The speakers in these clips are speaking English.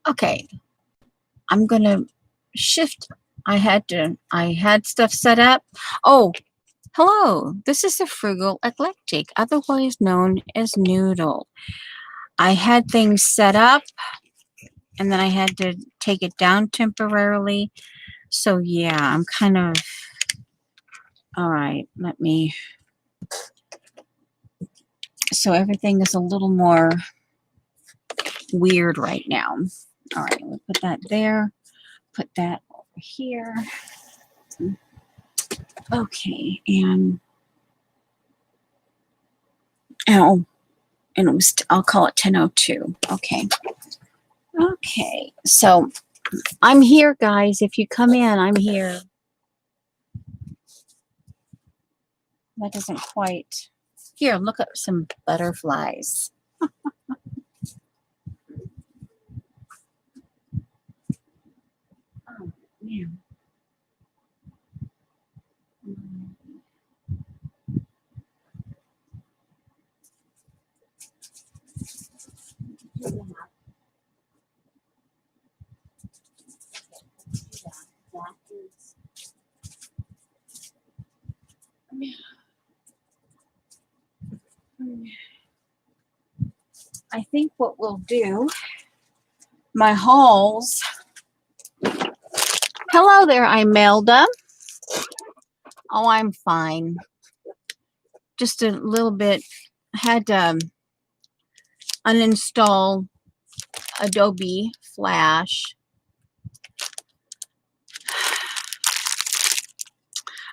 Okay, I'm gonna shift. I had stuff set up. Oh, hello. This is the Frugal Eclectic, otherwise known as Noodle. I had things set up and then I had to take it down temporarily. So yeah, I'm kind of, all right, so everything is a little more weird right now. All right, we'll put that there, put that over here. Okay, and oh, and I'll call it 10:02. Okay. Okay, so I'm here, guys. If you come in, I'm here. That doesn't quite. Here, look at some butterflies. Oh, man. I think what we'll do, my hauls. Hello there, Imelda. Oh, I'm fine. Just a little bit. Had to uninstall Adobe Flash.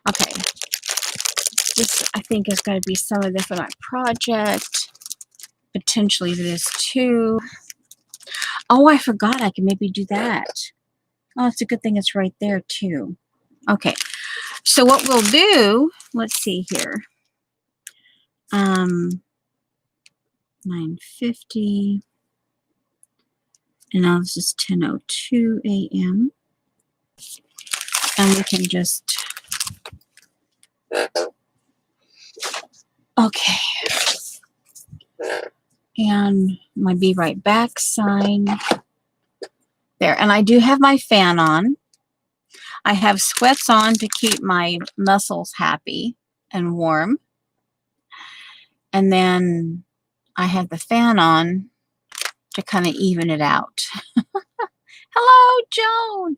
Okay. This, I think, is going to be some of this for my project. Potentially this too. Oh, I forgot I can maybe do that. Oh, it's a good thing it's right there too. Okay. So what we'll do, let's see here. 9:50. And now this is 10:02 a.m. And we can just, okay. And my be right back sign there. And I do have my fan on. I have sweats on to keep my muscles happy and warm. And then I have the fan on to kind of even it out. Hello, Joan.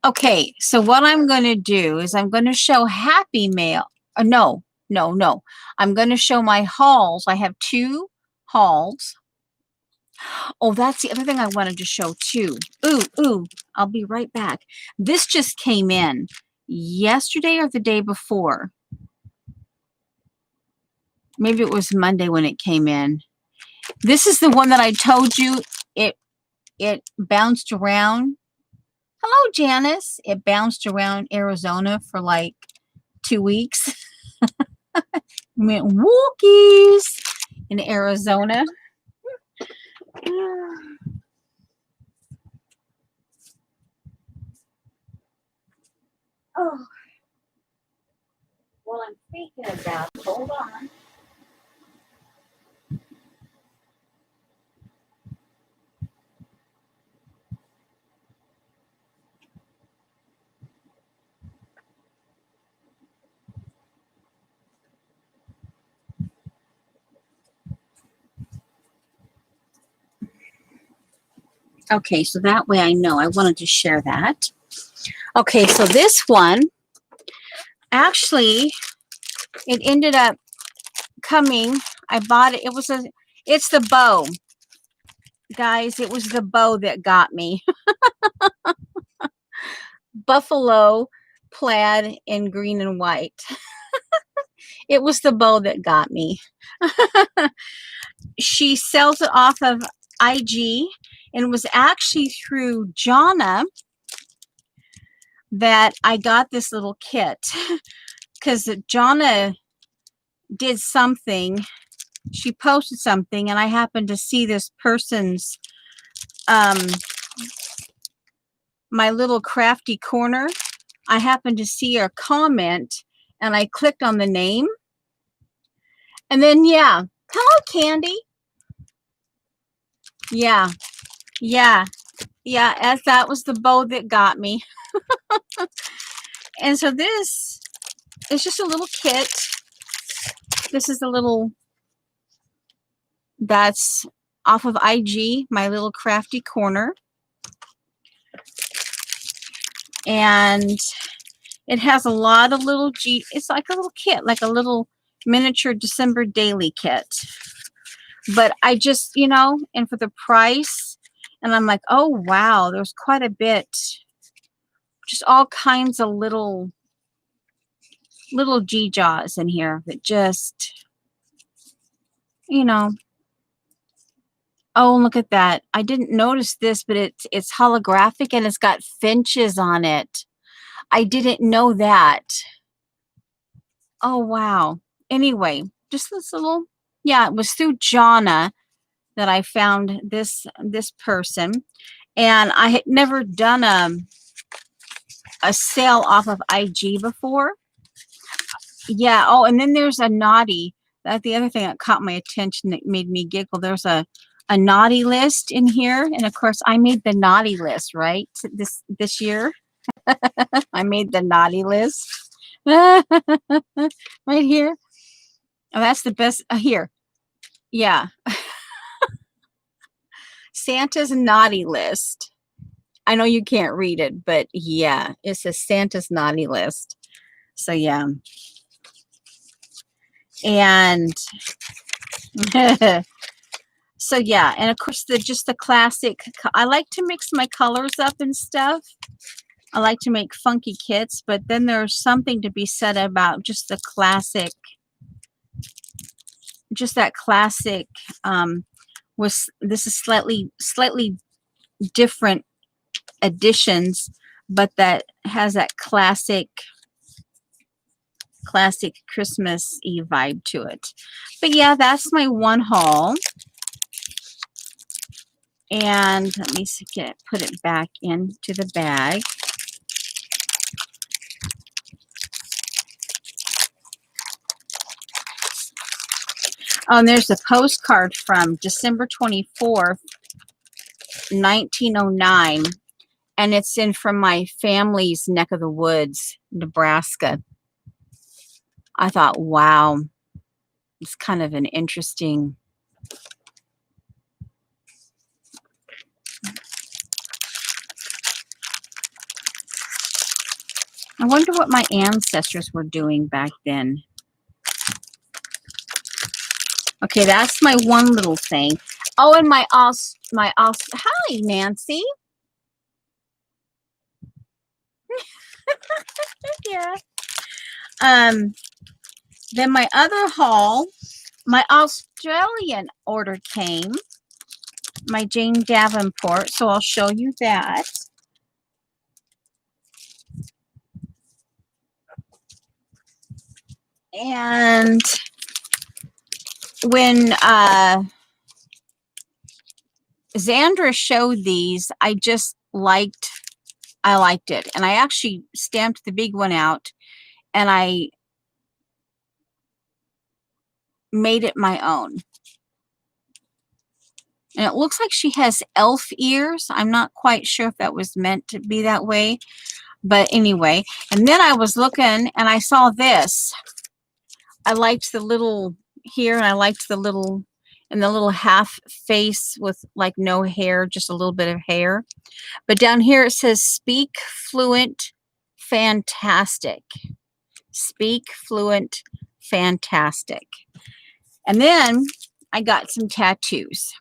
Okay, so what I'm going to do is I'm going to show Happy Mail. No. I'm going to show my hauls. I have 2 hauls. Oh, that's the other thing I wanted to show too. Ooh, I'll be right back. This just came in yesterday or the day before. Maybe it was Monday when it came in. This is the one that I told you it bounced around. Hello, Janice. It bounced around Arizona for like 2 weeks. Went walkies in Arizona. Oh. Well, I'm thinking about it. Hold on. Okay, so that way I know. I wanted to share that. Okay, so this one, actually, it ended up coming. I bought it. It's the bow. Guys, it was the bow that got me. Buffalo plaid in green and white. It was the bow that got me. She sells it off of IG, and it was actually through Jonna that I got this little kit, because Jonna did something. She posted something, and I happened to see this person's my little crafty corner. I happened to see her comment, and I clicked on the name, and then yeah, hello, Candy. Yeah, Yeah, as that was the bow that got me. And so this is just a little kit. This is a little, that's off of IG, my little crafty corner. And it has a lot of little it's like a little kit, like a little miniature December daily kit. But I just, you know, and for the price, and I'm like, oh wow, there's quite a bit, just all kinds of little G-Jaws in here that just, you know. Oh, look at that. I didn't notice this, but it's holographic and it's got finches on it. I didn't know that. Oh, wow. Anyway, just this little, yeah, it was through Jonna that I found this person. And I had never done a sale off of IG before. Yeah. Oh, and then there's a naughty. That's the other thing that caught my attention that made me giggle. There's a naughty list in here. And of course, I made the naughty list, right? This year. I made the naughty list. Right here. Oh, that's the best. Here. Yeah. Santa's naughty list. I know you can't read it, but yeah, it says Santa's naughty list. So yeah. And so yeah, and of course just the classic. I like to mix my colors up and stuff. I like to make funky kits, but then there's something to be said about just the classic, just that classic. This is slightly different additions, but that has that classic Christmas-y vibe to it. But yeah, that's my one haul. And let me put it back into the bag. Oh, and there's a postcard from December 24th, 1909. And it's in from my family's neck of the woods, Nebraska. I thought, wow, it's kind of an interesting. I wonder what my ancestors were doing back then. Okay, that's my one little thing. Oh, and hi, Nancy. Yeah. Then my other haul, my Australian order came, my Jane Davenport, so I'll show you that. And when Xandra showed these, I liked it. And I actually stamped the big one out and I made it my own. And it looks like she has elf ears. I'm not quite sure if that was meant to be that way. But anyway, and then I was looking and I saw this. I liked the little here and I liked the little half face with like no hair, just a little bit of hair. But down here it says speak fluent fantastic. Speak fluent fantastic. And then I got some tattoos.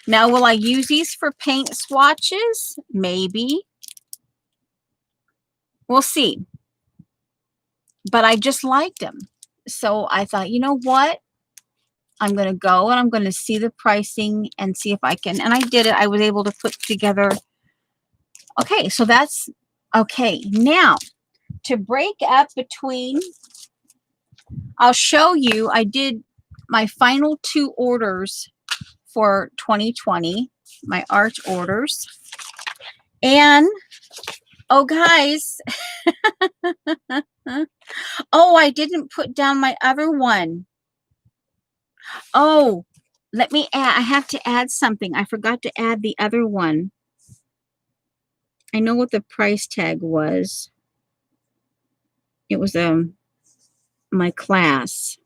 Now, will I use these for paint swatches? Maybe. We'll see. But I just liked them. So I thought, you know what? I'm going to go and I'm going to see the pricing and see if I can. And I did it. I was able to put together. Okay, so that's okay. Now, to break up between, I'll show you. I did my final 2 orders for 2020, my art orders. And, oh, guys. Oh, I didn't put down my other one. Oh, let me add, I have to add something. I forgot to add the other one. I know what the price tag was. It was my class.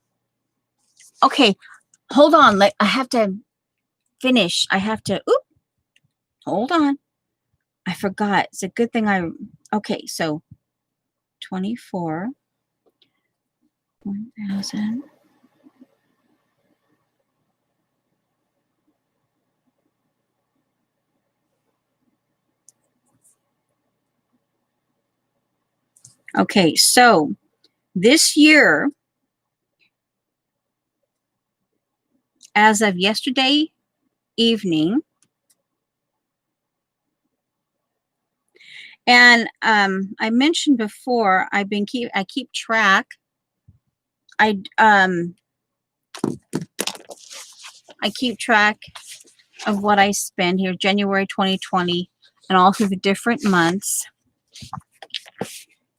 Okay, hold on. I have to finish. I have to, hold on. I forgot. It's a good thing okay, so 24, 1,000. Okay, so this year, as of yesterday evening, and I mentioned before, I keep track. I keep track of what I spend here, January 2020, and all through the different months.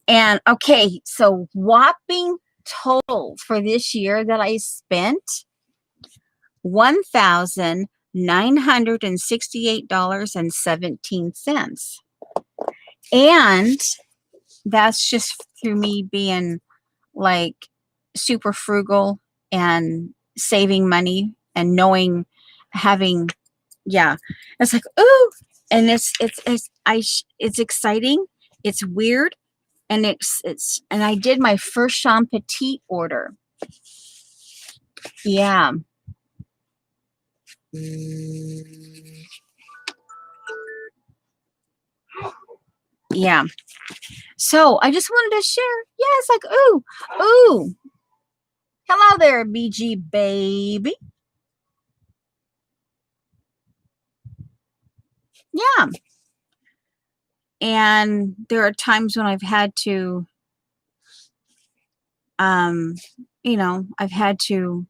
And okay, so whopping total for this year that I spent $1,968.17. And that's just through me being like super frugal and saving money and knowing, having, yeah, it's like, ooh, and it's exciting, it's weird, and and I did my first Sean Petit order. Yeah. Yeah. So I just wanted to share. Yeah, it's like, ooh. Hello there, BG baby. Yeah. And there are times when I've had to, I've had to,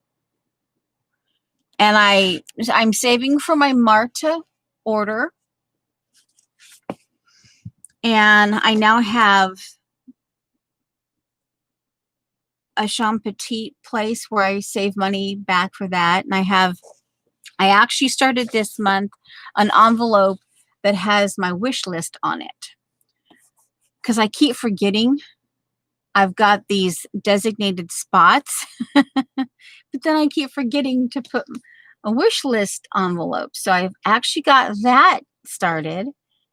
and I'm saving for my Marta order. And I now have a Sean Petit place where I save money back for that. And I actually started this month an envelope that has my wish list on it. Because I keep forgetting I've got these designated spots, but then I keep forgetting to put a wish list envelope. So I've actually got that started.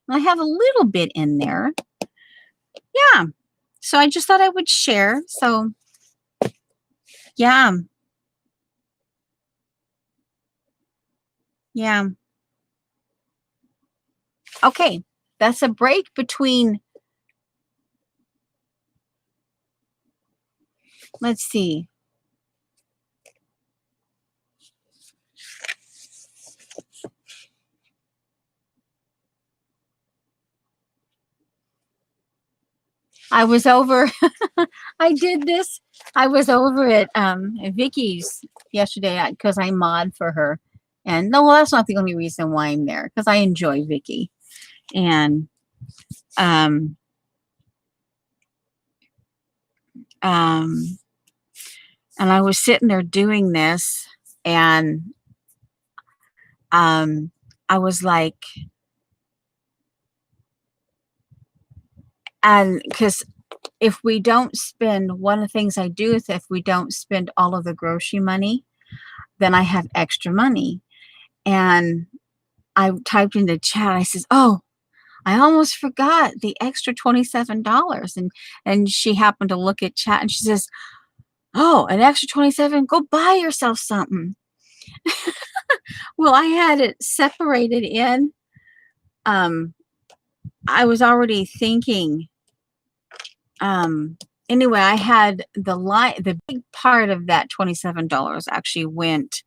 I have a little bit in there. Yeah. So I just thought I would share. So yeah. Yeah. Okay. That's a break between, let's see. I was over, I did this. I was over at Vicky's yesterday because I mod for her. And no, well, that's not the only reason why I'm there, because I enjoy Vicky. And and I was sitting there doing this, and I was like, and because if we don't spend, one of the things I do is if we don't spend all of the grocery money, then I have extra money. And I typed in the chat, I says, oh, I almost forgot the extra $27. And she happened to look at chat and she says, oh, an extra 27, go buy yourself something. Well, I had it separated in. I was already thinking, anyway, I had the big part of that $27 actually went,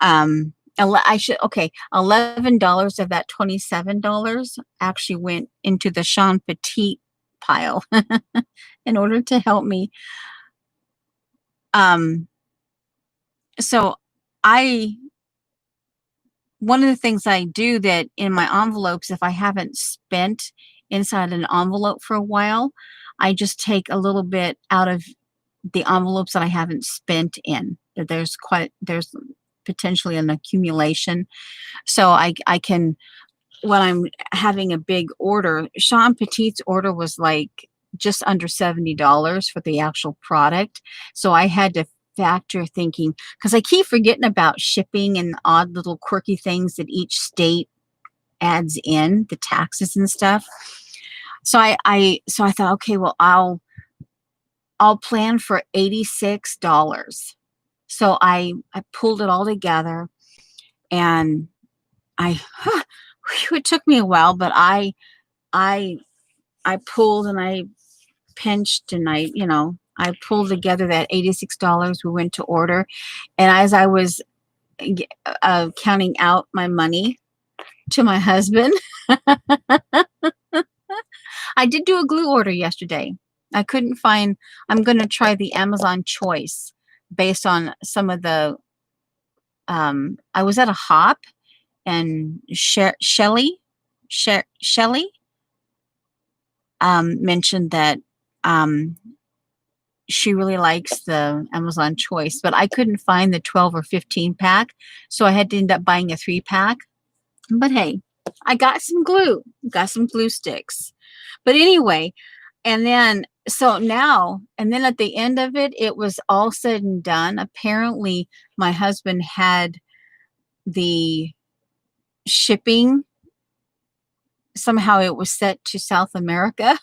$11 of that $27 actually went into the Sean Petit pile in order to help me. So one of the things I do that in my envelopes, if I haven't spent inside an envelope for a while, I just take a little bit out of the envelopes that I haven't spent in. There's potentially an accumulation. So I can, when I'm having a big order, Sean Petit's order was like just under $70 for the actual product. So I had to factor thinking, because I keep forgetting about shipping and odd little quirky things that each state adds in, the taxes and stuff. So I thought, okay, well, I'll plan for $86. So I pulled it all together, and it took me a while, but I pulled and I pinched and I pulled together that $86 we went to order. And as I was counting out my money to my husband, I did do a glue order yesterday. I couldn't find, I'm going to try the Amazon Choice based on some of the, I was at a Hop, and Shelly mentioned that she really likes the Amazon Choice, but I couldn't find the 12 or 15 pack. So I had to end up buying a 3-pack. But hey, I got some glue sticks. But anyway, and then at the end of it, it was all said and done. Apparently my husband had the shipping, somehow it was set to South America.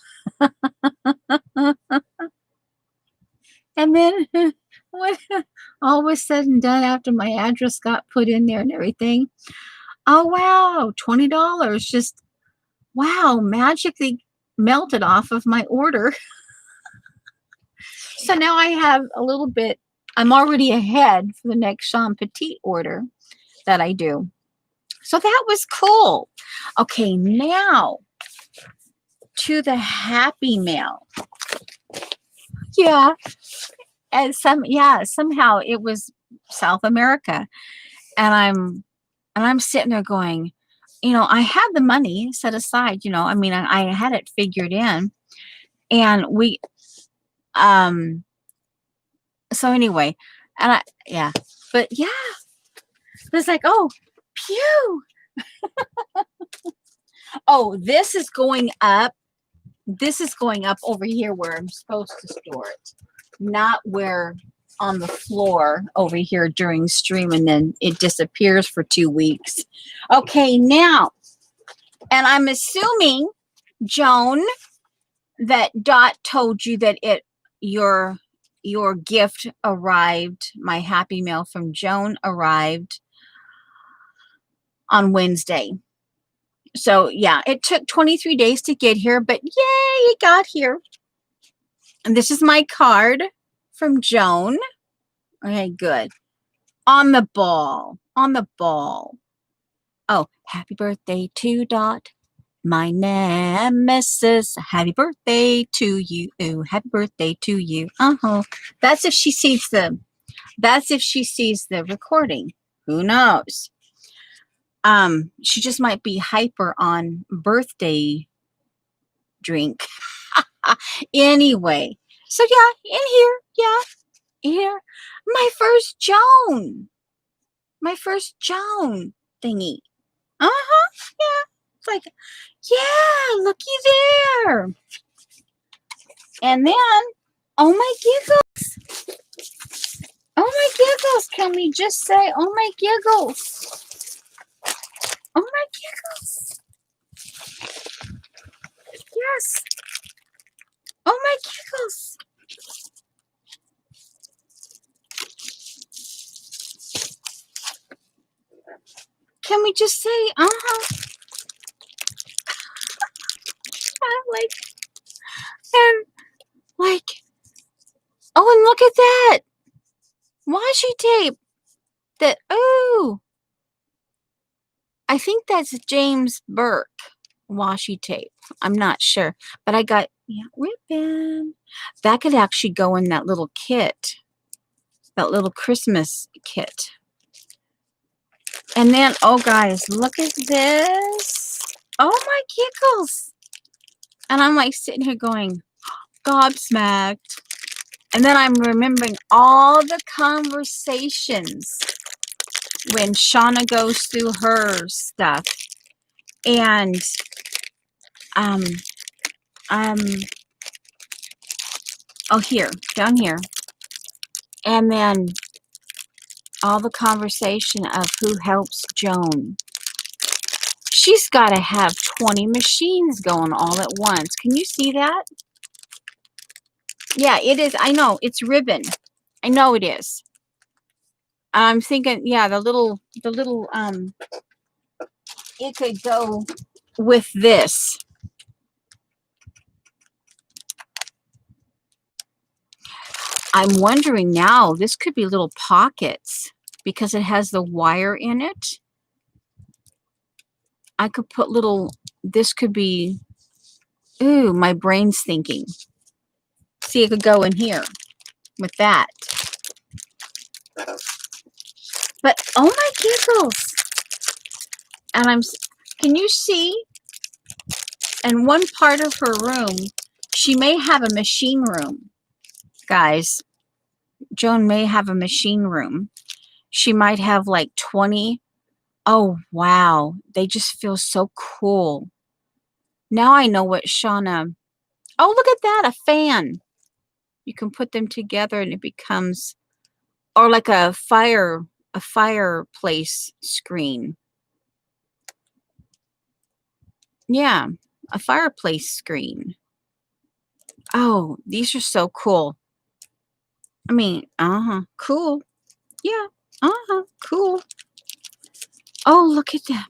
And then when all was said and done, after my address got put in there and everything, oh wow, $20 just, wow, magically melted off of my order. So now I have a little bit, I'm already ahead for the next Sean Petit order that I do. So that was cool. Okay, now to the Happy Mail. Yeah. And somehow it was South America. And I'm sitting there going, I had the money set aside, I had it figured in. And so anyway, but yeah, it was like, oh, pew. Oh, this is going up over here where I'm supposed to store it, not where on the floor over here during stream, and then it disappears for 2 weeks. Okay, now, and I'm assuming, Joan, that Dot told you that your gift arrived, my Happy Mail from Joan arrived on Wednesday. So yeah, it took 23 days to get here, but yay, it got here. And this is my card from Joan. Okay, good. On the ball. Oh, happy birthday to Dot, my nemesis. Happy birthday to you. Happy birthday to you. That's if she sees the recording. Who knows? She just might be hyper on birthday drink. Anyway, so yeah, in here, my first Joan thingy. Yeah, it's like, yeah, looky there. And then, oh my giggles, can we just say, oh my giggles, yes, oh my giggles. Can we just say, oh, and look at that washi tape. I think that's James Burke washi tape. I'm not sure, but I got ribbon. That could actually go in that little kit, that little Christmas kit. And then, oh guys, look at this. Oh my giggles. And I'm like sitting here going, gobsmacked. And then I'm remembering all the conversations when Shauna goes through her stuff. And um oh, here, down here. And then all the conversation of who helps Joan. She's got to have 20 machines going all at once. Can you see that? Yeah, it is. I know. It's ribbon. I know it is. I'm thinking, yeah, the little, it could go with this. I'm wondering now, this could be little pockets because it has the wire in it. I could put little, this could be, ooh, my brain's thinking. See, it could go in here with that. But, oh my giggles. And can you see? In one part of her room, she may have a machine room. Guys, Joan may have a machine room. She might have like 20. Oh, wow. They just feel so cool. Now I know what Shauna... Oh, look at that, a fan. You can put them together and it becomes... Or like a fireplace screen. Yeah, a fireplace screen. Oh, these are so cool. I mean, cool. Yeah, cool. Oh, look at that.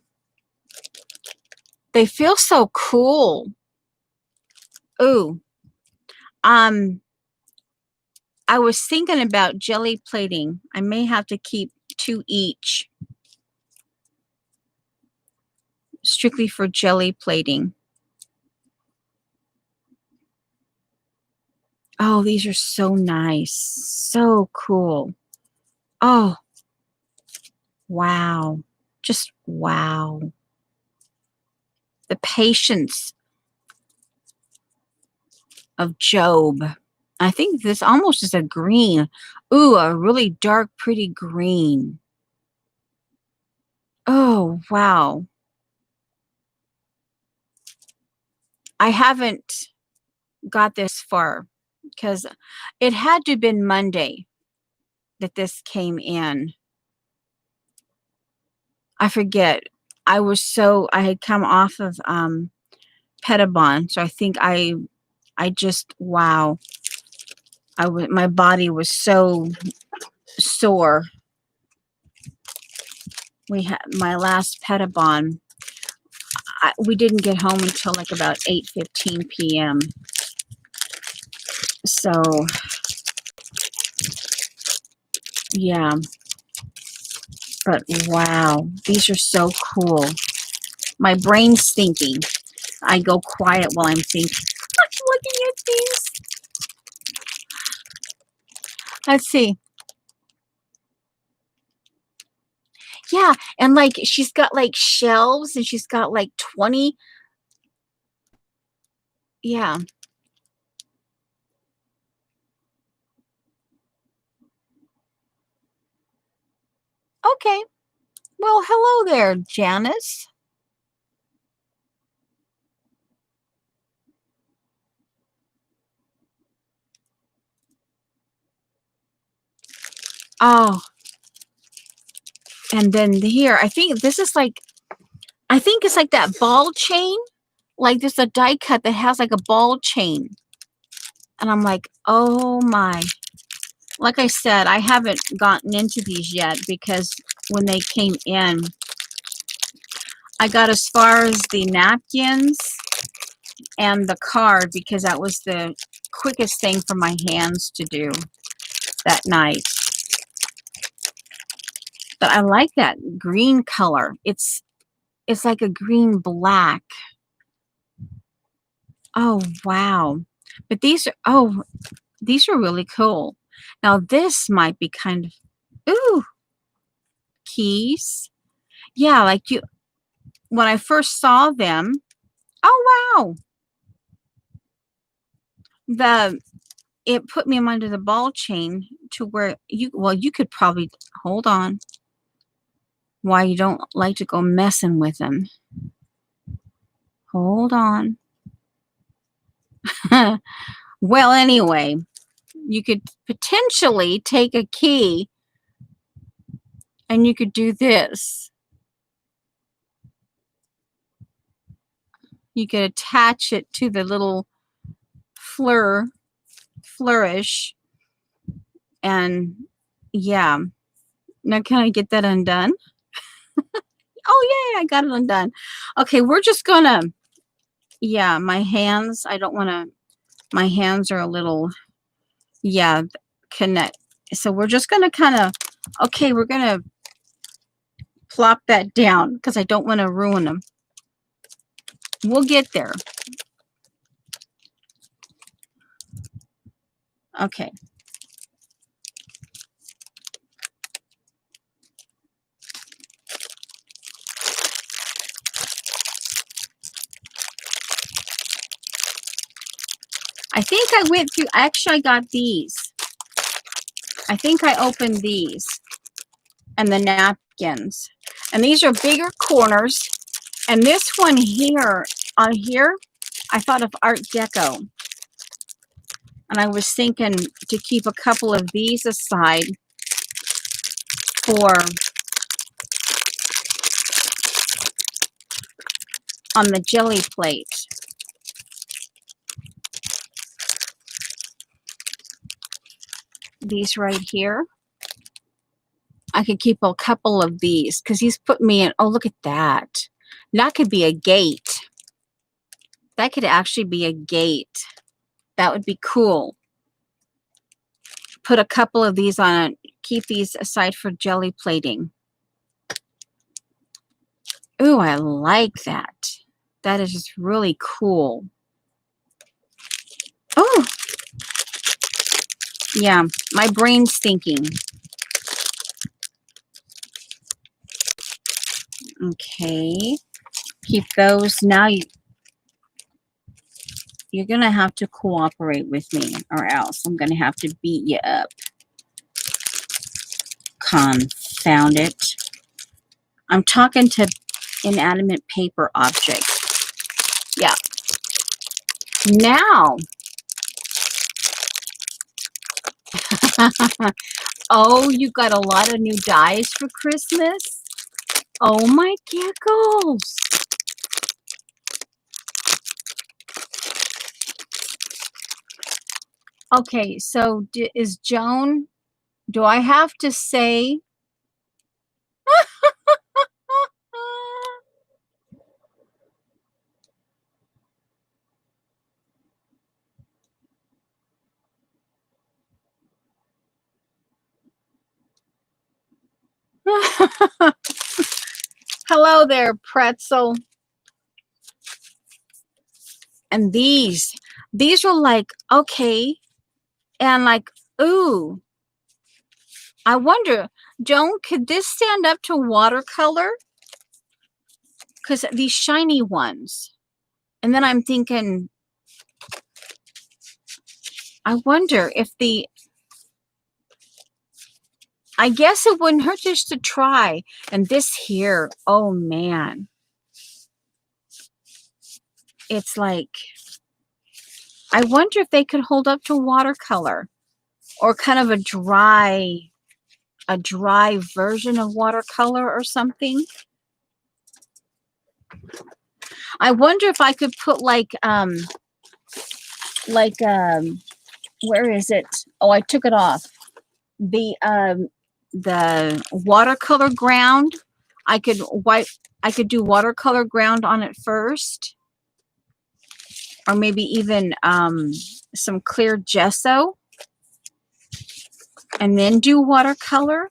They feel so cool. Ooh. I was thinking about jelly plating. I may have to keep 2 each. Strictly for jelly plating. Oh, these are so nice. So cool. Oh. Wow. Just wow. The patience of Job. I think this almost is a green. Ooh, a really dark, pretty green. Oh, wow. I haven't got this far because it had to have been Monday that this came in. I forget. I had come off of Pettibon, so I think I just, wow. My body was so sore. We had my last Pettibon. We didn't get home until like about 8:15 p.m. So, yeah. But wow, these are so cool. My brain's thinking. I go quiet while I'm thinking. I'm looking at these. Let's see. Yeah, and like she's got like shelves and she's got like 20. Yeah. Okay. Well, hello there, Janice. Oh. And then here, I think this is like, I think it's like that ball chain. Like there's a die cut that has like a ball chain. And I'm like, oh my. Like I said, I haven't gotten into these yet because when they came in, I got as far as the napkins and the card because that was the quickest thing for my hands to do that night. But I like that green color. It's like a green black. Oh, wow. But these are really cool. Now this might be kind of, ooh, keys. Yeah, like when I first saw them, oh wow. It put me under the ball chain to where you could probably, hold on. why you don't like to go messing with them. Hold on. Well, anyway, you could potentially take a key and you could do this. You could attach it to the little flourish, and yeah. Now can I get that undone? Oh, yay, I got it undone. Okay, we're just gonna, yeah, my hands, I don't want to, my hands are a little, yeah, connect. So we're just gonna kind of, okay, we're gonna plop that down because I don't want to ruin them. We'll get there. Okay. I think I went through, actually I got these. I think I opened these and the napkins. And these are bigger corners. And this one here, on here, I thought of Art Deco. And I was thinking to keep a couple of these aside for on the jelly plate. These right here. I could keep a couple of these because he's put me in. Oh, look at that. That could be a gate. That could actually be a gate. That would be cool. Put a couple of these on it. Keep these aside for jelly plating. Ooh, I like that. That is just really cool. Oh, yeah, my brain's thinking. Okay, keep those. Now you're going to have to cooperate with me or else I'm going to have to beat you up. Confound it. I'm talking to inanimate paper objects. Yeah. Now. Oh, you got a lot of new dies for Christmas? Oh my giggles. Okay, so is Joan, do I have to say? Hello there, pretzel. And these were like, okay. And like, ooh, I wonder, Joan, could this stand up to watercolor? Because these shiny ones. And then I'm thinking, I wonder if I guess it wouldn't hurt just to try. And this here, oh man. It's like, I wonder if they could hold up to watercolor or kind of a dry version of watercolor or something. I wonder if I could put like where is it? Oh, I took it off. The watercolor ground. I could do watercolor ground on it first. Or maybe even some clear gesso. And then do watercolor.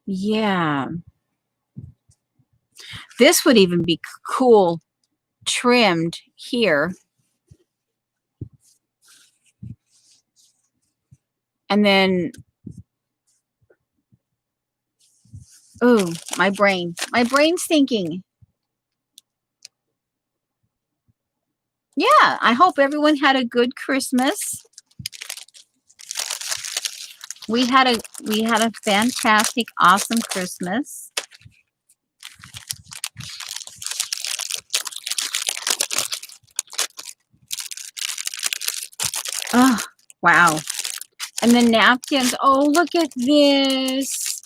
Yeah. This would even be cool trimmed here. And then, ooh, my brain's thinking. Yeah, I hope everyone had a good Christmas. We had a fantastic, awesome Christmas. Oh, wow. And the napkins. Oh, look at this.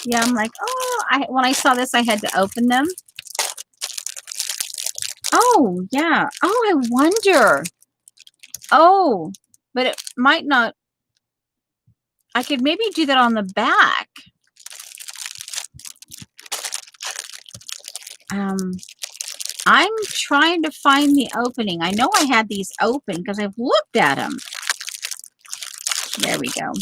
Yeah, I'm like, oh, when I saw this, I had to open them. Oh, yeah. Oh, I wonder. Oh, but it might not. I could maybe do that on the back. I'm trying to find the opening. I know I had these open because I've looked at them. There we go.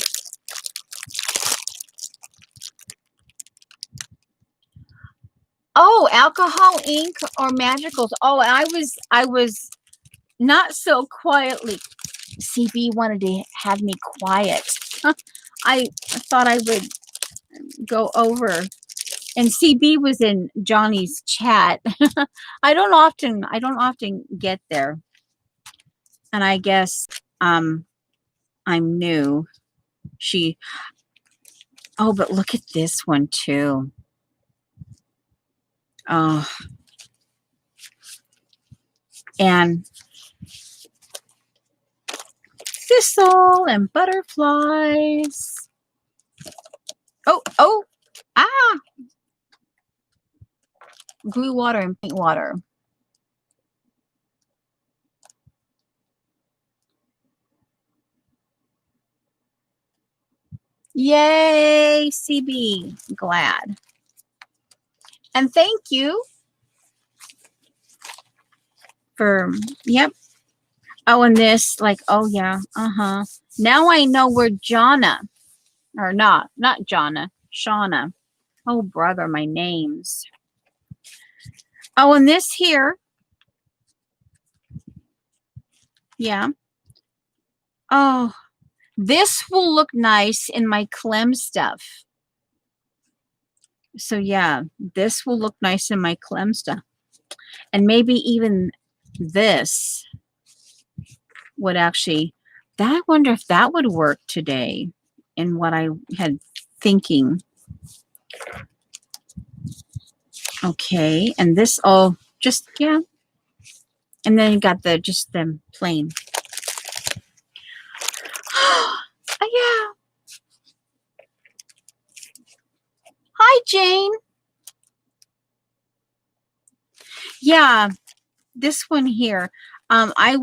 Oh, alcohol ink or magicals. Oh, I was not so quietly. CB wanted to have me quiet. I thought I would go over, and CB was in Johnny's chat. I don't often get there, and I guess I'm new. Oh, but look at this one too. Oh, and thistle and butterflies. Oh, ah, glue water and paint water. Yay, CB. Glad. And thank you for, yep. Oh, and this, like, oh yeah, Now I know where Jonna, or not Jonna, Shauna. Oh, brother, my names. Oh, and this here, yeah. Oh, this will look nice in my Clem stuff. So yeah, this will look nice in my Clem stuff. And maybe even this would actually, I wonder if that would work today in what I had thinking. Okay, and this, oh, just, yeah. And then you got just the plain. Yeah. Hi, Jane. Yeah, this one here. I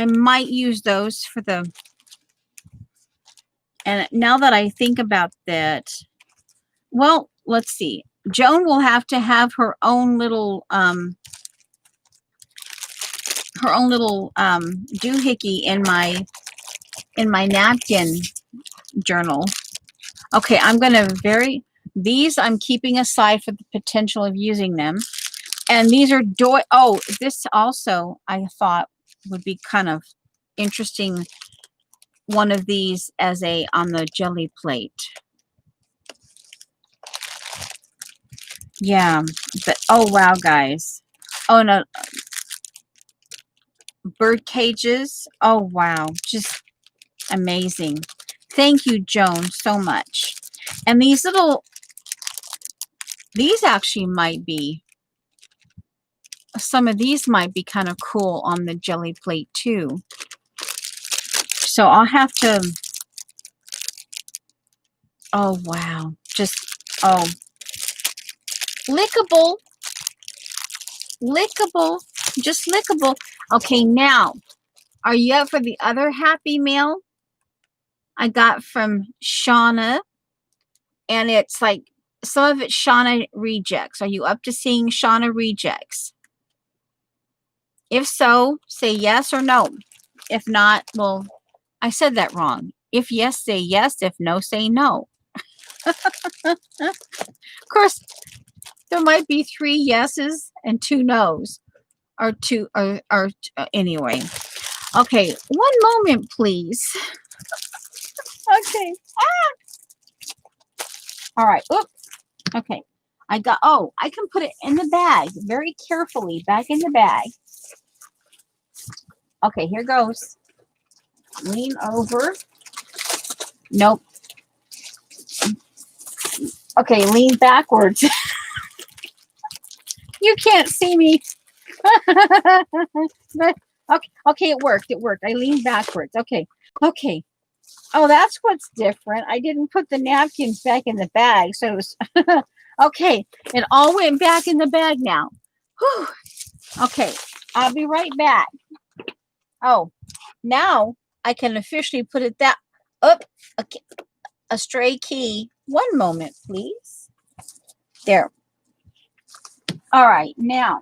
might use those for the, and now that I think about that, well, let's see. Joan will have to have her own little doohickey in my napkin journal. Okay, I'm gonna these I'm keeping aside for the potential of using them. And these are oh, this also I thought would be kind of interesting, one of these as on the jelly plate. Yeah, but oh wow, guys. Oh no, bird cages. Oh wow, just amazing. Thank you, Joan, so much. And these actually might be, some of these might be kind of cool on the jelly plate too. So I'll have to, oh wow, just, oh, lickable, just lickable. Okay, now, are you up for the other happy mail I got from Shauna? And it's like, some of it's Shauna rejects. Are you up to seeing Shauna rejects? If so, say yes or no. If not, well, I said that wrong. If yes, say yes. If no, say no. Of course, there might be 3 yeses and 2 nos, or 2, or anyway. Okay, one moment, please. Okay. Ah! All right. Oops. Okay. I got, oh, I can put it in the bag very carefully, back in the bag. Okay, here goes. Lean over. Nope. Okay, lean backwards. You can't see me. But, okay, it worked. It worked. I leaned backwards. Okay, okay. Oh, that's what's different. I didn't put the napkins back in the bag, so it was okay. It all went back in the bag now. Whew. Okay, I'll be right back. Oh, now I can officially put it that up. Okay, a stray key. One moment, please. There. All right, now.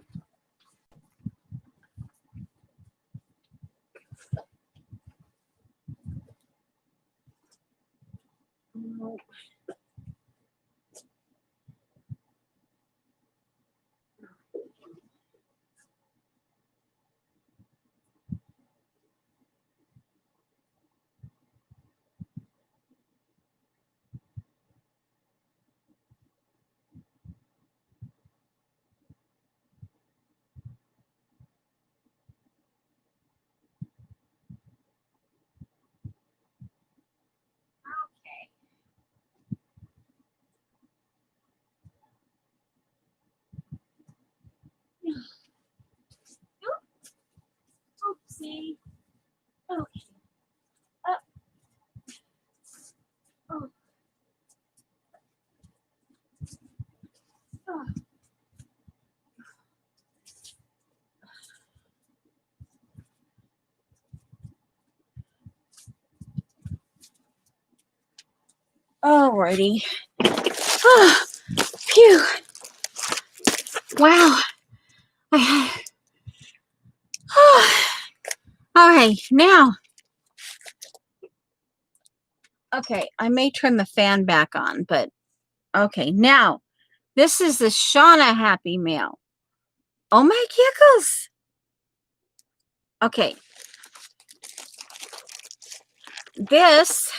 Oopsie. Okay. Up. Oh. Oh. Alrighty. Oh, phew. Wow. Oh. All right, now. Okay, I may turn the fan back on, but okay, now. This is the Shauna Happy Mail. Oh my giggles. Okay. This.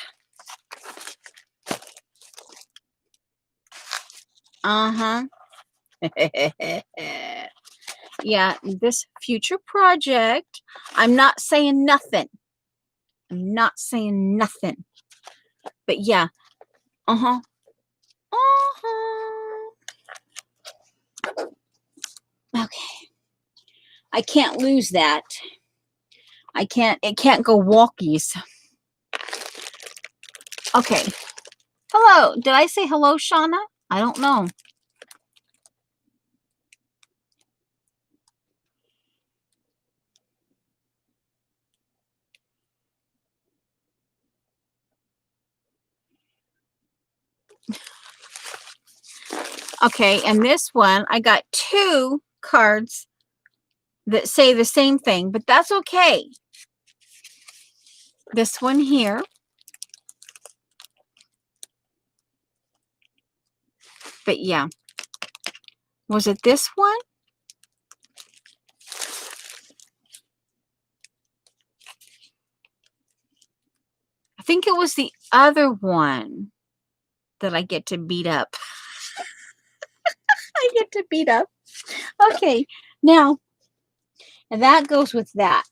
Uh-huh. Yeah, this future project. I'm not saying nothing. I'm not saying nothing. But yeah. Uh-huh. Uh-huh. Okay. I can't lose that. I can't, it can't go walkies. Okay. Hello. Did I say hello, Shauna? I don't know. Okay, and this one, I got 2 cards that say the same thing, but that's okay. This one here. But yeah. Was it this one? I think it was the other one that I get to beat up. I get to beat up. Okay, now, and that goes with that.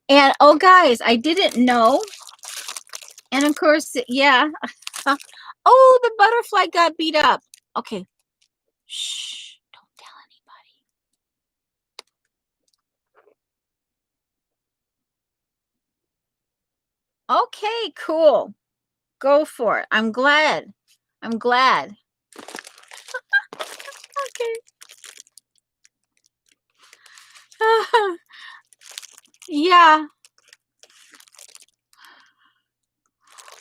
And, oh, guys, I didn't know. And, of course, yeah. Oh, the butterfly got beat up. Okay. Shh. Don't tell anybody. Okay, cool. Go for it. I'm glad. I'm glad. Okay. Yeah.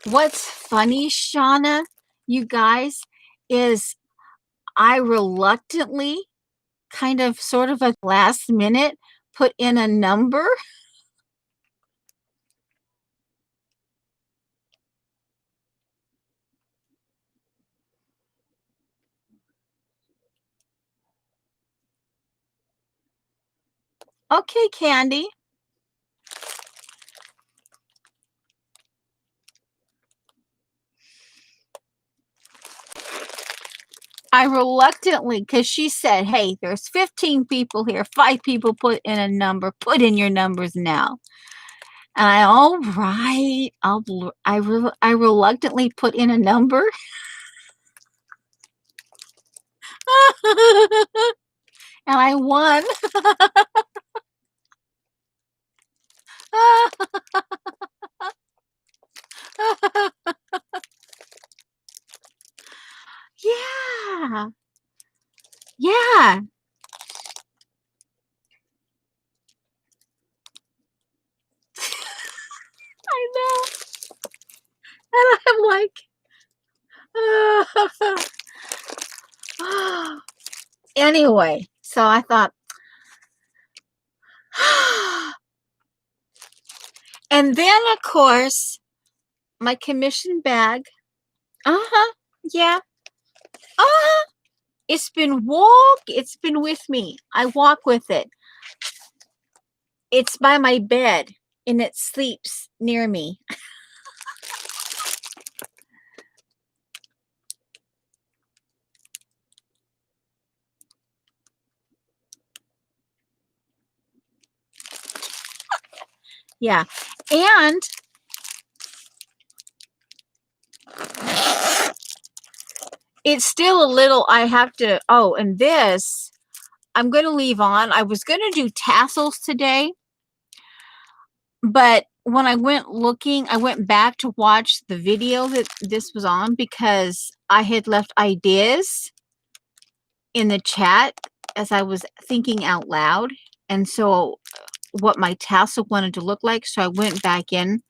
What's funny, Shauna, you guys, is I reluctantly, kind of sort of at last minute, put in a number. Okay, Candy. I reluctantly, because she said, hey, there's 15 people here. 5 people put in a number. Put in your numbers now. And all right. I reluctantly put in a number. And I won. Yeah. Yeah. I know. And I'm like, anyway, so I thought, and then of course, my commission bag. Yeah. It's been with me. I walk with it. It's by my bed and it sleeps near me. Yeah. And it's still a little, I have to, and this, I'm going to leave on. I was going to do tassels today, but when I went back to watch the video that this was on because I had left ideas in the chat as I was thinking out loud. And so what my tassel wanted to look like. So I went back in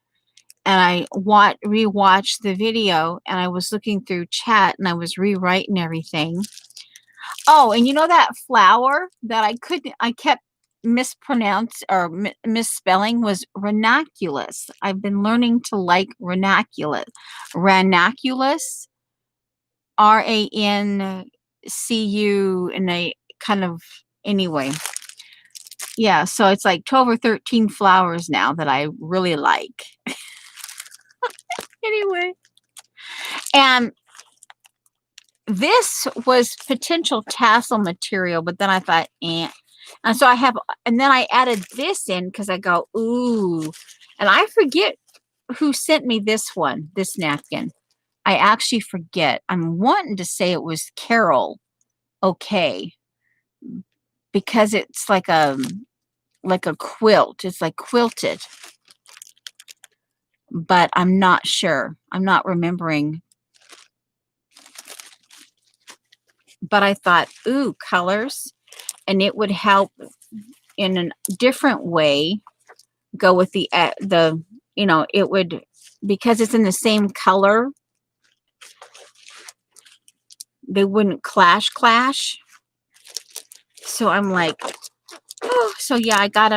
and I rewatched the video and I was looking through chat and I was rewriting everything. Oh, and you know that flower that I kept mispronounced or misspelling was ranunculus. I've been learning to like ranunculus. Ranunculus, RANCU, and a kind of, anyway. Yeah, so it's like 12 or 13 flowers now that I really like. Anyway. And this was potential tassel material, but then I thought, eh. And so and then I added this in because I go, ooh. And I forget who sent me this napkin. I actually forget. I'm wanting to say it was Carol. Okay. Because it's like a quilt. It's like quilted. But I'm not sure. I'm not remembering. But I thought, ooh, colors. And it would help in a different way go with the it would, because it's in the same color, they wouldn't clash. So I'm like, oh, so yeah, I got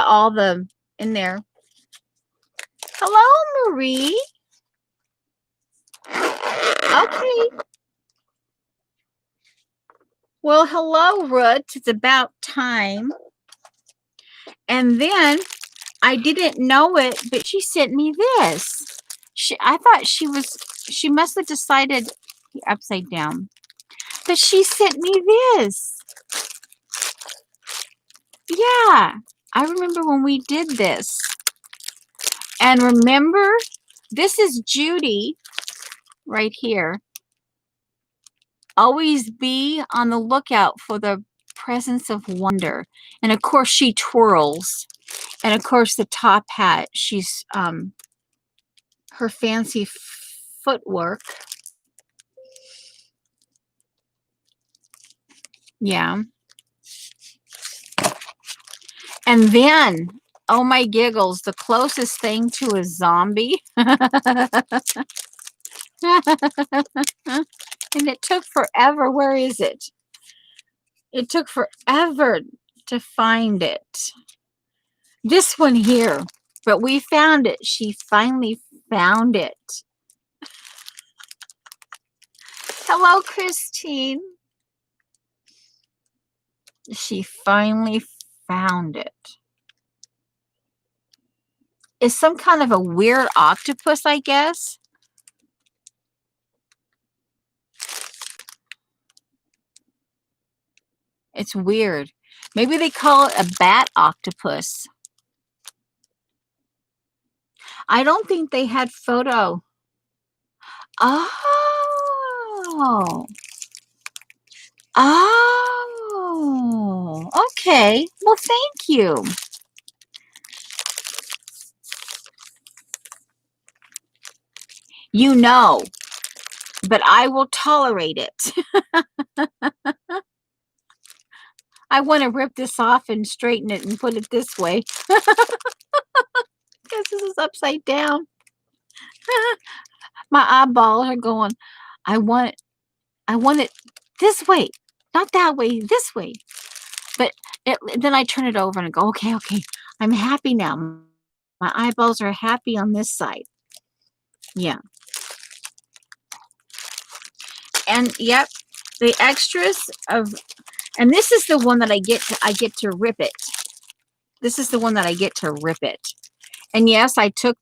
all the in there. Hello, Marie. Okay. Well, hello, Ruth. It's about time. And then I didn't know it, but she sent me this. I thought she must have decided upside down. But she sent me this. Yeah, I remember when we did this. And remember, this is Judy right here. Always be on the lookout for the presence of wonder. And of course, she twirls. And of course, the top hat, she's her fancy footwork. Yeah. And then, oh my giggles, the closest thing to a zombie. And it took forever. Where is it? It took forever to find it. This one here. But we found it. She finally found it. Hello, Christine. She finally found it. It's some kind of a weird octopus, I guess. It's weird. Maybe they call it a bat octopus. I don't think they had photo. Oh. Oh. Okay. Well, thank you. You know, but I will tolerate it. I want to rip this off and straighten it and put it this way. Because this is upside down. My eyeballs are going, I want it this way, not that way, this way. But then I turn it over and I go, okay, I'm happy now. My eyeballs are happy on this side. Yeah. And yep, the extras of, and this is the one that I get to rip it. This is the one that I get to rip it. And yes, I took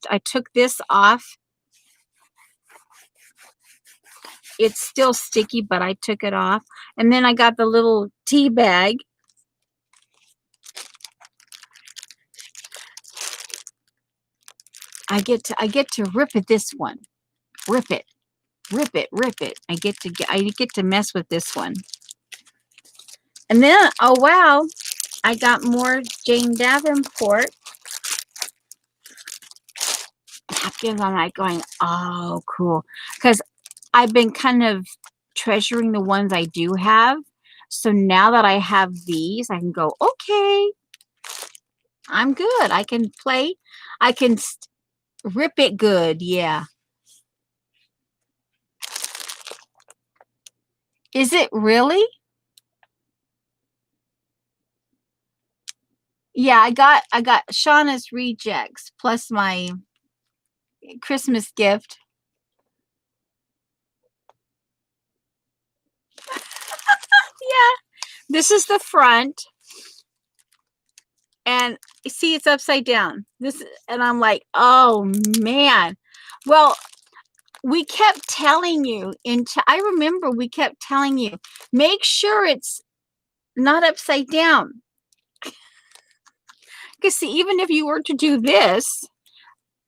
this off. It's still sticky, but I took it off. And then I got the little tea bag. I get to rip it, this one. Rip it. Rip it. I get to mess with this one. And then, oh wow, I got more Jane Davenport napkins. I'm like going, oh cool. Because I've been kind of treasuring the ones I do have. So now that I have these, I can go, okay, I'm good. I can play. I can rip it good. Yeah. Is it really? Yeah, I got Shauna's rejects plus my Christmas gift. Yeah. This is the front. And see, it's upside down. And I'm like, oh man. Well, we kept telling you, I remember we kept telling you, make sure it's not upside down. Because see, even if you were to do this,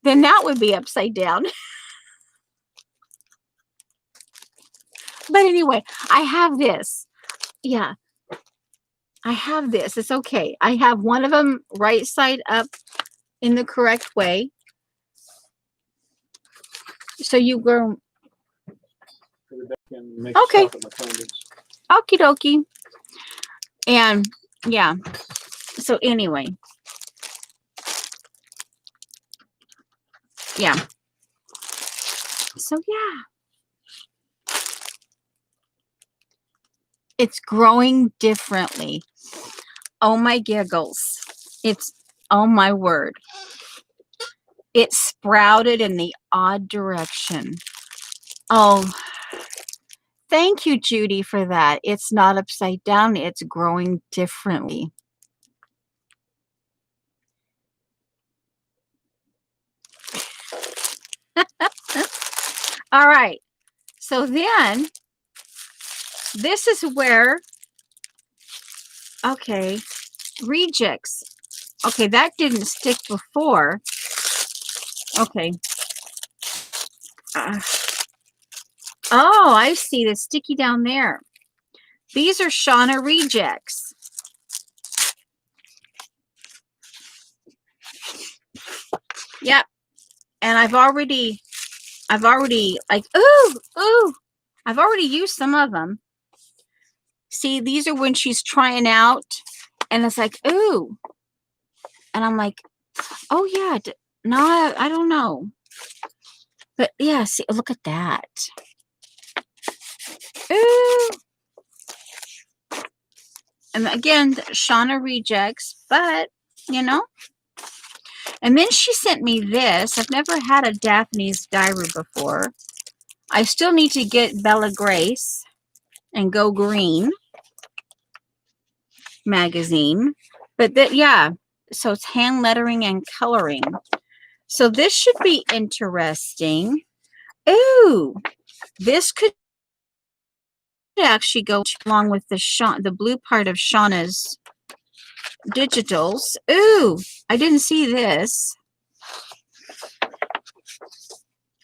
then that would be upside down. But anyway, I have this. Yeah. I have this. It's okay. I have one of them right side up in the correct way. So you go. Okay. Okie dokie. And yeah. So anyway. Yeah. So yeah. It's growing differently. Oh my giggles. Oh my word. It sprouted in the odd direction. Oh, thank you, Judy, for that. It's not upside down. It's growing differently. All right. So then, this is where, okay, rejects. Okay, that didn't stick before. Okay. Oh, I see the sticky down there. These are Shauna rejects. Yep. And I've already like, ooh, I've already used some of them. See, these are when she's trying out and it's like, ooh. And I'm like, oh yeah, no, I don't know. But yeah, see, look at that. Ooh. And again, Shauna rejects, but you know. And then she sent me this. I've never had a Daphne's Diary before. I still need to get Bella Grace and Go Green magazine. But that, yeah, so it's hand lettering and coloring. So this should be interesting. Ooh, this could actually go along with the blue part of Shauna's digitals. Ooh, I didn't see this.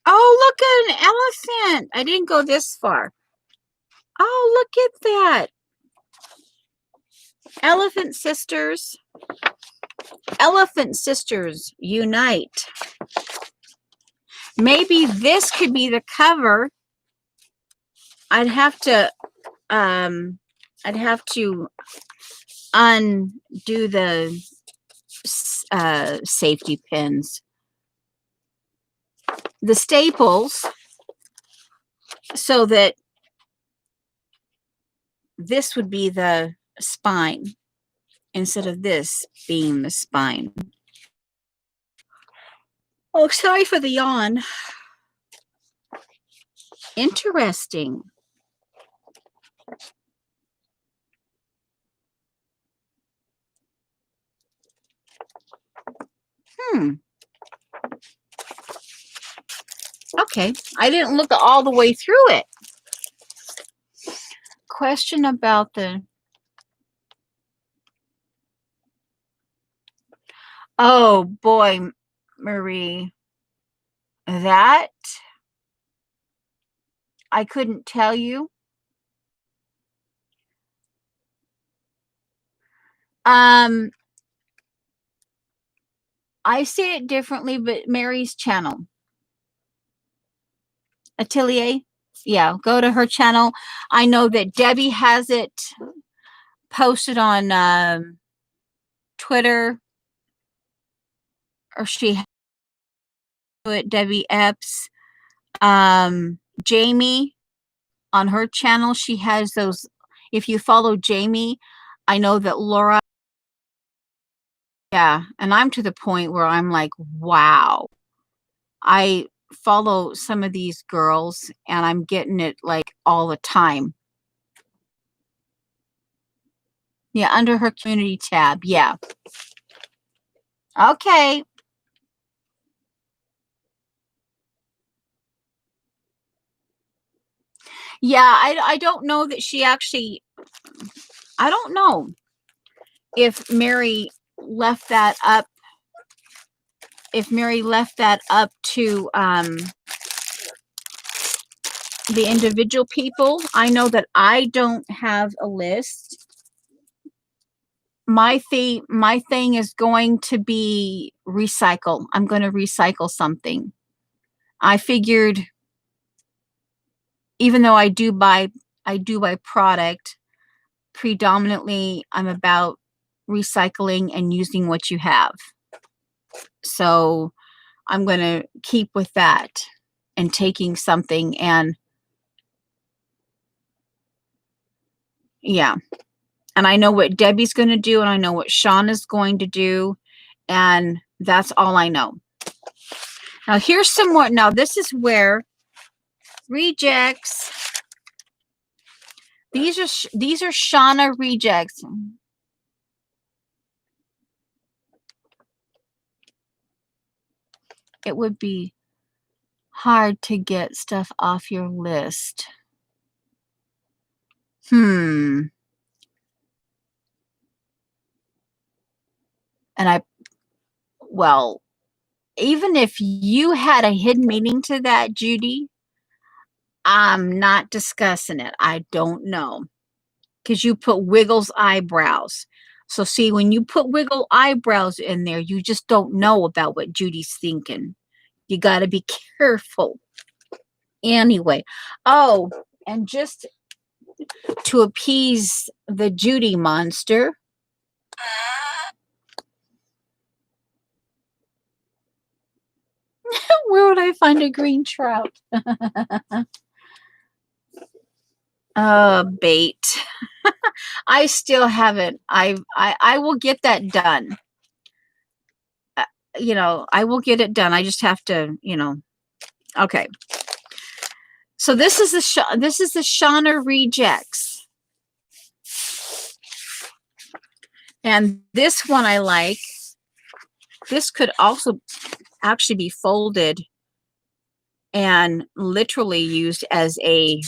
Oh, look at an elephant. I didn't go this far. Oh, look at that. Elephant sisters. Elephant sisters unite. Maybe this could be the cover. I'd have to undo the safety pins, the staples, so that this would be the spine instead of this being the spine. Oh, sorry for the yawn. Interesting. Okay, I didn't look all the way through it. Question about the... Oh boy, Marie, that I couldn't tell you. I say it differently, but Mary's channel, Atelier, yeah, go to her channel. I know that Debbie has it posted on Twitter, or she it, Debbie Epps. Jamie, on her channel, she has those. If you follow Jamie, I know that Laura, yeah, and I'm to the point where I'm like, wow, I follow some of these girls and I'm getting it like all the time. Yeah, under her community tab. Yeah. Okay. Yeah, I don't know that she actually, I don't know if Mary left that up, to the individual people. I know that I don't have a list. My thing is going to be recycle. I'm going to recycle something. I figured, even though I do buy product, predominantly I'm about recycling and using what you have. So I'm going to keep with that and taking something, and yeah. And I know what Debbie's going to do, and I know what Sean is going to do, and that's all I know. Now here's some more. Now this is where rejects. These are Shauna rejects. It would be hard to get stuff off your list. And well, even if you had a hidden meaning to that, Judy, I'm not discussing it. I don't know. Because you put Wiggles eyebrows. So see, when you put Wiggle eyebrows in there, you just don't know about what Judy's thinking. You got to be careful. Anyway. Oh, and just to appease the Judy monster, where would I find a green trout? Bait. I still haven't. I will get that done. I will get it done. I just have to, okay. So this is the Shauna rejects. And this one I like. This could also actually be folded and literally used as a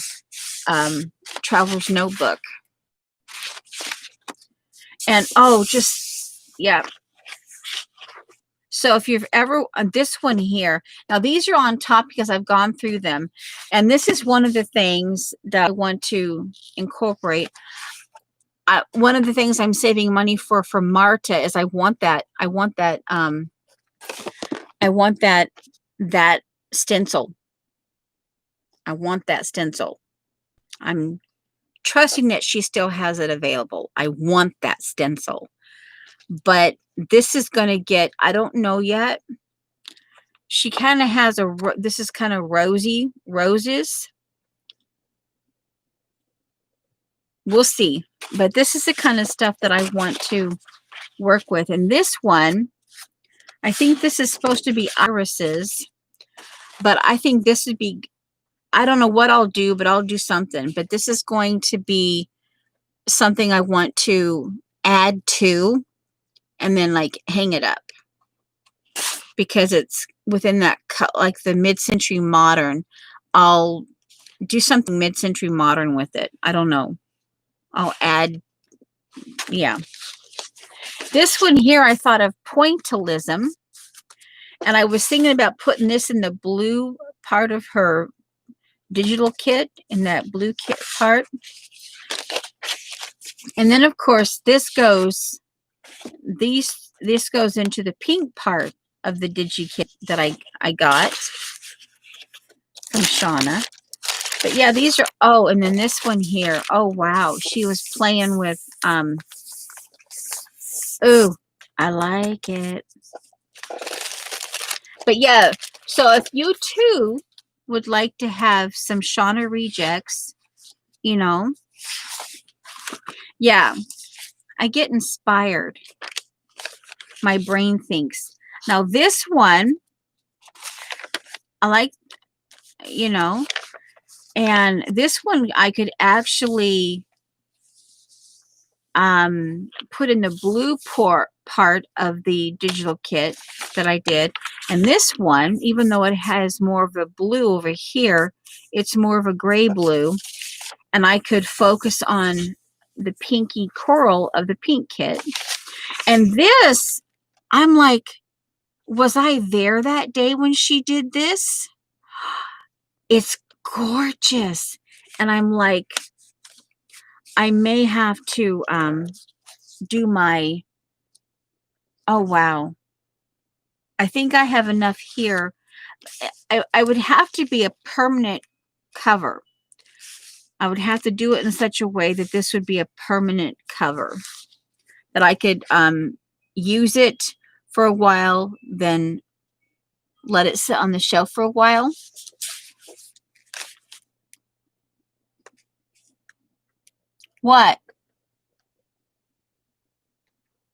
Traveler's Notebook. And oh, just, yeah. So if you've ever, this one here, now these are on top because I've gone through them. And this is one of the things that I want to incorporate. One of the things I'm saving money for Marta is I want that stencil. I want that stencil. I'm trusting that she still has it available. I want that stencil. But this is going to get, I don't know yet. She kind of has this is kind of roses. We'll see. But this is the kind of stuff that I want to work with. And this one, I think this is supposed to be irises. But I think this would be, I don't know what I'll do, but I'll do something. But this is going to be something I want to add to and then like hang it up. Because it's within that, like the mid-century modern. I'll do something mid-century modern with it. I don't know. I'll add, yeah. This one here, I thought of pointillism. And I was thinking about putting this in the blue part of her digital kit, in that blue kit part. And then, of course, this goes, this goes into the pink part of the digi kit that I got from Shauna. But yeah, these are, oh, and then this one here. Oh, wow. She was playing with, ooh, I like it. But yeah, so if you too would like to have some Shauna rejects, you know, yeah, I get inspired. My brain thinks. Now this one, I like, you know, and this one I could actually put in the blue part of the digital kit that I did. And this one, even though it has more of a blue over here, it's more of a gray blue. And I could focus on the pinky coral of the pink kit. And this, I'm like, was I there that day when she did this? It's gorgeous. And I'm like, I may have to do my, oh wow, I think I have enough here. I would have to be a permanent cover. I would have to do it in such a way that this would be a permanent cover, that I could use it for a while, then let it sit on the shelf for a while. What?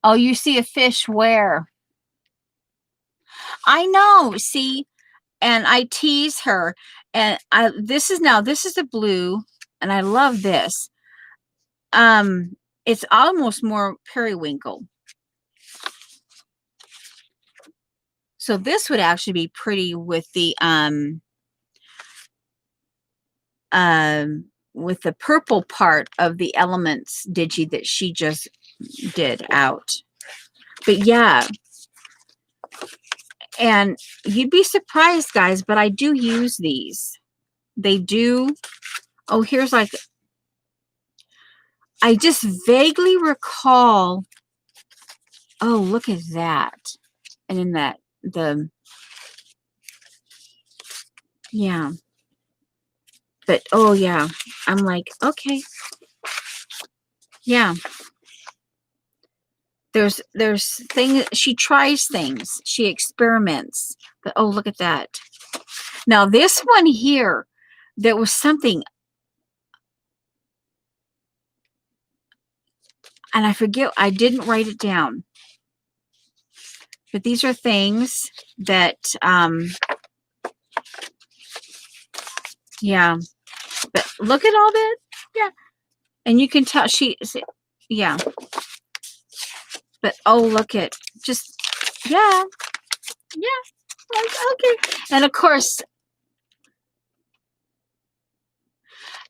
Oh, you see a fish where? I know, see, and I tease her, and this is the blue, and I love this. It's almost more periwinkle. So this would actually be pretty with the purple part of the Elements digi that she just did out. But yeah, and you'd be surprised, guys, but I do use these. They do. Oh, here's like, I just vaguely recall. Oh, look at that. And in that, yeah. But, oh yeah, I'm like, okay. Yeah. There's things, she tries things. She experiments. But, oh, look at that. Now, this one here, there was something, and I forget, I didn't write it down. But these are things that, yeah. But look at all that. Yeah. And you can tell yeah. But, oh, look at, just, yeah. Yeah. Like, okay. And of course,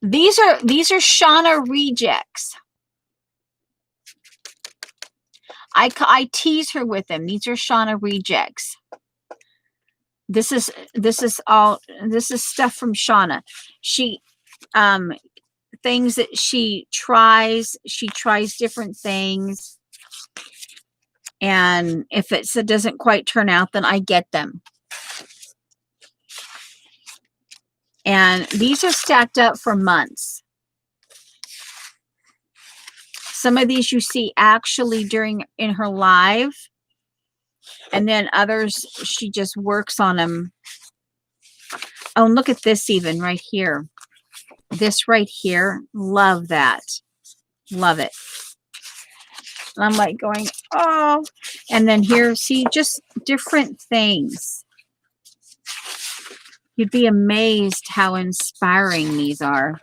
These are Shauna rejects. I tease her with them. These are Shauna rejects. This is stuff from Shauna. She things that she tries different things, and if it doesn't quite turn out, then I get them. And these are stacked up for months. Some of these you see actually in her live, and then others she just works on them. Oh, and look at this even right here. This right here, love that. Love it. And I'm like going, oh. And then here, see, just different things. You'd be amazed how inspiring these are.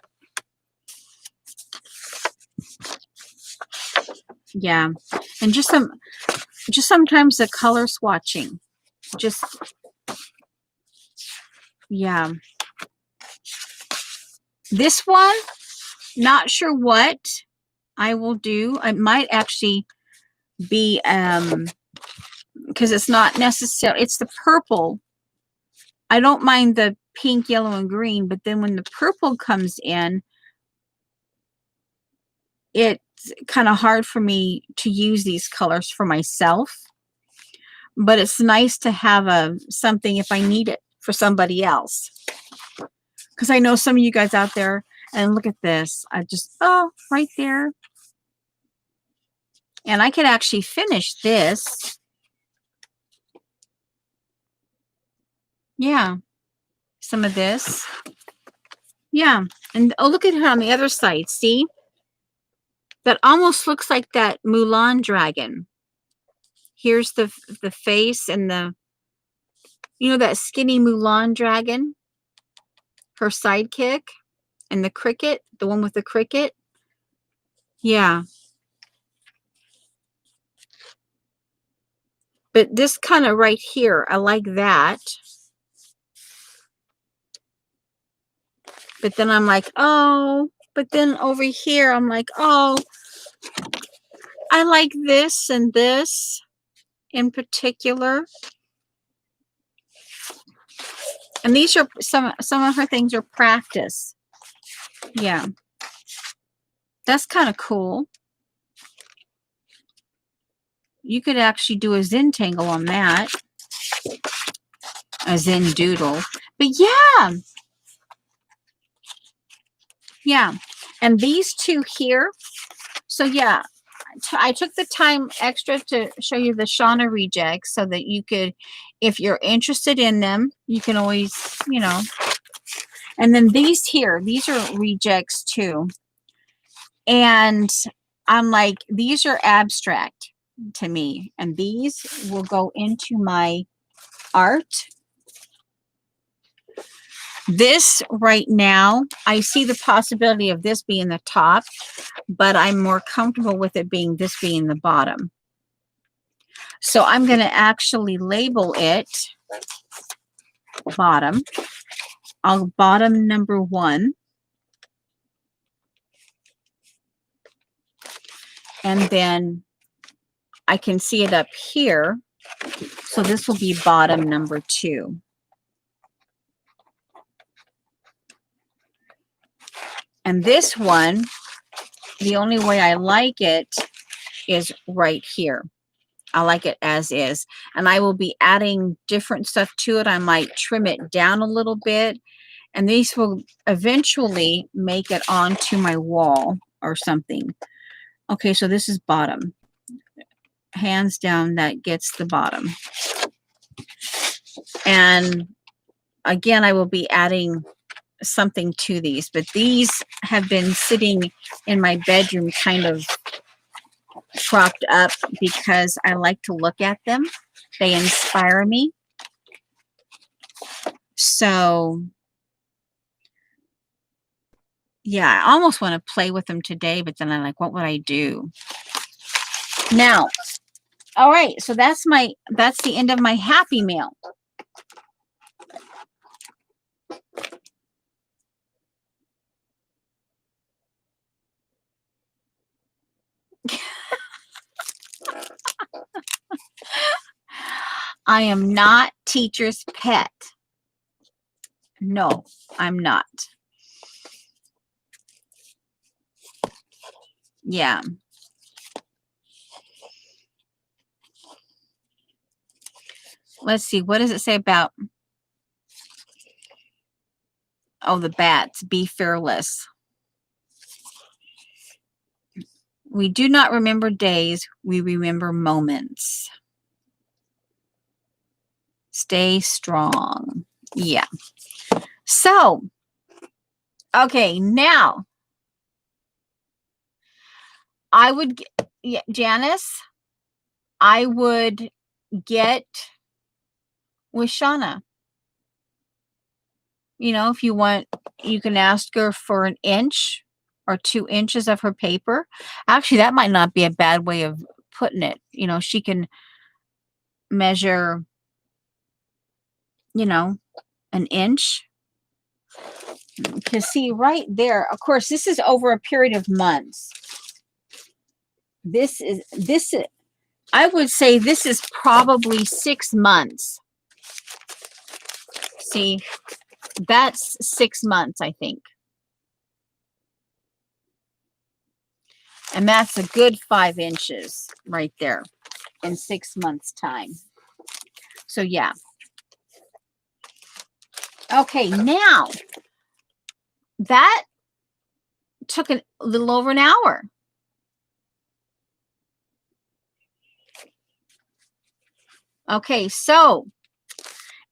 Yeah. And just sometimes the color swatching. Just, yeah. This one, not sure what I will do. I might actually be, because it's not necessary. It's the purple. I don't mind the pink, yellow, and green, but then when the purple comes in, it's kind of hard for me to use these colors for myself. But it's nice to have something if I need it for somebody else. Because I know some of you guys out there, and look at this. I just, oh, right there. And I could actually finish this. Yeah. Some of this. Yeah. And oh, look at her on the other side. See? That almost looks like that Mulan dragon. Here's the face and that skinny Mulan dragon. Her sidekick. And the cricket. The one with the cricket. Yeah. But this kind of right here, I like that. But then I'm like, oh, but then over here, I'm like, oh, I like this and this in particular. And these are some of her things are practice. Yeah. That's kind of cool. You could actually do a Zentangle on that. A Zen doodle. But yeah. Yeah. And these two here. So yeah, I took the time extra to show you the Shauna rejects so that you could, if you're interested in them, you can always, And then these here, these are rejects too. And I'm like, these are abstract to me. And these will go into my art. This right now, I see the possibility of this being the top, but I'm more comfortable with it being the bottom. So I'm going to actually label it bottom. I'll bottom number 1. And then I can see it up here. So this will be bottom number 2. And this one, the only way I like it is right here. I like it as is. And I will be adding different stuff to it. I might trim it down a little bit. And these will eventually make it onto my wall or something. Okay, so this is bottom. Hands down, that gets the bottom. And again, I will be adding something to these, but these have been sitting in my bedroom kind of propped up because I like to look at them. They inspire me. So yeah, I almost want to play with them today, but then I'm like, what would I do? Now, all right, so that's the end of my Happy Mail. I am not teacher's pet. No, I'm not. Yeah. Let's see. What does it say about, oh, the bats? Be fearless. We do not remember days. We remember moments. Stay strong. Yeah. So, okay, now I would, yeah, Janice, I would get with Shauna. You know, if you want, you can ask her for an inch or 2 inches of her paper. Actually, that might not be a bad way of putting it. You know, she can measure, you know, an inch. Because see, right there, of course, this is over a period of months. This, I would say this is probably 6 months. See, that's 6 months, I think. And that's a good 5 inches right there in 6 months' time. So, yeah. Okay, now that took a little over an hour. Okay, so,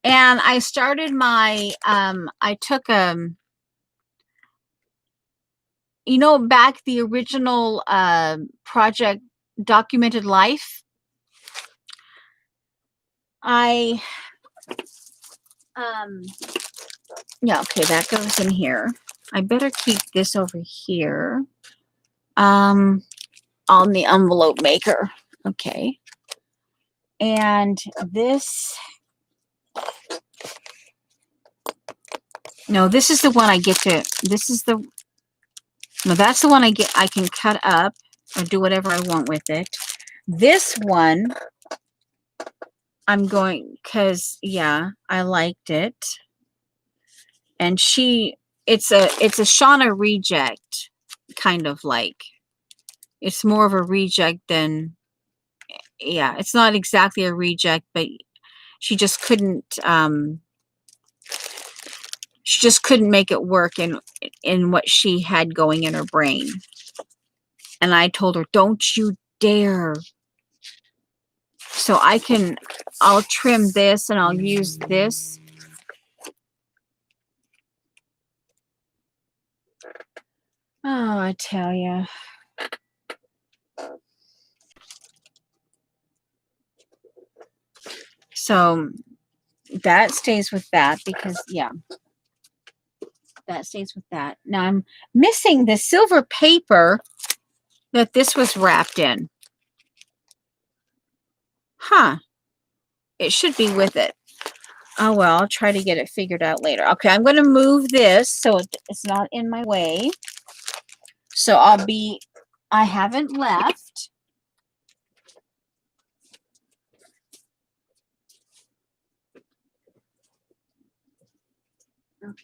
and I started my, I took, you know, back the original project, Documented Life. I, yeah, okay, that goes in here. I better keep this over here. On the envelope maker. Okay. And this, no, this is the one I get to, this is the, no, that's the one I can cut up or do whatever I want with it. This one, I'm going, because, yeah, I liked it. And it's a Shauna reject, kind of like. It's more of a reject than, yeah, it's not exactly a reject, but she just couldn't, make it work in what she had going in her brain. And I told her, don't you dare. So I'll trim this and I'll use this. Oh, I tell you. So that stays with that because, yeah, that stays with that. Now I'm missing the silver paper that this was wrapped in. Huh. It should be with it. Oh, well, I'll try to get it figured out later. Okay, I'm going to move this so it's not in my way. So I haven't left. Okay.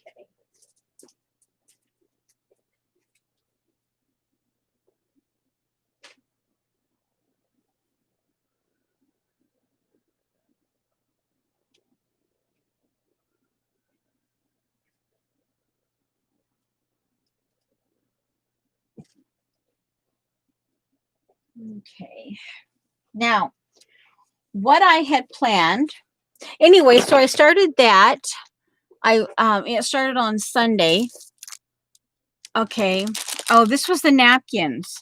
Okay. Now, what I had planned, anyway, so I started that. It started on Sunday. Okay. Oh, this was the napkins.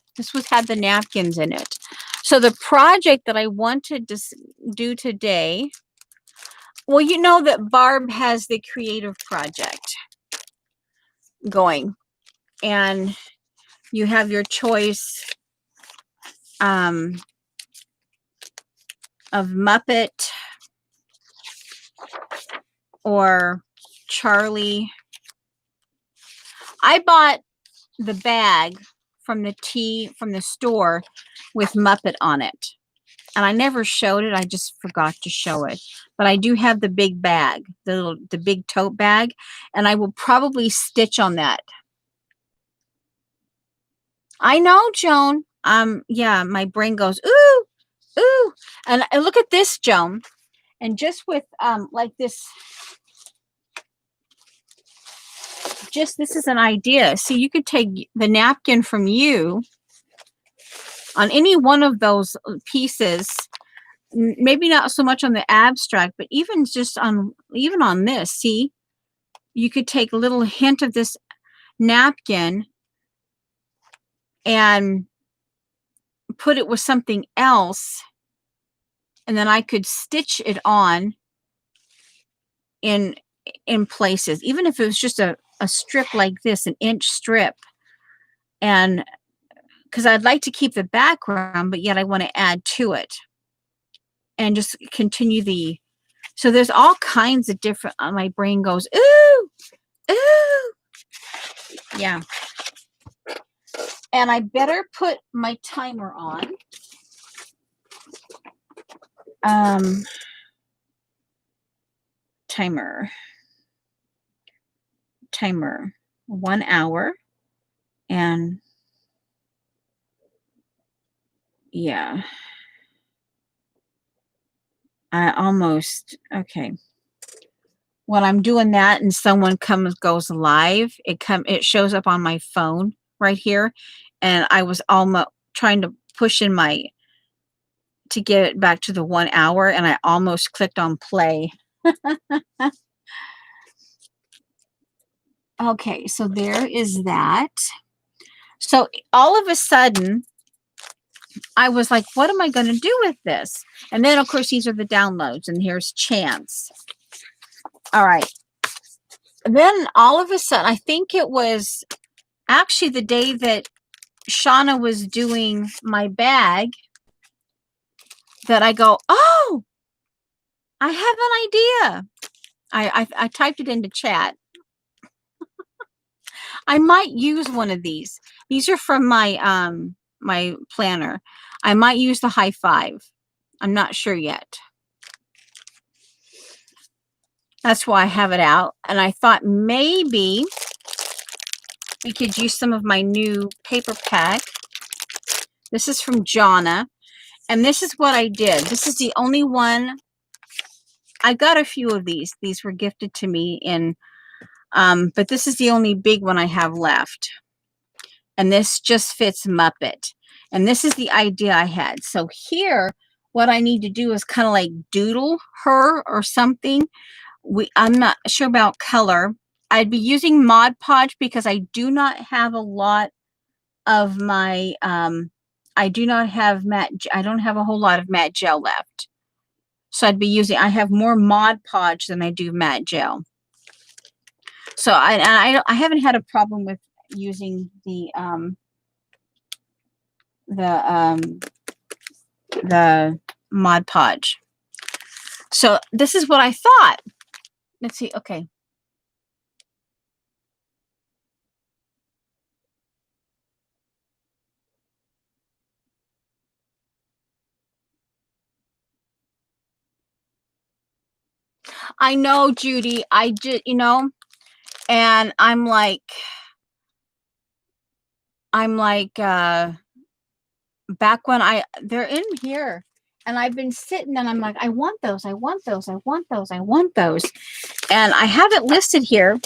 Had the napkins in it. So the project that I wanted to do today, well, you know that Barb has the creative project going, and you have your choice of Muppet or Charlie. I bought the bag from the store with Muppet on it. And I never showed it. I just forgot to show it. But I do have the big bag, the big tote bag, and I will probably stitch on that. I know, Joan. Yeah, my brain goes, ooh, ooh. And look at this, Joan. And just with like this, just this is an idea. See, you could take the napkin from you on any one of those pieces, maybe not so much on the abstract, but even just on this, see, you could take a little hint of this napkin and put it with something else, and then I could stitch it on in places, even if it was just a strip like this, an inch strip. And because I'd like to keep the background, but yet I want to add to it and just continue the, so there's all kinds of different, my brain goes, ooh, ooh. Yeah. And I better put my timer on. Timer 1 hour. And yeah, I almost, okay. When I'm doing that and someone goes live, it shows up on my phone right here. And I was almost trying to push in to get it back to the 1 hour, and I almost clicked on play. Okay, so there is that. So all of a sudden, I was like, what am I going to do with this? And then, of course, these are the downloads, and here's Chance. All right. Then all of a sudden, I think it was actually the day that Shauna was doing my bag that I go, oh, I have an idea. I typed it into chat. I might use one of these. These are from my my planner. I might use the high five. I'm not sure yet. That's why I have it out. And I thought maybe we could use some of my new paper pack. This is from Jonna. And this is what I did. This is the only one. I got a few of these. These were gifted to me in, but this is the only big one I have left. And this just fits Muppet. And this is the idea I had. So here, what I need to do is kind of like doodle her or something. I'm not sure about color. I'd be using Mod Podge because I do not have a lot of my, I do not have matte, I don't have a whole lot of matte gel left. So I'd be using, I have more Mod Podge than I do matte gel. So I haven't had a problem with using the Mod Podge. So this is what I thought. Let's see. Okay. I know, Judy. I just, and I'm like, back when they're in here, and I've been sitting and I'm like, I want those, I want those, I want those, I want those. And I have it listed here,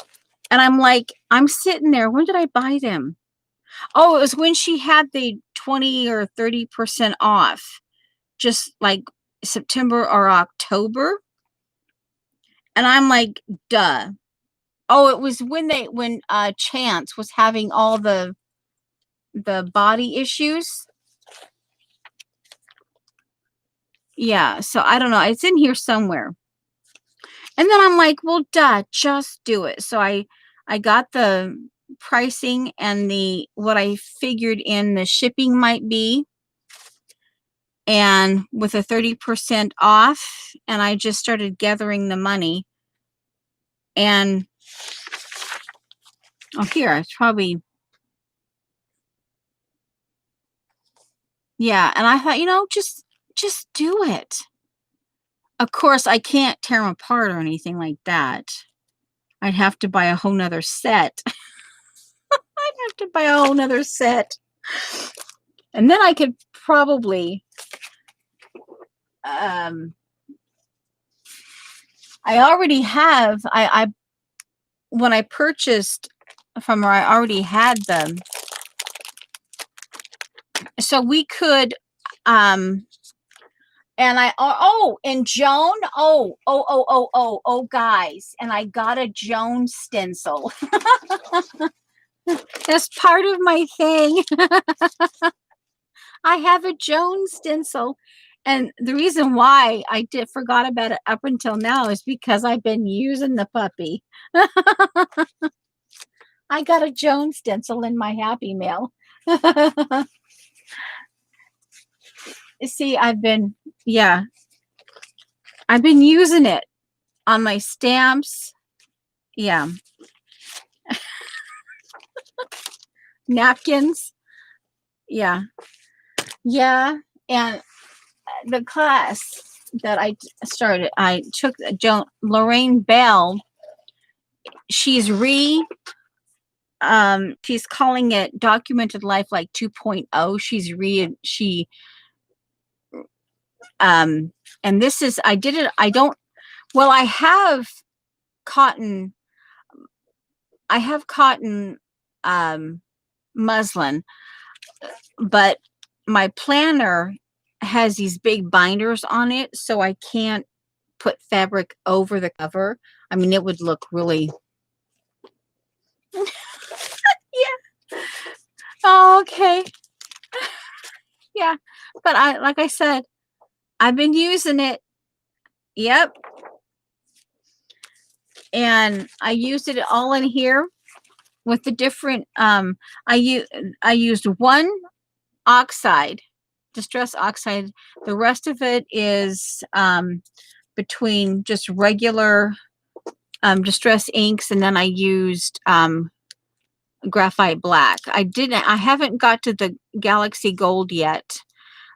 and I'm like, I'm sitting there. When did I buy them? Oh, it was when she had the 20 or 30% off, just like September or October. And I'm like, duh. Oh, it was when Chance was having all the body issues. Yeah, so I don't know. It's in here somewhere. And then I'm like, well, duh, just do it. So I got the pricing and what I figured in the shipping might be, and with a 30% off, and I just started gathering the money. And here, it's probably, yeah. And I thought, just just do it. Of course, I can't tear them apart or anything like that. I'd have to buy a whole nother set. I'd have to buy a whole nother set. And then I could probably, I already have, when I purchased from her, I already had them. So we could, and and Joan, guys, and I got a Joan stencil. That's part of my thing. I have a Joan stencil. And the reason why I forgot about it up until now is because I've been using the puppy. I got a Joan stencil in my Happy Mail. See, I've been using it on my stamps. Yeah. Napkins. Yeah. Yeah. And the class that I started, I took Lorraine Bell. She's she's calling it Documented Life like 2.0. And this is, I have cotton muslin, but my planner has these big binders on it, so I can't put fabric over the cover. I mean, it would look really yeah. Oh, okay. Yeah, but like I said, I've been using it. Yep. And I used it all in here with the different, I used one oxide, Distress Oxide. The rest of it is between just regular Distress inks, and then I used Graphite Black. I haven't got to the Galaxy Gold yet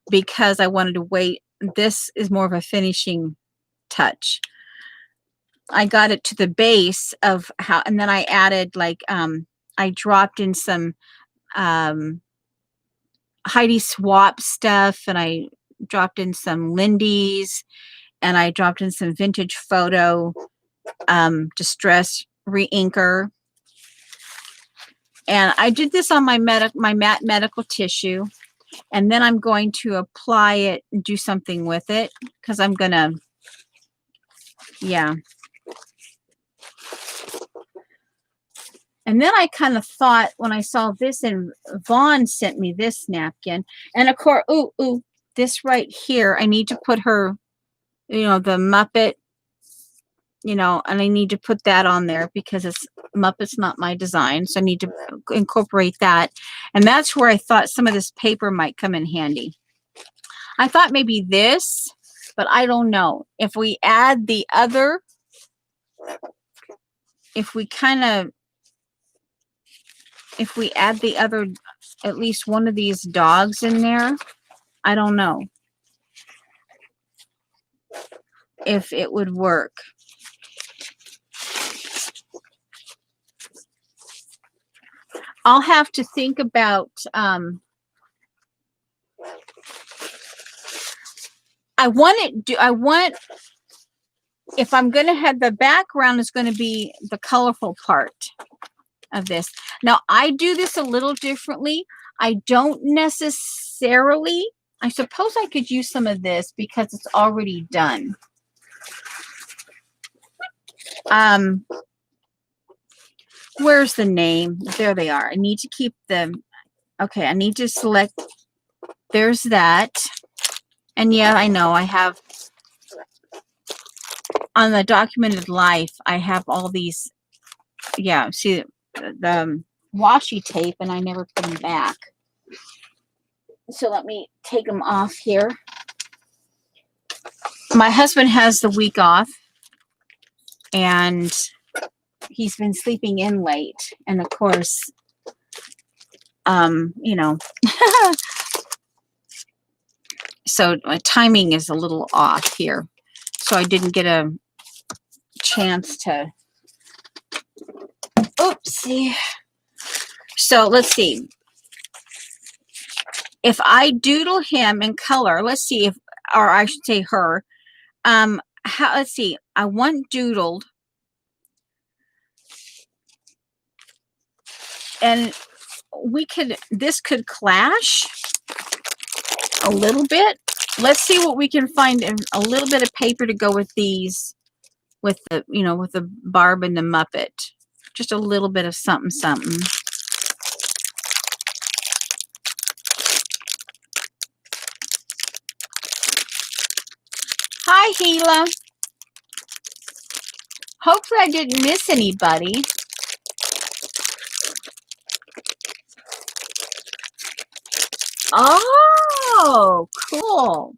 because I wanted to wait. This is more of a finishing touch. I got it to the base of and then I added I dropped in some Heidi Swap stuff, and I dropped in some Lindy's, and I dropped in some Vintage Photo Distress Reinker. And I did this on my matte medical tissue, and then I'm going to apply it and do something with it because I'm gonna, yeah. And then I kind of thought when I saw this, and Vaughn sent me this napkin, and of course, this right here, I need to put her, the Muppet, and I need to put that on there because Muppet's not my design, so I need to incorporate that. And that's where I thought some of this paper might come in handy. I thought maybe this, but I don't know. If we add the other, at least one of these dogs in there, I don't know if it would work. I'll have to think about, if I'm going to have the background is going to be the colorful part of this. Now, I do this a little differently. I don't necessarily, I suppose I could use some of this because it's already done. Where's the name? There they are. I need to keep them. Okay, I need to select. There's that. And yeah, I know I have on the Documented Life, I have all these. Yeah, see the washi tape, and I never put them back. So let me take them off here. My husband has the week off, and he's been sleeping in late. And of course, So my timing is a little off here. So I didn't get a chance to, oopsie. So let's see. If I doodle him in color, let's see if, or I should say her, let's see, I want doodled, and this could clash a little bit. Let's see what we can find in a little bit of paper to go with these, with the, with the Barb and the Muppet. Just a little bit of something, something. Hi, Gila. Hopefully I didn't miss anybody. Oh, cool.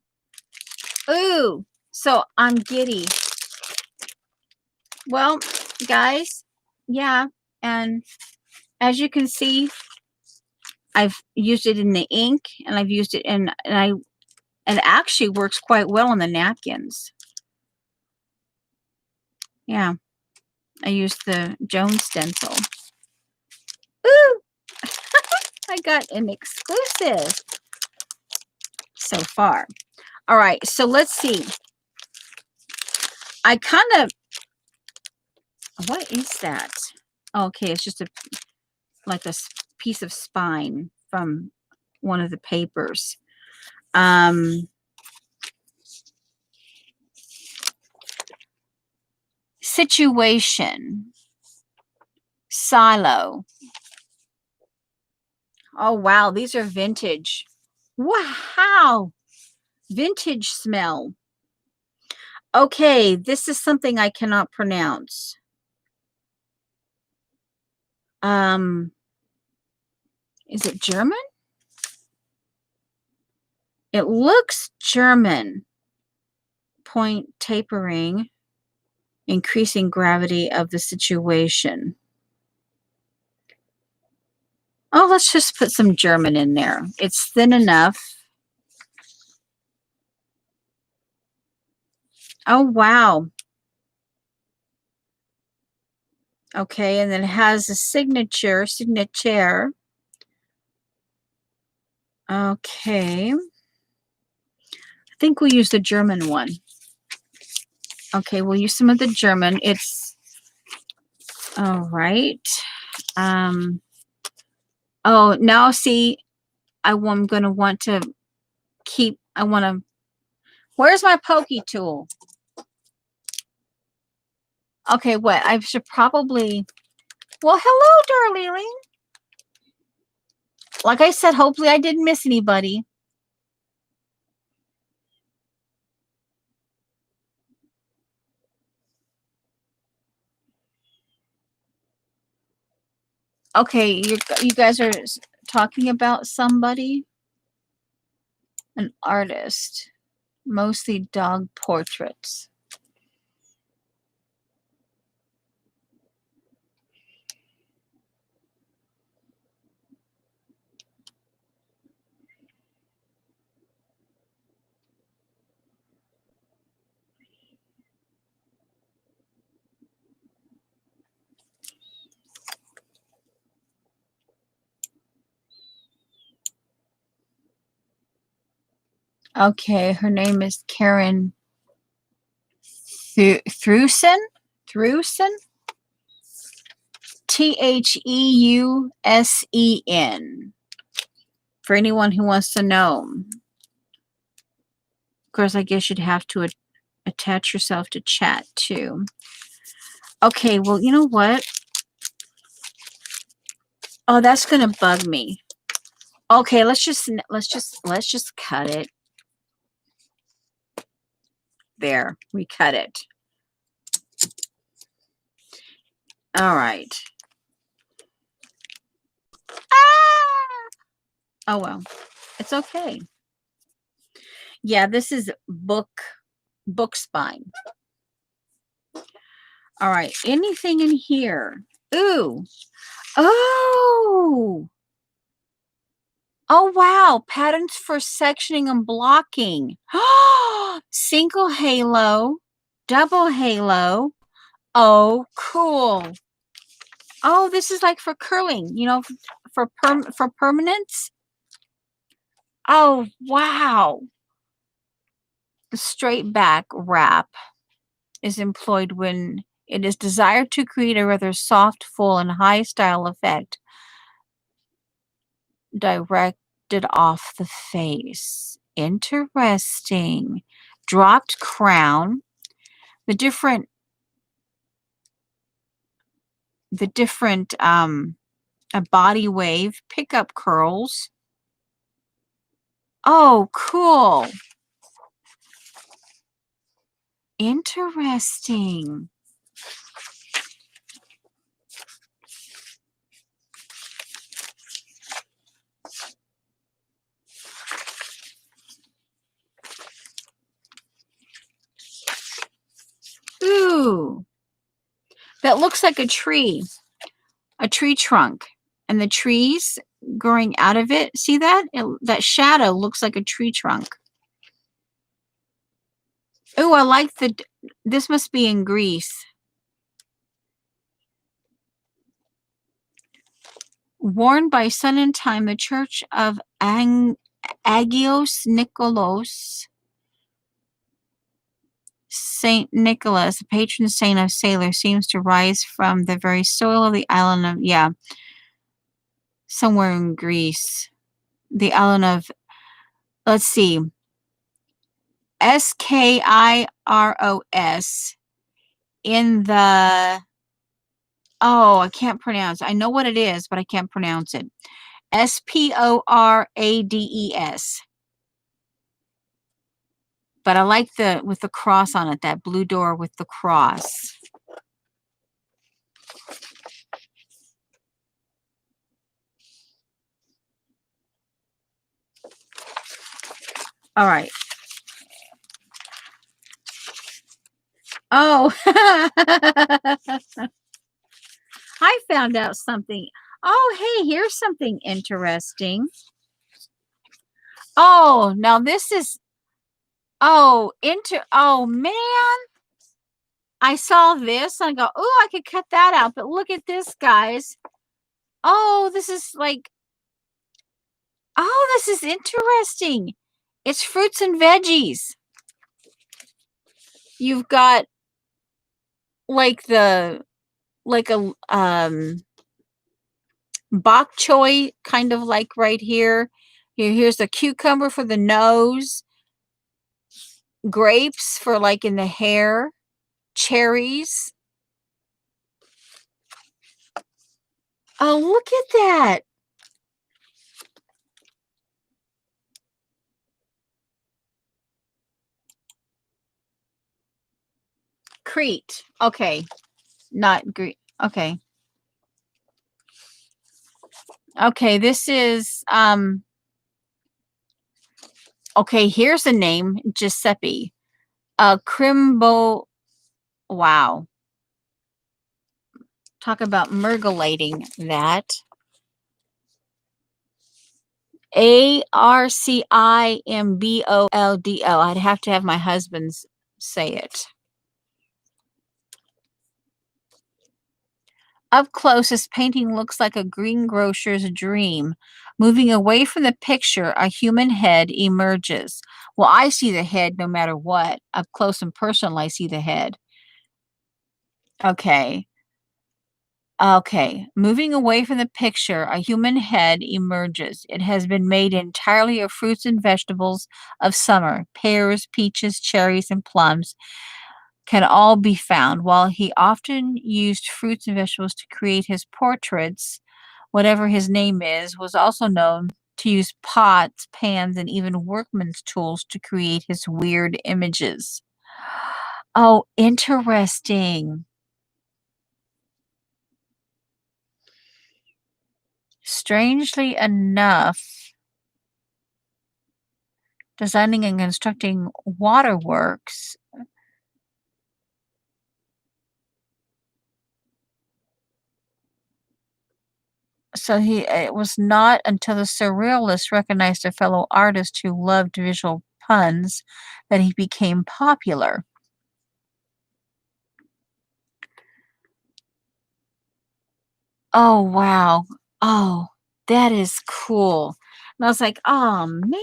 Ooh, so I'm giddy. Well, guys, yeah, and as you can see, I've used it in the ink, and I've used it in, and it actually works quite well on the napkins. Yeah, I used the Jones stencil. Ooh, I got an exclusive so far. All right, so let's see. I kind of, what is that? Okay, it's just like a piece of spine from one of the papers. Situation. Silo. Oh, wow, these are vintage. Wow, vintage smell. Okay, this is something I cannot pronounce. Is it German? It looks German. Point tapering, increasing gravity of the situation. Oh, let's just put some German in there. It's thin enough. Oh, wow. Okay, and then it has a signature. Okay. I think we'll use the German one. Okay, we'll use some of the German. It's all right. Oh, now see, I'm going to want to keep, where's my pokey tool? Okay, what? I should probably, well, hello, darling. Like I said, hopefully I didn't miss anybody. Okay, you guys are talking about somebody? An artist. Mostly dog portraits. Okay, her name is Karen Thrusen? Thrusen? Theusen. For anyone who wants to know. Of course, I guess you'd have to attach yourself to chat too. Okay, well, you know what? Oh, that's gonna bug me. Okay, let's just cut it. There, we cut it. All right. Ah! Oh well, it's okay. Yeah, this is book spine. All right, anything in here? Ooh, oh Oh, wow. Patterns for sectioning and blocking. Single halo, double halo. Oh, cool. Oh, this is like for curling, for permanence. Oh, wow. The straight back wrap is employed when it is desired to create a rather soft, full, and high style effect directed off the face. Interesting. Dropped crown. The different a body wave, pickup curls. Oh, cool. Interesting. Ooh, that looks like a tree trunk. And the trees growing out of it, see that? That shadow looks like a tree trunk. Ooh, I like this must be in Greece. Worn by Sun and Time, the Church of Agios Nikolaos, Saint Nicholas, the patron saint of sailors, seems to rise from the very soil of the island of, somewhere in Greece. The island of, let's see, Skiros in the, oh, I can't pronounce. I know what it is, but I can't pronounce it. Sporades. But I like with the cross on it, that blue door with the cross. All right. Oh, I found out something. Oh, hey, here's something interesting. Oh, now this is, oh man. I saw this and I go, oh, I could cut that out, but look at this, guys. Oh, this is like, oh, this is interesting. It's fruits and veggies. You've got like a bok choy, kind of like right here. Here's a cucumber for the nose, grapes for like in the hair, cherries. Oh, look at that. Crete. Okay. Not Greek. Okay. Okay, this is okay, here's the name, Giuseppe. Crimbo. Wow. Talk about mergulating that. Arcimboldo. I'd have to have my husband's say it. Up close, this painting looks like a greengrocer's dream. Moving away from the picture, a human head emerges. Well, I see the head no matter what. Up close and personal, I see the head. Okay. Okay. Moving away from the picture, a human head emerges. It has been made entirely of fruits and vegetables of summer. Pears, peaches, cherries, and plums can all be found. While he often used fruits and vegetables to create his portraits, whatever his name is, was also known to use pots, pans, and even workman's tools to create his weird images. Oh, interesting. Strangely enough, designing and constructing waterworks. So it was not until the surrealists recognized a fellow artist who loved visual puns that he became popular. Oh, wow. Oh, that is cool. And I was like, oh, man.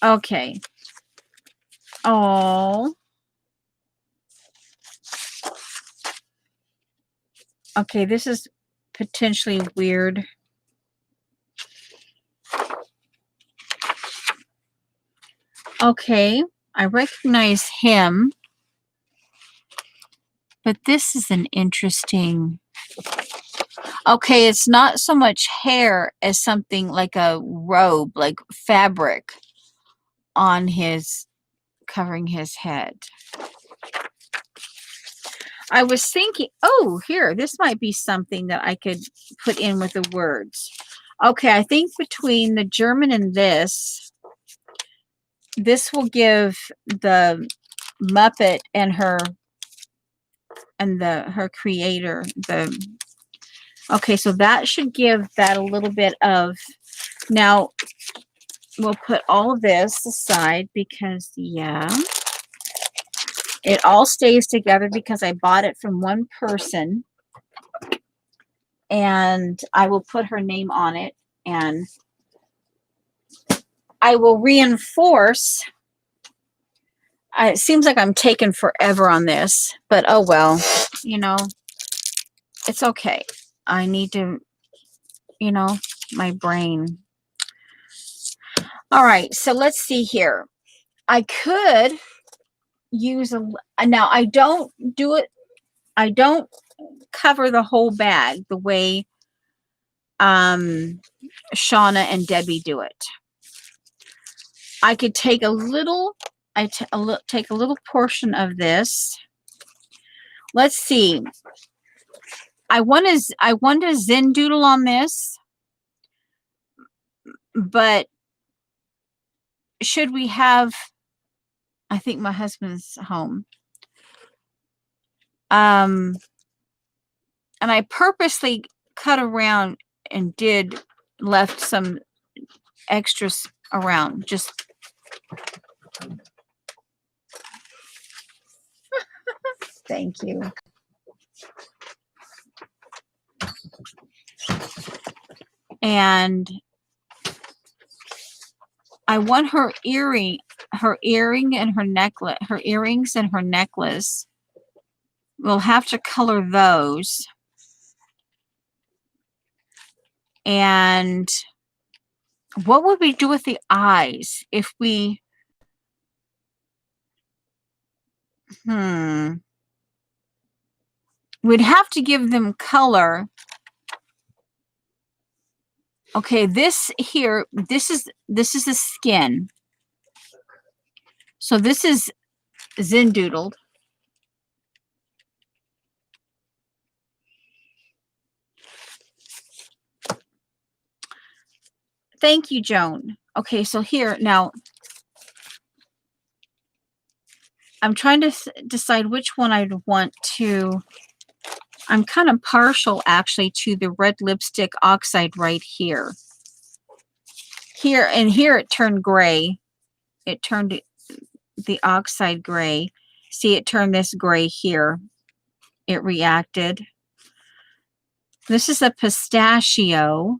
Okay. Oh. Okay, this is potentially weird. Okay, I recognize him. But this is an interesting... Okay, it's not so much hair as something like a robe, like fabric on his, covering his head. I was thinking, oh, here, this might be something that I could put in with the words. Okay, I think between the German and this will give the Muppet and her creator the... Okay, so that should give that a little bit of... Now, we'll put all of this aside because, yeah, it all stays together because I bought it from one person. And I will put her name on it. And I will reinforce... it seems like I'm taking forever on this. But, oh, well, you know, it's okay. I need to, you know, my brain... All right, so let's see here. I could use now I don't do it. I don't cover the whole bag the way Shauna and Debbie do it. I could take a little. Take a little portion of this. Let's see. I want to Zen doodle on this, but should we have... I think my husband's home. And I purposely cut around and left some extras around. Just thank you. And I want her earring and her necklace, her earrings and her necklace. We'll have to color those. And what would we do with the eyes if we... We'd have to give them color. Okay, this here, this is the skin. So this is Zen doodled. Thank you, Joan. Okay, so here, now, I'm trying to decide which one I'd want to... I'm kind of partial, actually, to the red lipstick oxide right here. Here it turned gray. It turned the oxide gray. See, it turned this gray here. It reacted. This is a pistachio.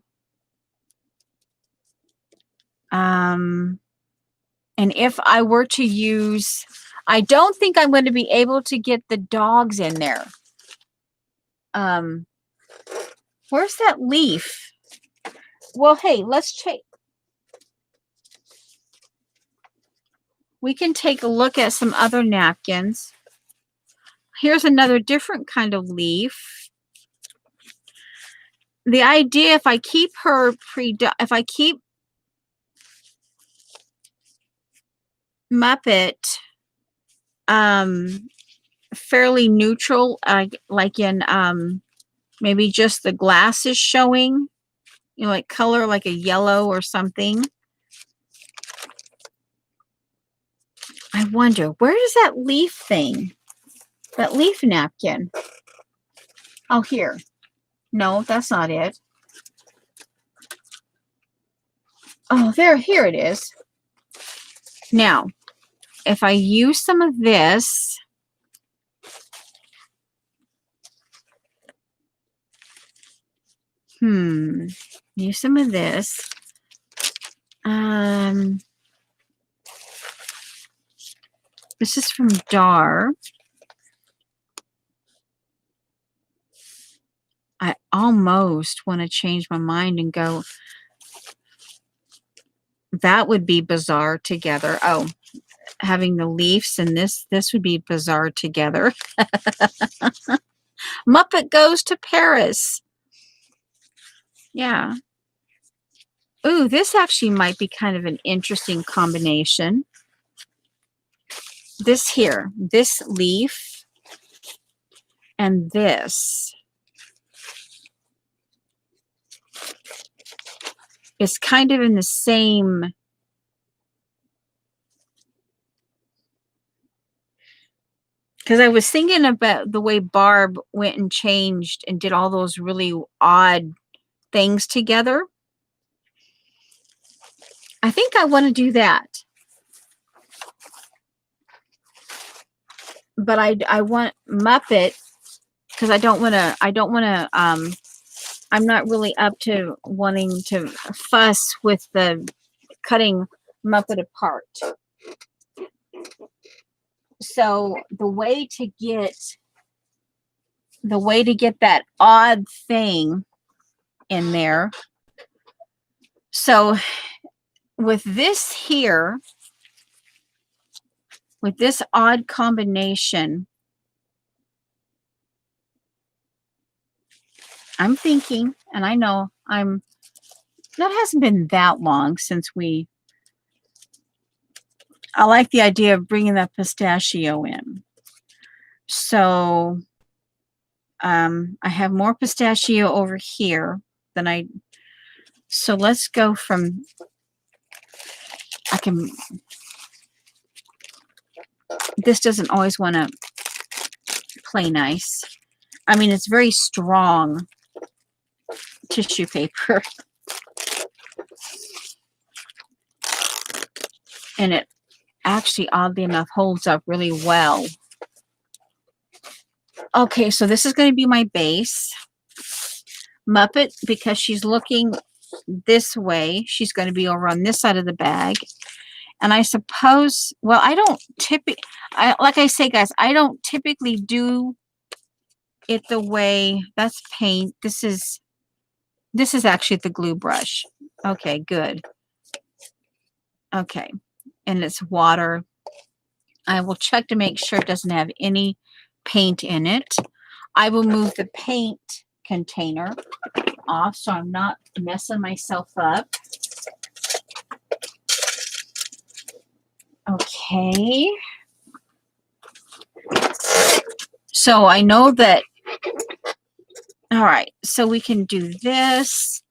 And if I were to use... I don't think I'm going to be able to get the dogs in there. Where's that leaf? Well, hey, let's check. We can take a look at some other napkins. Here's another different kind of leaf. The idea, if I keep her if I keep Muppet fairly neutral, like in maybe just the glasses showing, you know, like color like a yellow or something. I wonder, where is that leaf thing? That leaf napkin. Oh, here. No, that's not it. Oh, here it is. Now, if I use some of this, use some of this. This is from Dar. I almost want to change my mind and go, that would be bizarre together. Oh, having the leaves and this would be bizarre together. Muppet Goes to Paris. Yeah. Ooh, this actually might be kind of an interesting combination. This here, this leaf and this is kind of in the same. Because I was thinking about the way Barb went and changed and did all those really odd things together. I think I want to do that. But I want Muppet because I don't want to I'm not really up to wanting to fuss with the cutting Muppet apart. So the way to get that odd thing in there. So with this here, with this odd combination, I'm thinking, and I know that hasn't been that long since I like the idea of bringing that pistachio in. So I have more pistachio over here than so let's go from, this doesn't always want to play nice. I mean, it's very strong tissue paper. And it actually, oddly enough, holds up really well. Okay, so this is going to be my base. Muppet, because she's looking this way, she's going to be over on this side of the bag. And I suppose, well, I don't typically, like I say, guys, I don't typically do it the way, that's paint. This is actually the glue brush. Okay, good. Okay, and it's water. I will check to make sure it doesn't have any paint in it. I will move the paint container off so I'm not messing myself up. Okay. So I know that, all right, so we can do this.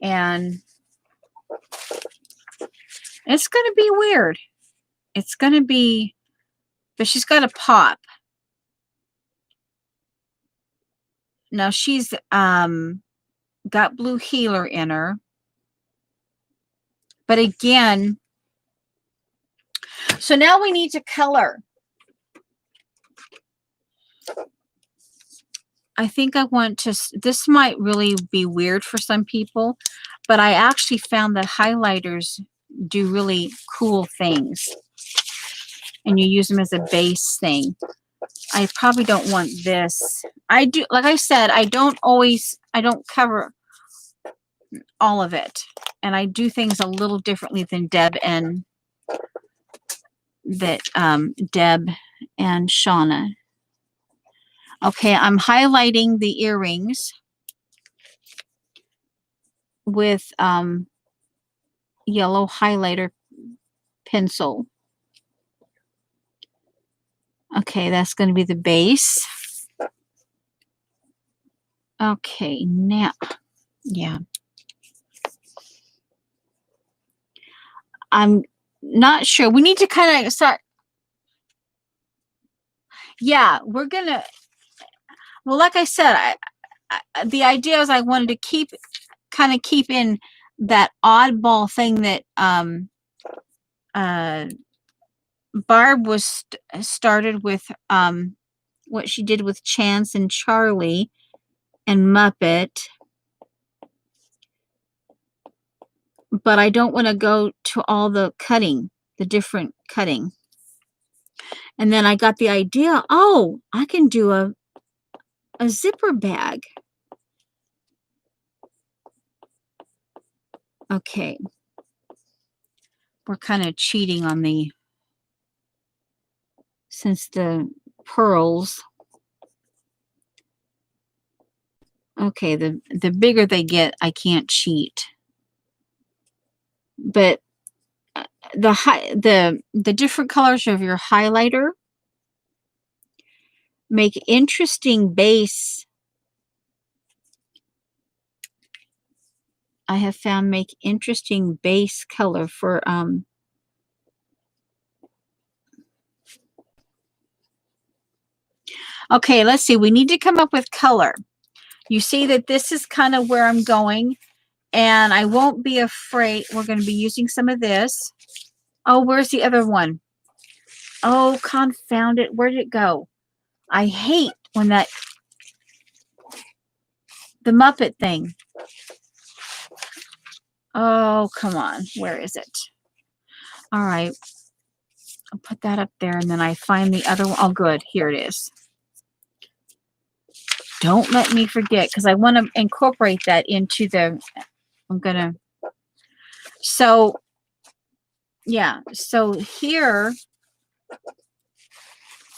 And it's going to be weird. It's going to be, but she's got a pop. Now she's got blue healer in her. But again, so now we need to color. I think I want to, this might really be weird for some people, but I actually found that highlighters do really cool things. And you use them as a base thing. I probably don't want this. I do, like I said, I don't cover all of it. And I do things a little differently than Deb and Shauna. Okay, I'm highlighting the earrings with yellow highlighter pencil. Okay, that's going to be the base. Okay, now, yeah. I'm not sure. We need to kind of start. Yeah, we're gonna. Well, like I said, the idea is I wanted to kind of keep in that oddball thing that Barb was started with what she did with Chance and Charlie and Muppet. But I don't want to go to all the different cutting. And then I got the idea, oh, I can do a zipper bag. Okay. We're kind of cheating on since the pearls. Okay, the bigger they get, I can't cheat. But the different colors of your highlighter make interesting base. I have found make interesting base color for okay, let's see. We need to come up with color. You see that this is kind of where I'm going, and I won't be afraid. We're going to be using some of this. Oh, where's the other one? Oh, confound it. Where did it go? I hate when the Muppet thing. Oh, come on. Where is it? All right. I'll put that up there, and then I find the other one. Oh, good. Here it is. Don't let me forget, because I want to incorporate that into I'm going to. So, yeah. So here,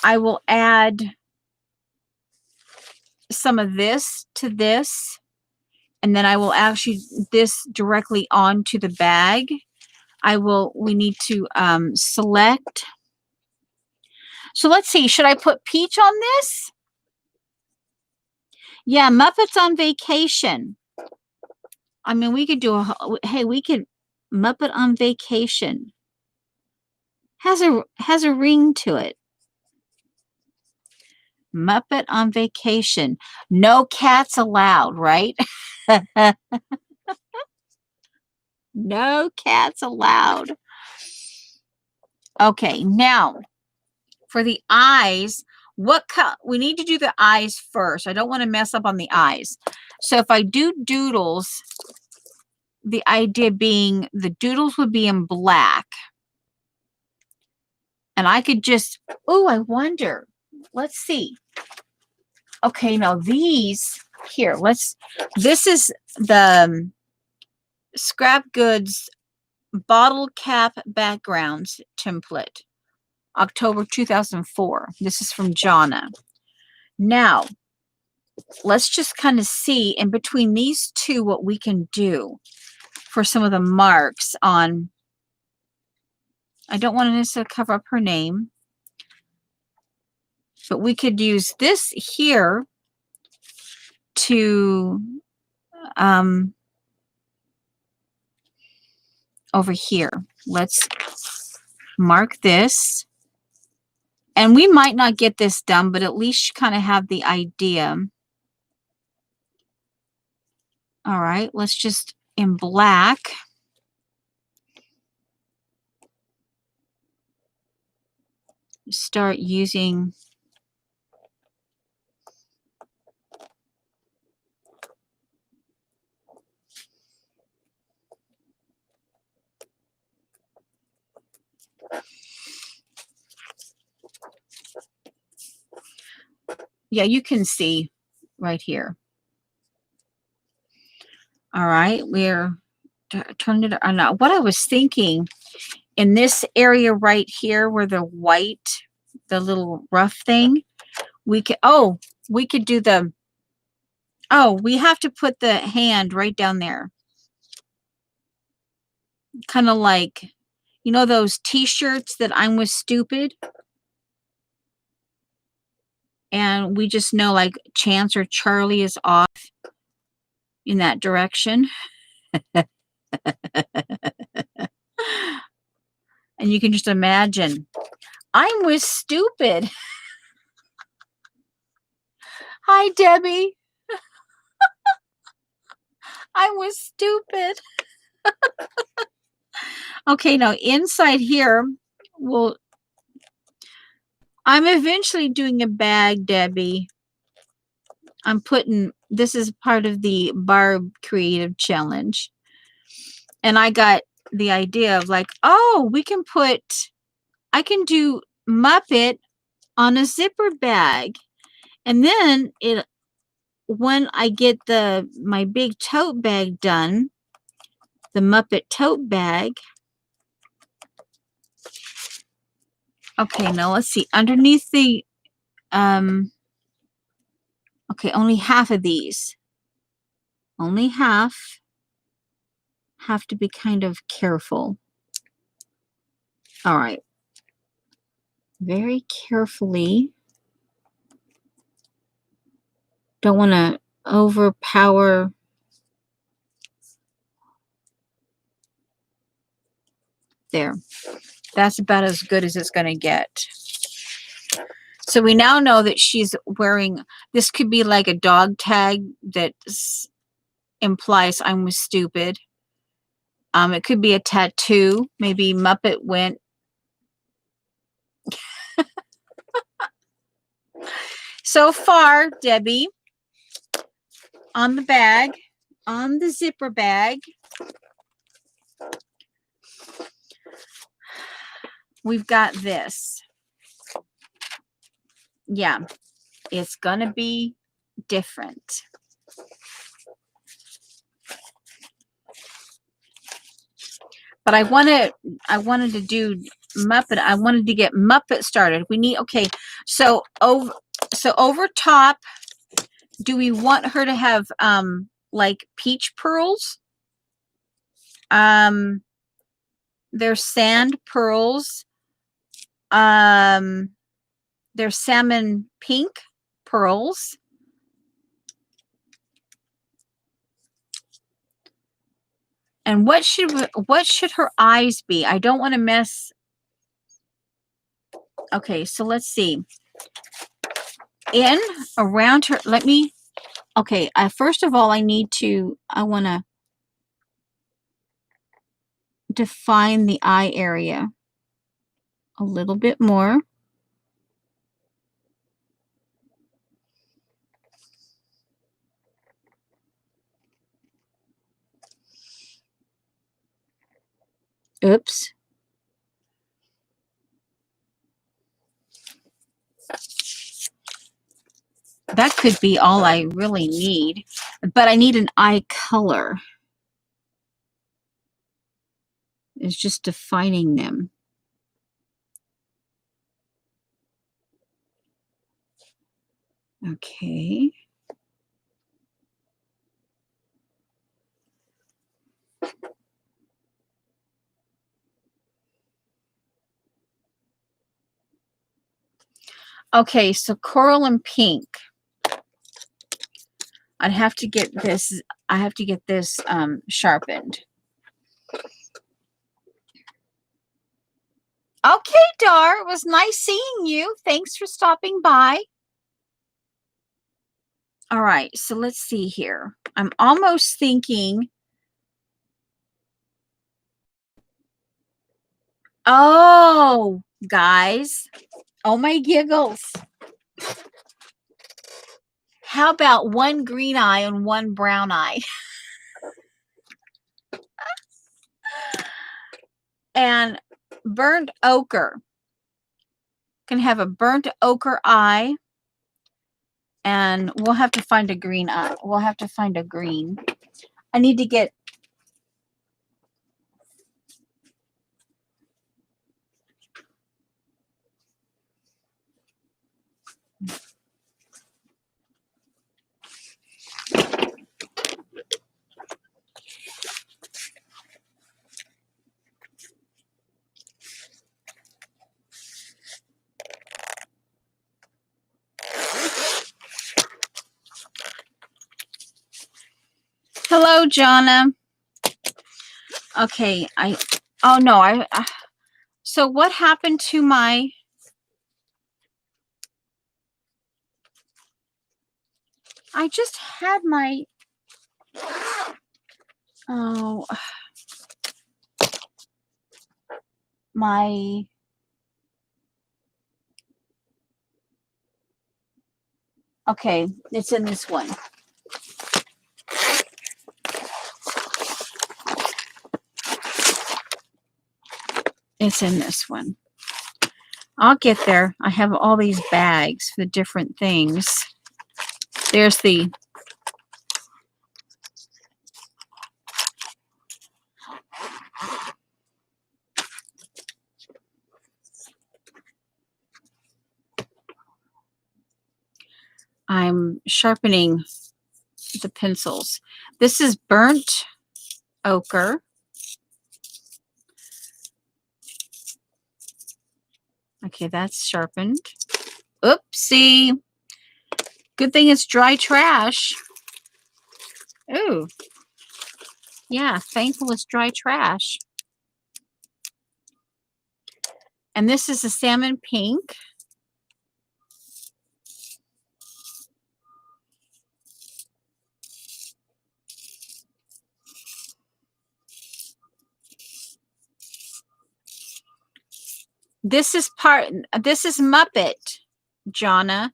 I will add some of this to this, and then I will actually this directly onto the bag. We need to select. So let's see, should I put Peach on this? Yeah, Muppets on Vacation. I mean, we could do we could Muppet on Vacation. Has a ring to it. Muppet on Vacation. No cats allowed, right? No cats allowed. Okay, now for the eyes, we need to do the eyes first. I don't want to mess up on the eyes. So if I do doodles, the idea being the doodles would be in black. And I could just, oh, I wonder. Let's see. Okay, now these here, this is the Scrap Goods bottle cap backgrounds template, October 2004. This is from Jonna. Now, let's just kind of see in between these two what we can do for some of the marks on. I don't want to necessarily cover up her name, but we could use this here to over here. Let's mark this. And we might not get this done, but at least you kind of have the idea. All right, let's just in black. Start using yeah, you can see right here. All right, we're turning it on. What I was thinking in this area right here where the white, the little rough thing, we could do we have to put the hand right down there. Kind of like, you know, those t-shirts that I'm with stupid? And we just know like Chance or Charlie is off in that direction. And you can just imagine, I'm with stupid. Hi, Debbie. I was stupid. Okay, now inside here, I'm eventually doing a bag, Debbie. This is part of the Barb Creative Challenge. And I got the idea of like, oh, I can do Muppet on a zipper bag. And then when I get my big tote bag done, the Muppet tote bag. Okay, now let's see. Underneath the, okay, only half of these. Only half. Have to be kind of careful. All right. Very carefully. Don't want to overpower. There. That's about as good as it's going to get. So we now know that she's wearing, this could be like a dog tag that implies I'm with stupid. It could be a tattoo. Maybe Muppet went. So far, Debbie, on the bag, on the zipper bag, we've got this. Yeah, it's gonna be different. But I wanted to do Muppet. I wanted to get Muppet started. We need, okay, so over top, do we want her to have like peach pearls? There's sand pearls. There's salmon pink pearls. And what should her eyes be? I don't want to mess. Okay, so let's see. Around her, okay, first of all, I want to define the eye area a little bit more. Oops. That could be all I really need, but I need an eye color. It's just defining them. Okay. Okay, so coral and pink. I have to get this sharpened. Okay, Dar, it was nice seeing you. Thanks for stopping by. All right, so let's see here. I'm almost thinking, oh, guys, oh my giggles. How about one green eye and one brown eye? And burnt ochre. Can have a burnt ochre eye. And we'll have to find a green eye. We'll have to find a green. I need to get... Hello, Jonna. Okay, So what happened to my, I just had my, oh, my, okay, it's in this one. It's in this one. I'll get there. I have all these bags for different things. There's the, I'm sharpening the pencils. This is burnt ochre. Okay, that's sharpened. Oopsie. Good thing it's dry trash. Ooh. Yeah, thankful it's dry trash. And this is a salmon pink. This is Muppet, Jonna.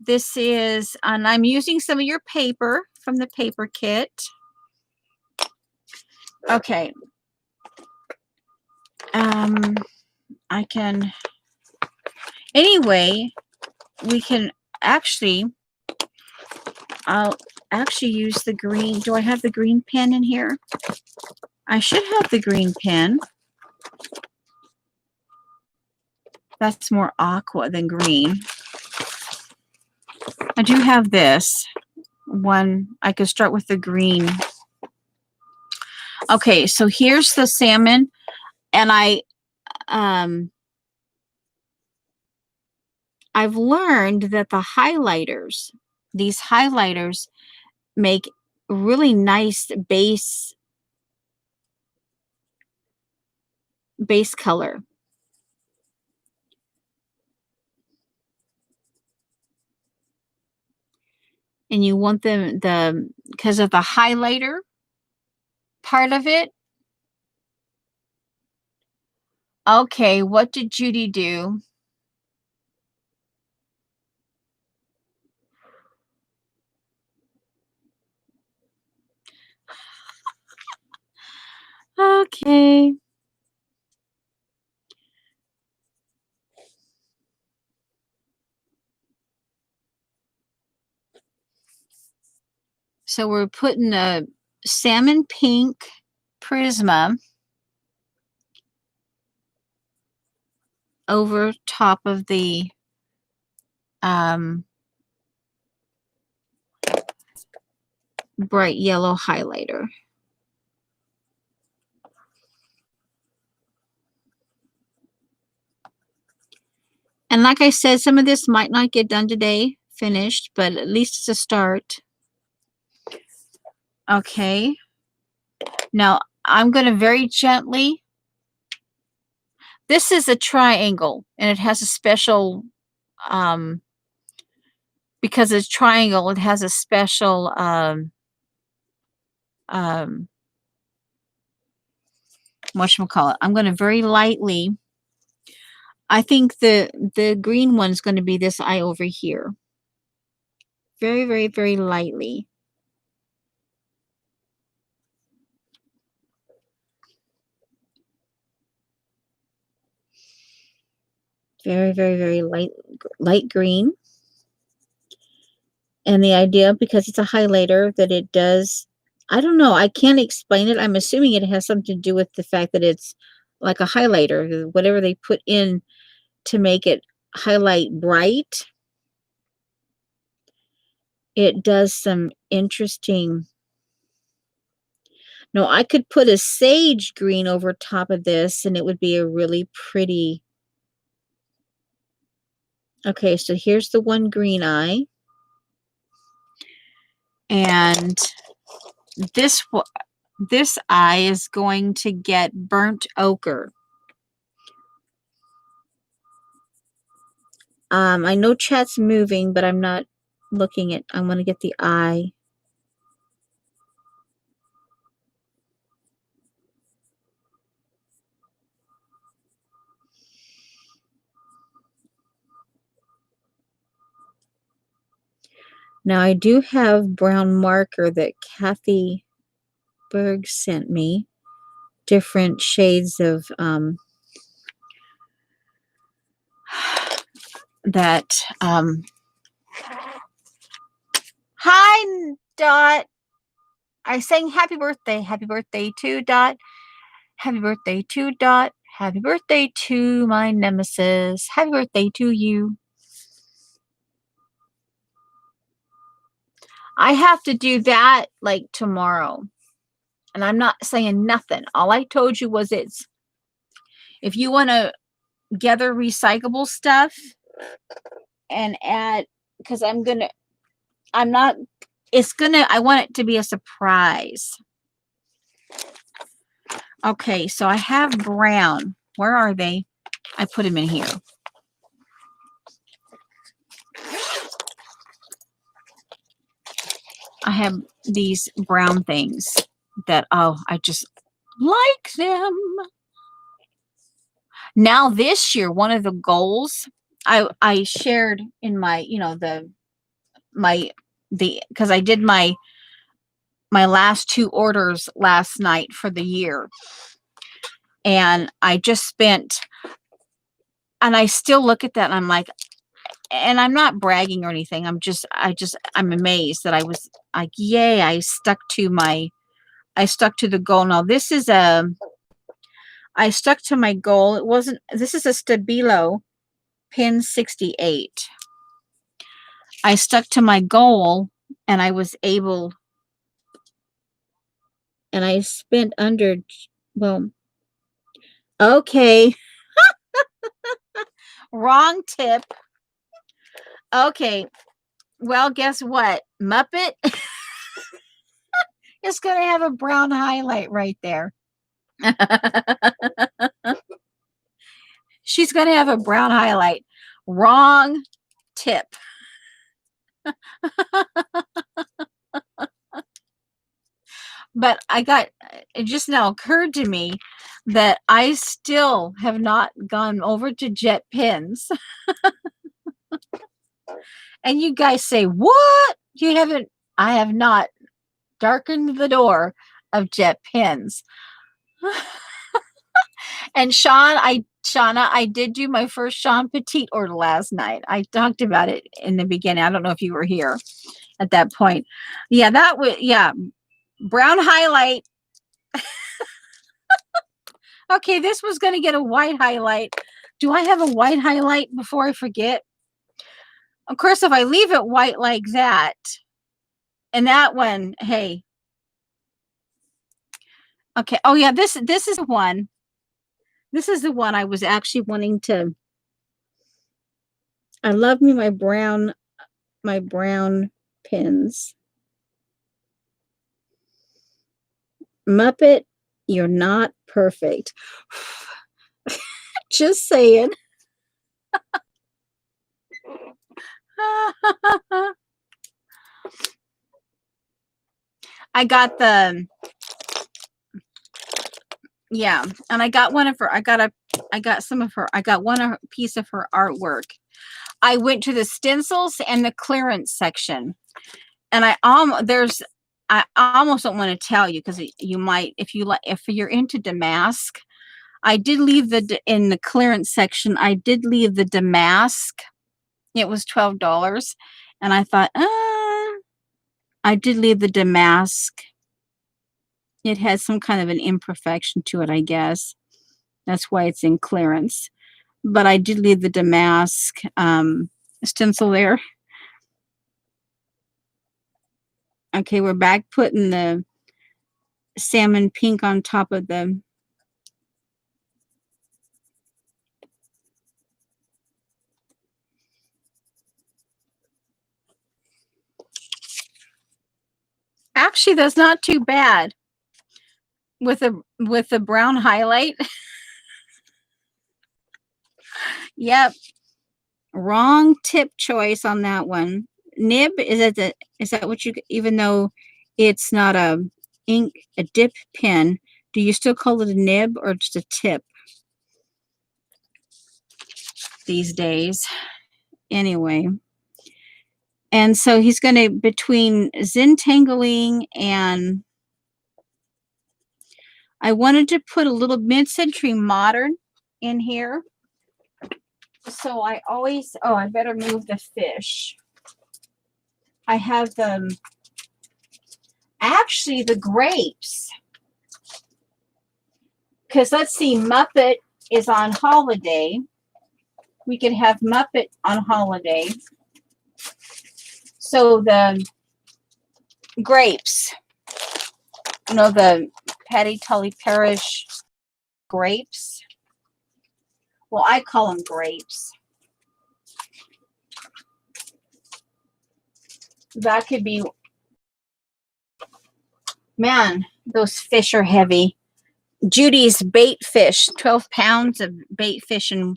This is, and I'm using some of your paper from the paper kit. Okay. I can, anyway, we can actually, I'll actually use the green. Do I have the green pen in here? I should have the green pen. That's more aqua than green. I do have this one. I could start with the green. Okay, so here's the salmon, and I've learned that the highlighters, these highlighters, make really nice base color. And you want them because of the highlighter part of it. Okay, what did Judy do? Okay. So we're putting a salmon pink Prisma over top of the bright yellow highlighter. And like I said, some of this might not get done today, finished, but at least it's a start. Okay. Now I'm going to very gently, this is a triangle and it has a special, because it's triangle, it has a special, whatchamacallit. I'm going to very lightly, I think the green one's going to be this eye over here. Very, very, very lightly. Very, very, very light green. And the idea, because it's a highlighter, that it does, I don't know, I can't explain it. I'm assuming it has something to do with the fact that it's like a highlighter, whatever they put in to make it highlight bright. It does some interesting. No, I could put a sage green over top of this and it would be a really pretty. Okay, so here's the one green eye. And this eye is going to get burnt ochre. I know chat's moving, but I'm not looking at, I want to get the eye. Now I do have brown marker that Kathy Berg sent me. Different shades of that hi Dot. I sang happy birthday to Dot. Happy birthday to Dot. Happy birthday to my nemesis. Happy birthday to you. I have to do that like tomorrow. And I'm not saying nothing. All I told you was it's if you want to gather recyclable stuff and add, because I want it to be a surprise. Okay, so I have brown. Where are they? I put them in here. I have these brown things that, oh, I just like them. Now this year, one of the goals I shared in my, because I did my last 2 orders last night for the year. And I just spent, and I still look at that and I'm like, and I'm not bragging or anything. I'm amazed that I was like, yay, I stuck to the goal. Now this is I stuck to my goal. This is a Stabilo pin 68. I stuck to my goal and I was able, and I spent okay. Wrong tip. Okay. Well, guess what? Muppet is going to have a brown highlight right there. She's going to have a brown highlight. Wrong tip. But it just now occurred to me that I still have not gone over to Jet Pins. And you guys say, what? You haven't? I have not darkened the door of Jet Pins. And Shauna, I did do my first Sean Petit order last night. I talked about it in the beginning. I don't know if you were here at that point. Yeah, brown highlight. Okay, this was going to get a white highlight. Do I have a white highlight before I forget? Of course, if I leave it white like that, and that one, hey. Okay. Oh yeah, this is one. This is the one I was actually wanting to. I love me my brown pins. Muppet, you're not perfect. Just saying. I got and I got one of her. I got one piece of her artwork. I went to the stencils and the clearance section, and I almost don't want to tell you because you might, if you're into damask. I did leave in the clearance section. I did leave the damask. It was $12, and I thought, I did leave the damask. It has some kind of an imperfection to it, I guess. That's why it's in clearance. But I did leave the damask stencil there. Okay, we're back putting the salmon pink on top of the actually that's not too bad with the brown highlight. Yep. Wrong tip choice on that one. Nib, is that what you, even though it's not a dip pen, do you still call it a nib or just a tip these days? Anyway. And so he's going to, between Zentangling and, I wanted to put a little mid-century modern in here. So I always, oh, I better move the fish. I have actually the grapes. Because let's see, Muppet is on holiday. We could have Muppet on holiday. So the grapes, you know, the Patty Tully Parish grapes. Well, I call them grapes. That could be, man, those fish are heavy. Judy's bait fish, 12 pounds of bait fish in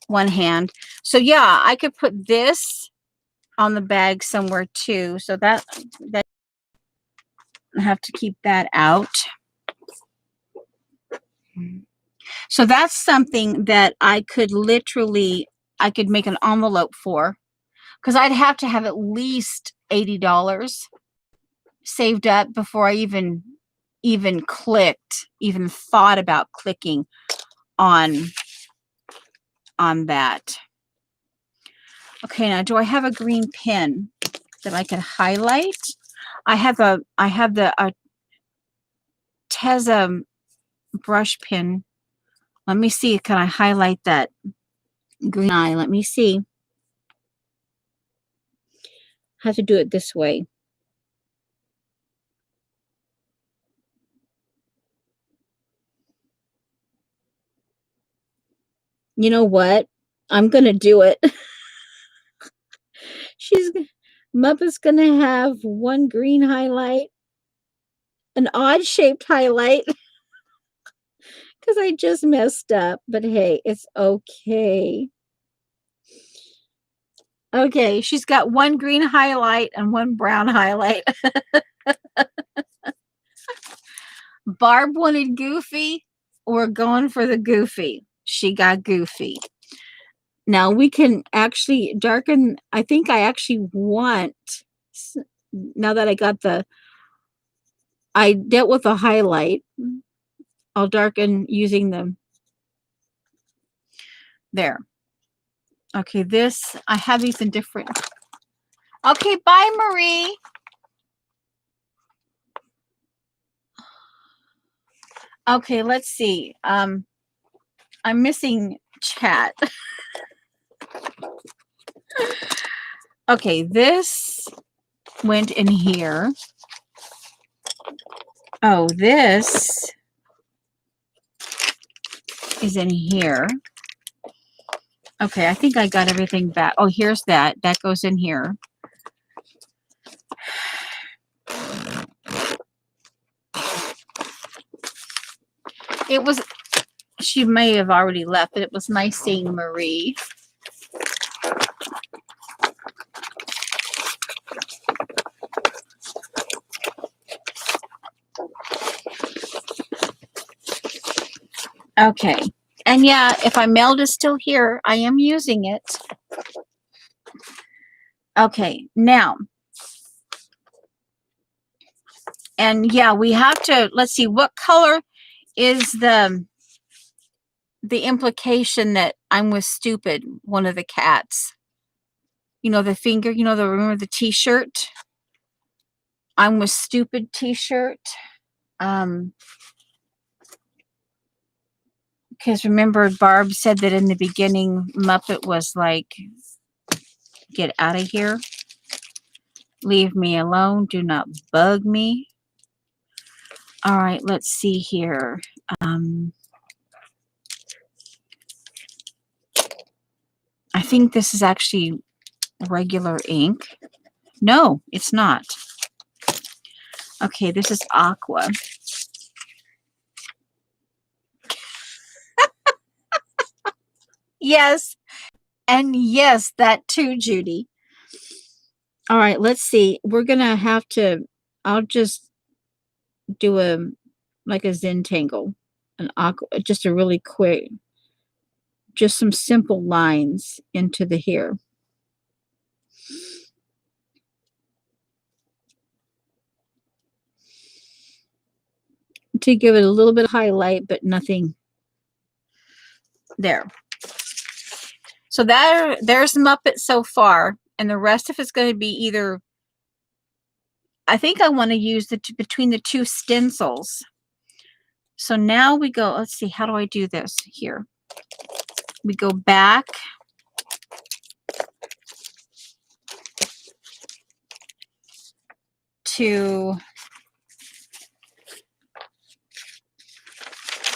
one hand. So yeah, I could put this on the bag somewhere too. So that I have to keep that out. So that's something that I could literally, I could make an envelope for, because I'd have to have at least $80 saved up before I even thought about clicking on that. Okay, now do I have a green pen that I can highlight? I have the Teza brush pen. Let me see, can I highlight that green eye? Let me see. I have to do it this way. You know what? I'm gonna do it. Muppet's gonna have one green highlight, an odd shaped highlight, because I just messed up. But hey, it's okay. Okay, she's got one green highlight and one brown highlight. Barb wanted Goofy. We're going for the Goofy. She got Goofy. Now we can actually darken. I think I actually want, now that I dealt with the highlight, I'll darken using them. There. Okay, this, I have these in different. Okay, bye, Marie. Okay, let's see. I'm missing chat. Okay, this went in here. Oh, this is in here. Okay, I think I got everything back. Oh, here's that. That goes in here. It was, she may have already left, but it was nice seeing Marie. Okay. And yeah, if Imelda is still here, I am using it. Okay, now. And yeah, we have to, let's see, what color is the implication that I'm with Stupid, one of the cats? You know, the finger, you know, remember the t-shirt? I'm with Stupid t-shirt. Because remember, Barb said that in the beginning, Muppet was like, get out of here. Leave me alone. Do not bug me. All right, let's see here. I think this is actually regular ink. No, it's not. Okay, this is aqua. Yes, And yes, that too, Judy. All right, let's see. We're gonna have to, I'll just do like a Zentangle, just a really quick, just some simple lines into the hair. To give it a little bit of highlight, but nothing there. So there's Muppet so far, and the rest of it's going to be either, I think I want to use between the two stencils. So now we go, let's see, how do I do this here? We go back to,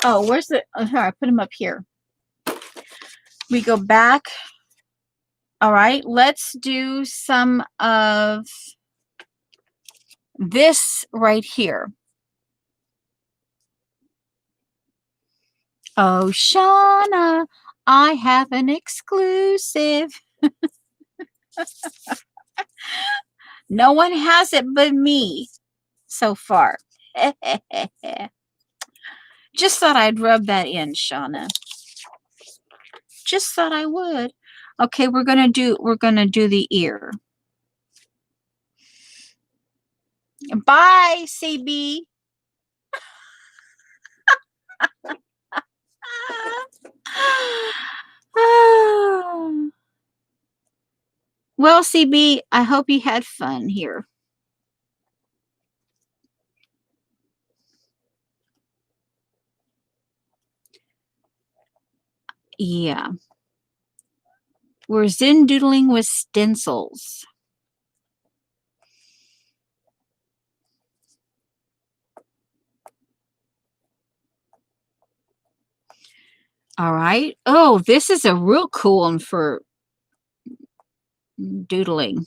oh, where's the, oh, here, I put them up here. We go back. All right, let's do some of this right here. Oh, Shauna, I have an exclusive. No one has it but me so far. Just thought I'd rub that in, Shauna. Just thought I would. Okay, we're gonna do the ear. Bye, CB. Well, CB, I hope you had fun here. Yeah. We're Zen doodling with stencils. All right. Oh, this is a real cool one for doodling.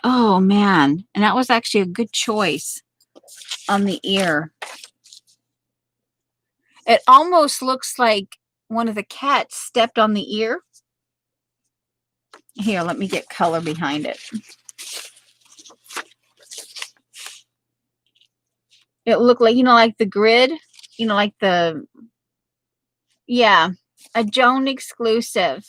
Oh, man. And that was actually a good choice on the ear. It almost looks like one of the cats stepped on the ear. Here, let me get color behind it. It looked like, like the grid, like the, yeah, a Joan exclusive.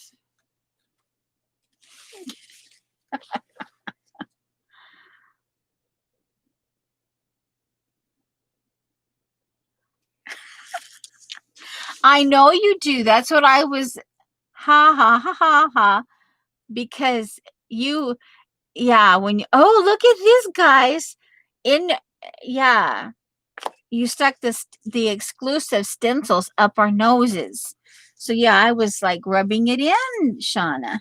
I know you do. That's what I was, ha, ha, ha, ha, ha, because you, yeah, when you, oh, look at this, guys. Yeah, you stuck the exclusive stencils up our noses. So yeah, I was like rubbing it in, Shauna.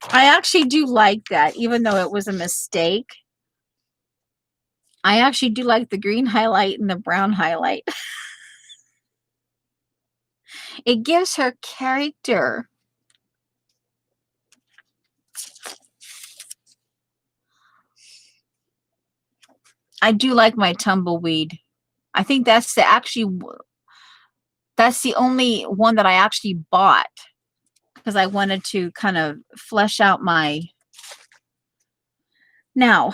I actually do like that, even though it was a mistake. I actually do like the green highlight and the brown highlight. It gives her character. I do like my tumbleweed. I think that's the only one that I actually bought because I wanted to kind of flesh out my. Now,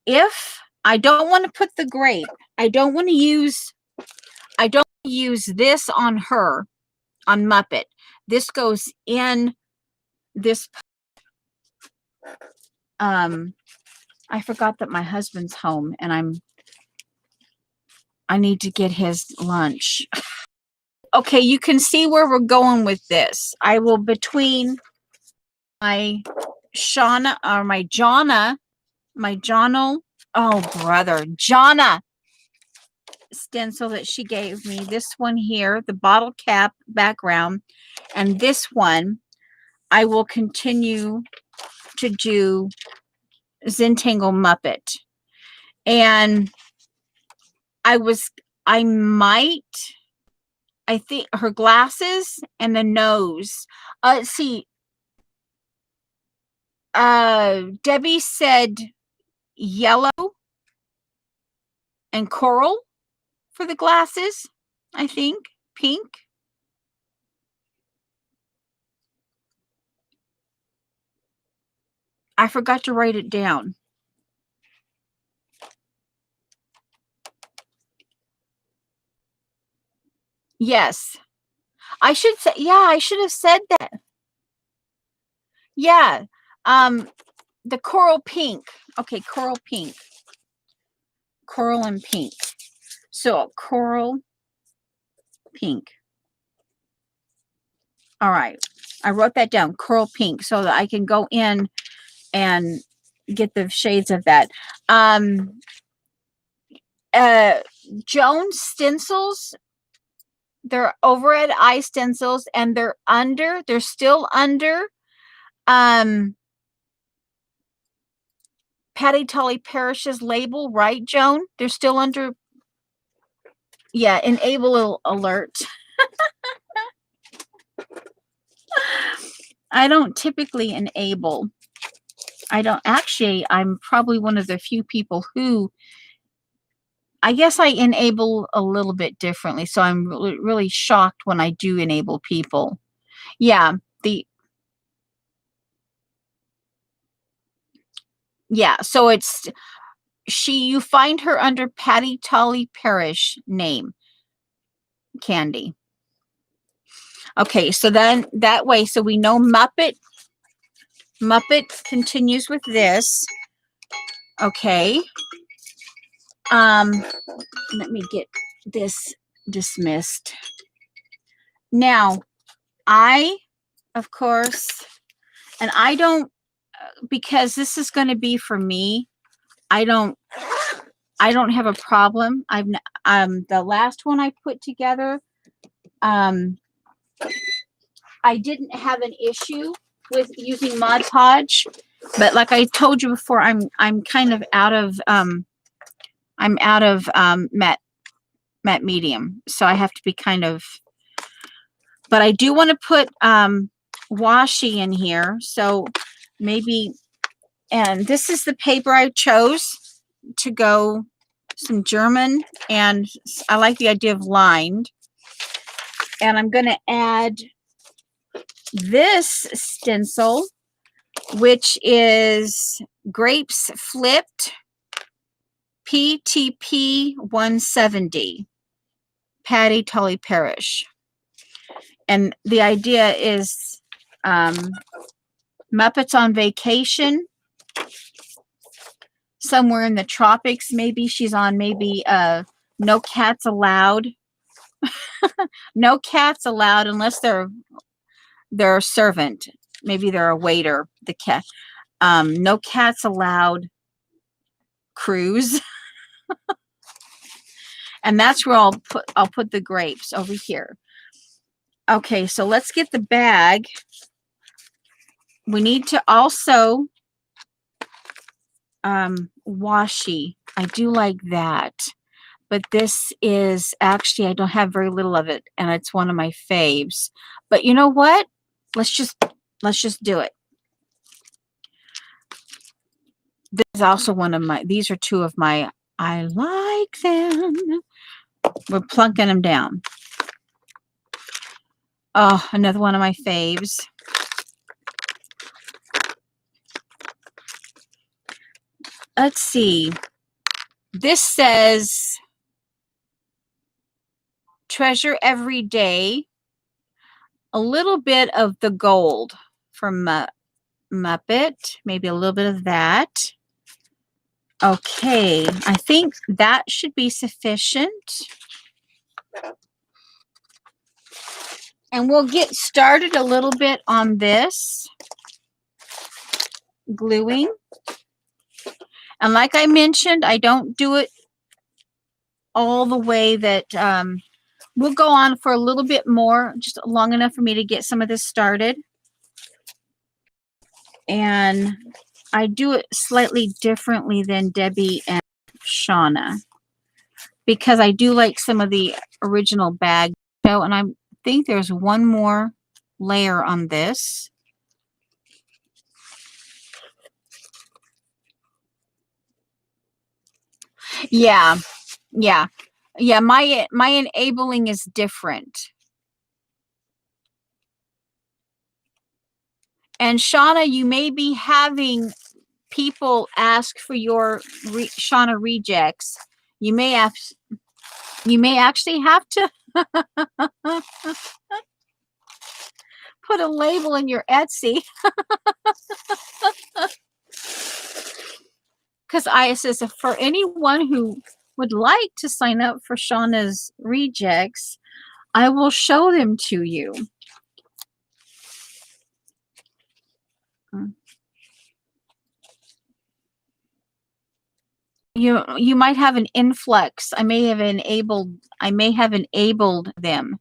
if I don't want to put the grape, I don't use this on her, on Muppet. This goes in this. I forgot that my husband's home and I need to get his lunch. Okay, you can see where we're going with this. I will, between my Shauna or my Jonna, oh brother, Jonna stencil that she gave me, this one here, the bottle cap background, and this one, I will continue to do Zentangle Muppet. And I think her glasses and the nose. See, Debbie said yellow and coral for the glasses. I think. Pink. I forgot to write it down. Yes. I should say, yeah, I should have said that. Yeah. The coral pink. Okay, coral pink. Coral and pink. So coral pink. All right. I wrote that down, coral pink, so that I can go in and get the shades of that. Jones stencils, they're over at iStencils, and they're still under Patty Tully Parrish's label, right, Joan? They're still under, yeah, enable alert. I don't typically enable. I don't actually, I'm probably one of the few people who, I guess I enable a little bit differently. So I'm really shocked when I do enable people. Yeah, so it's you find her under Patty Tully Parrish name, Candy. Okay, so then that way, so we know Muppet continues with this. Okay. Let me get this dismissed. Now, of course, and I don't, because this is going to be for me, I don't have a problem. The last one I put together, I didn't have an issue with using Mod Podge, but like I told you before, I'm kind of out of matte medium, so I have to be kind of, but I do want to put washi in here, so maybe, and this is the paper I chose to go, some German, and I like the idea of lined, and I'm going to add this stencil, which is Grapes Flipped PTP 170, Patty Tully Parrish. And the idea is Muppets on vacation, somewhere in the tropics. Maybe she's on, maybe no cats allowed. No cats allowed unless they're a servant. Maybe they're a waiter. The cat. No cats allowed cruise. And that's where I'll put the grapes over here. Okay, so let's get the bag. We need to also washi. I do like that. But this is actually, I don't have very little of it, and it's one of my faves. But you know what? Let's just do it. This is also one of my, these are two of my, I like them. We're plunking them down. Oh, another one of my faves. Let's see. This says treasure every day. A little bit of the gold from Muppet. Maybe a little bit of that. Okay, I think that should be sufficient. And we'll get started a little bit on this gluing. And like I mentioned, I don't do it all the way that, we'll go on for a little bit more, just long enough for me to get some of this started. And I do it slightly differently than Debbie and Shauna, because I do like some of the original bag. And I think there's one more layer on this. Yeah. Yeah, my enabling is different. And Shauna, you may be having people ask for your Shauna rejects. You may actually have to put a label in your Etsy. Because I says for anyone who would like to sign up for Shauna's rejects, I will show them to you. You might have an influx. I may have enabled them.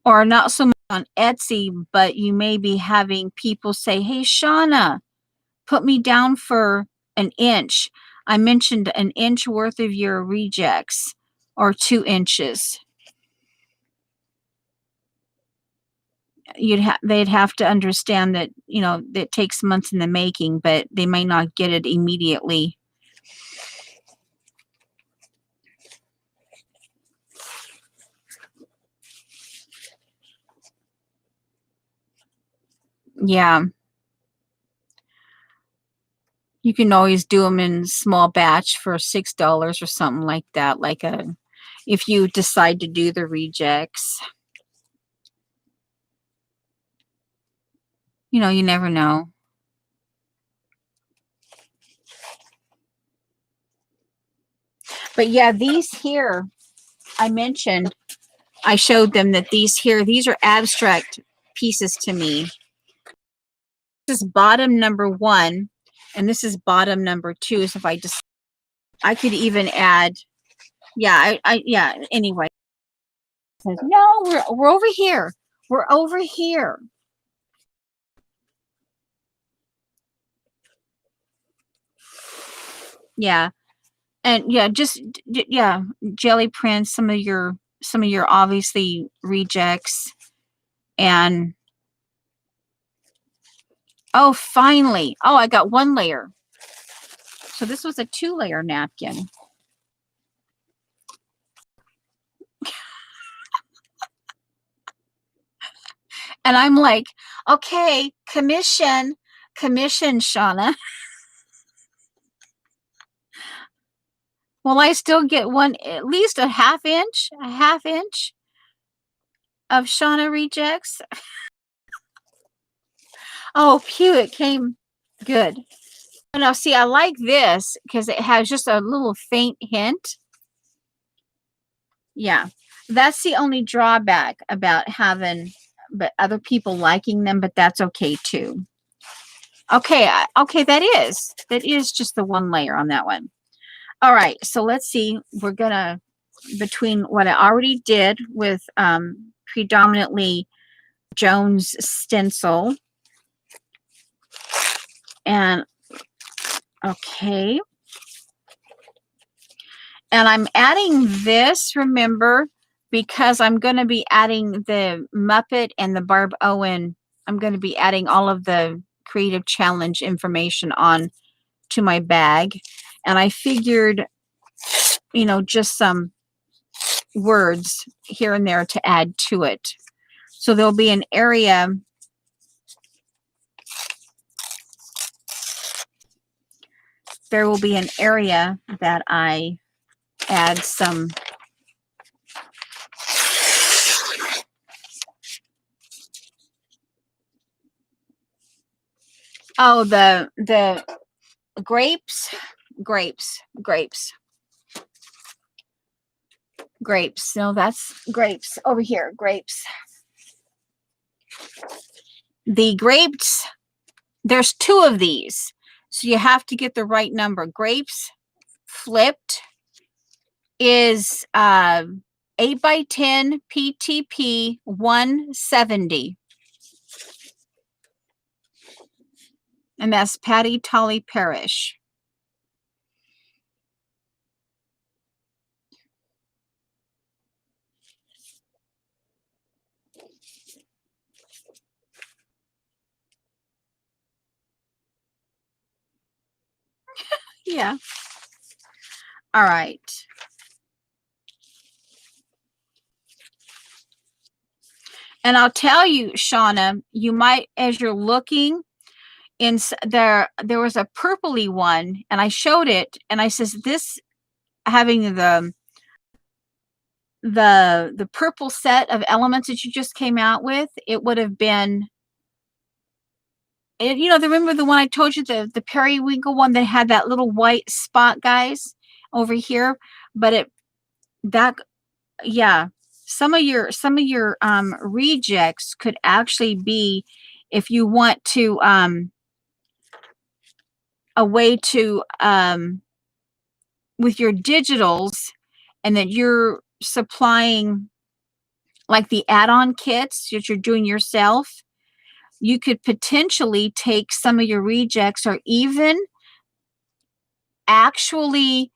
Or not so much on Etsy, but you may be having people say, "Hey Shauna, put me down for an inch." I mentioned an inch worth of your rejects, or 2 inches. They'd have to understand that, you know, it takes months in the making, but they might not get it immediately. Yeah. You can always do them in small batch for $6 or something like that, if you decide to do the rejects. You know, you never know. But yeah, these here, I mentioned, I showed them that these are abstract pieces to me. This is bottom number 1, and this is bottom number 2. So if I could even add, yeah, anyway. No, we're over here. We're over here. Yeah. And yeah, jelly prints, some of your obviously rejects. And oh, finally. Oh, I got 1 layer. So this was a 2-layer napkin. And I'm like, okay, commission, Shauna. Will I still get at least a half inch of Shauna rejects? Oh, pew, it came good. Now, see, I like this because it has just a little faint hint. Yeah, that's the only drawback about having, but other people liking them, but that's okay too. Okay, okay, that is just the 1 layer on that one. All right, so let's see. We're gonna, between what I already did with predominantly Jones stencil, and okay, and I'm adding this, remember, because I'm going to be adding the Muppet and the Barb Owen. I'm going to be adding all of the Creative Challenge information on to my bag. And I figured, you know, just some words here and there to add to it. So there'll be an area. There will be an area that I add some the grapes. No, that's grapes over here. Grapes. The grapes, there's 2 of these, so you have to get the right number. Grapes flipped is 8x10 PTP 170, and that's Patty Tolly Parrish. Yeah. All right. And I'll tell you, Shauna, you might, as you're looking in there was a purpley one, and I showed it, and I says this having the purple set of elements that you just came out with, it would have been it, remember the one I told you, the periwinkle one that had that little white spot, guys, over here, but yeah, some of your rejects could actually be, if you want to a way to with your digitals, and that you're supplying like the add-on kits that you're doing yourself, you could potentially take some of your rejects, or even actually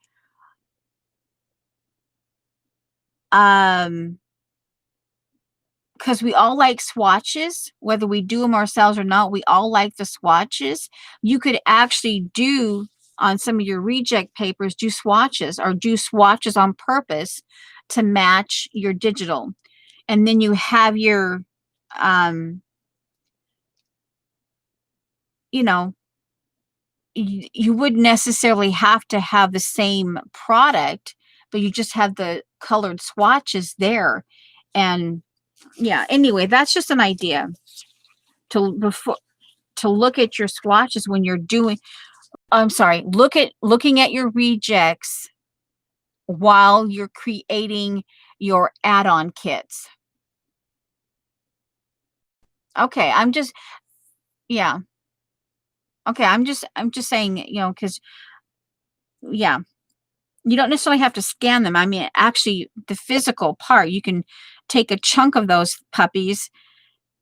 because we all like swatches, whether we do them ourselves or not, we all like the swatches. You could actually do on some of your reject papers, do swatches on purpose to match your digital. And then you have your, you wouldn't necessarily have to have the same product, but you just have the colored swatches there. And yeah, anyway, that's just an idea to look at your swatches when you're doing, I'm sorry, looking at your rejects while you're creating your add-on kits. Okay, yeah. Okay, I'm just saying, because yeah, you don't necessarily have to scan them. I mean, actually, the physical part, you can take a chunk of those puppies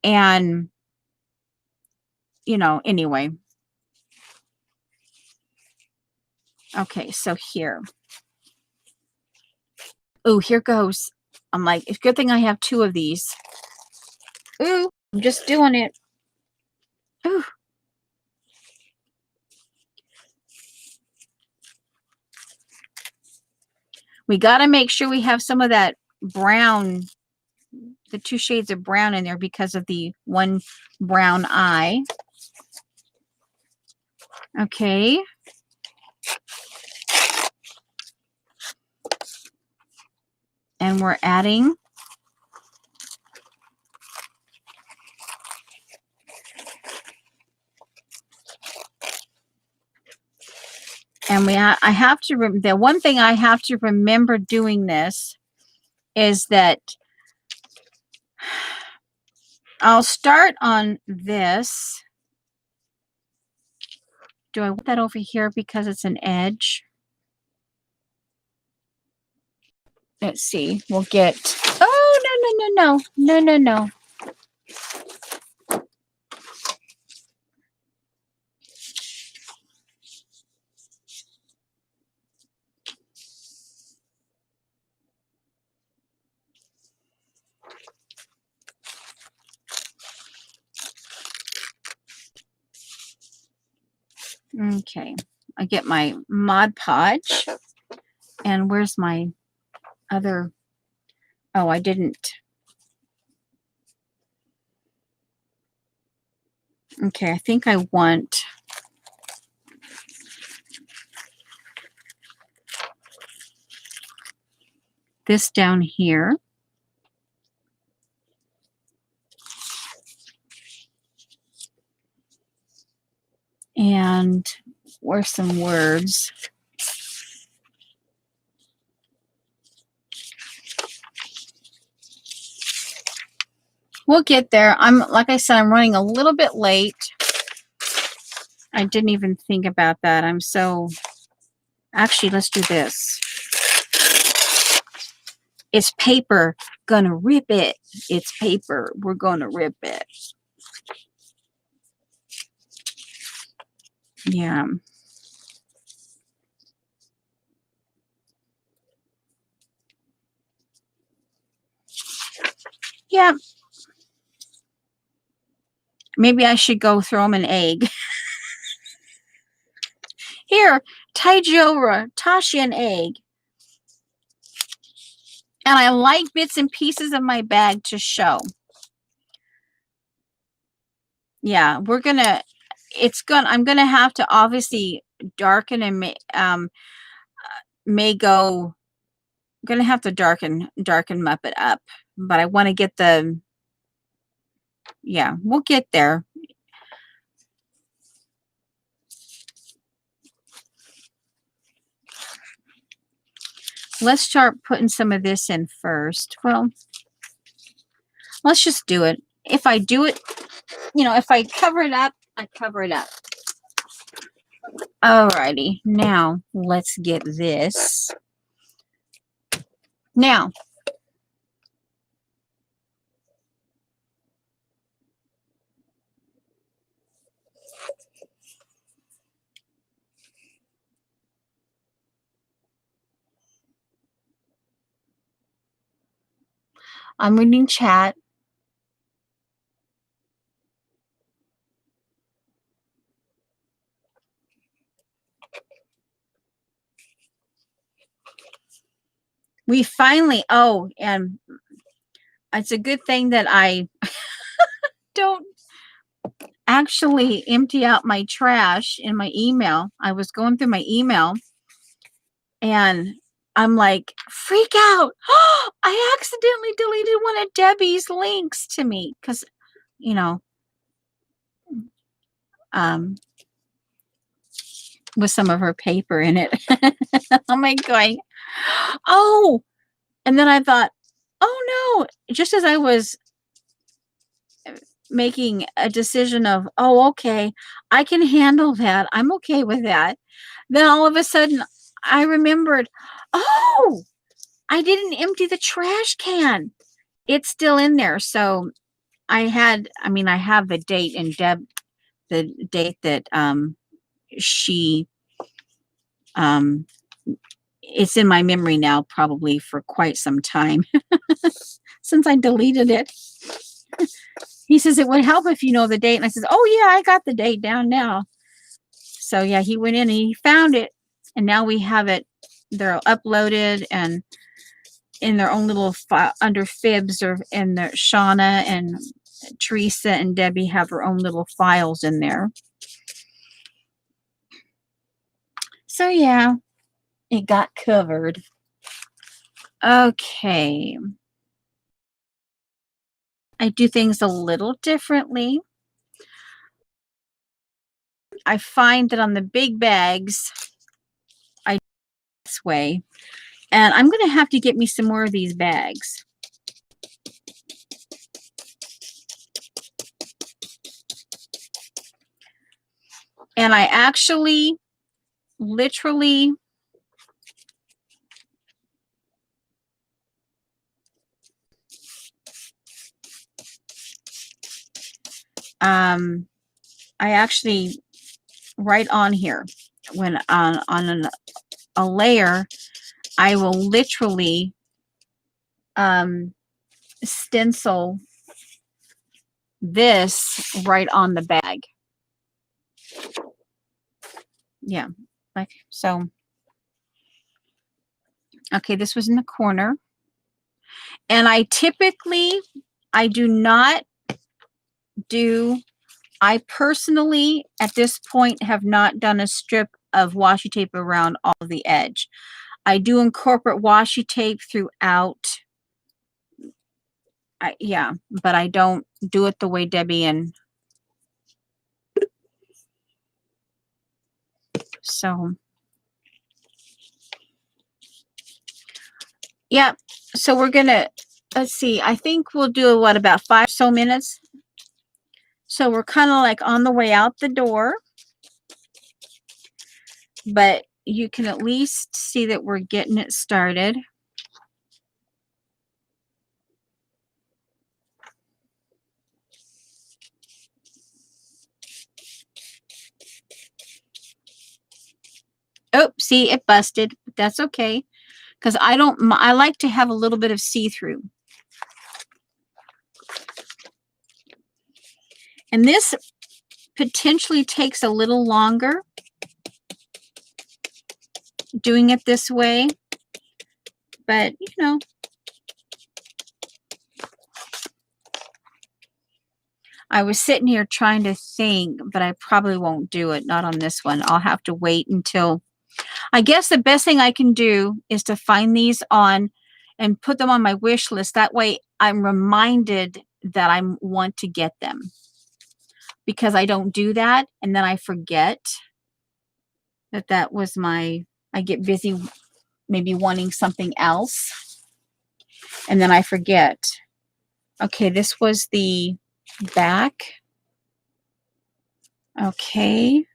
and, anyway. Okay, so here. Oh, here goes. I'm like, it's a good thing I have 2 of these. Ooh, I'm just doing it. Ooh. We got to make sure we have some of that brown, the 2 shades of brown in there because of the one brown eye. Okay. And we're adding and I have to, the one thing I have to remember doing this is that I'll start on this. Do I want that over here because it's an edge? Let's see. We'll get, oh, no. Okay. I get my Mod Podge. And where's my other? Oh, I didn't. Okay, I think I want this down here. And where's some words? We'll get there. Like I said, I'm running a little bit late. I didn't even think about that. Actually, let's do this. It's paper. Gonna rip it. It's paper. We're gonna rip it. Yeah. Yeah. Maybe I should go throw them an egg. Here, Taijora, Tashi and egg. And I like bits and pieces of my bag to show. Yeah, I'm gonna have to obviously darken and may go, I'm gonna have to darken Muppet up, but I want to get yeah, we'll get there. Let's start putting some of this in first. Well, let's just do it. If I do it, if I cover it up, I cover it up. Alrighty, now let's get this. Now, I'm reading chat. We finally, and it's a good thing that I don't actually empty out my trash in my email. I was going through my email and I'm like, freak out. I accidentally deleted one of Debbie's links to me because, with some of her paper in it. I'm like going, oh, and then I thought, oh no, just as I was making a decision of, oh, okay, I can handle that. I'm okay with that. Then all of a sudden I remembered, oh, I didn't empty the trash can. It's still in there. So I have the date and the date that she it's in my memory now, probably for quite some time since I deleted it. He says it would help if you know the date. And I says, oh yeah, I got the date down now. So yeah, he went in and he found it. And now we have it. They're uploaded and in their own little file under Fibs, or in their Shauna and Teresa and Debbie have their own little files in there. So yeah, it got covered. Okay. I do things a little differently. I find that on the big bags, I do it this way. And I'm going to have to get me some more of these bags. And I actually literally right on here, when on a layer, I will literally stencil this right on the bag. Yeah, like so. Okay, this was in the corner. And I personally, at this point, have not done a strip of washi tape around all of the edge. I do incorporate washi tape throughout. But I don't do it the way Debbie and so. Yeah, so we're gonna, let's see, I think we'll do about 5 or so minutes. So we're kind of like on the way out the door, but you can at least see that we're getting it started. Oh, see, it busted, but that's okay, because I like to have a little bit of see-through. And this potentially takes a little longer. doing it this way, but you know, I was sitting here trying to think, but I probably won't do it. Not on this one. I'll have to wait until, I guess the best thing I can do is to find these on and put them on my wish list. That way I'm reminded that I want to get them, because I don't do that. And then I forget that was I get busy maybe wanting something else. And then I forget. Okay, this was the back. Okay.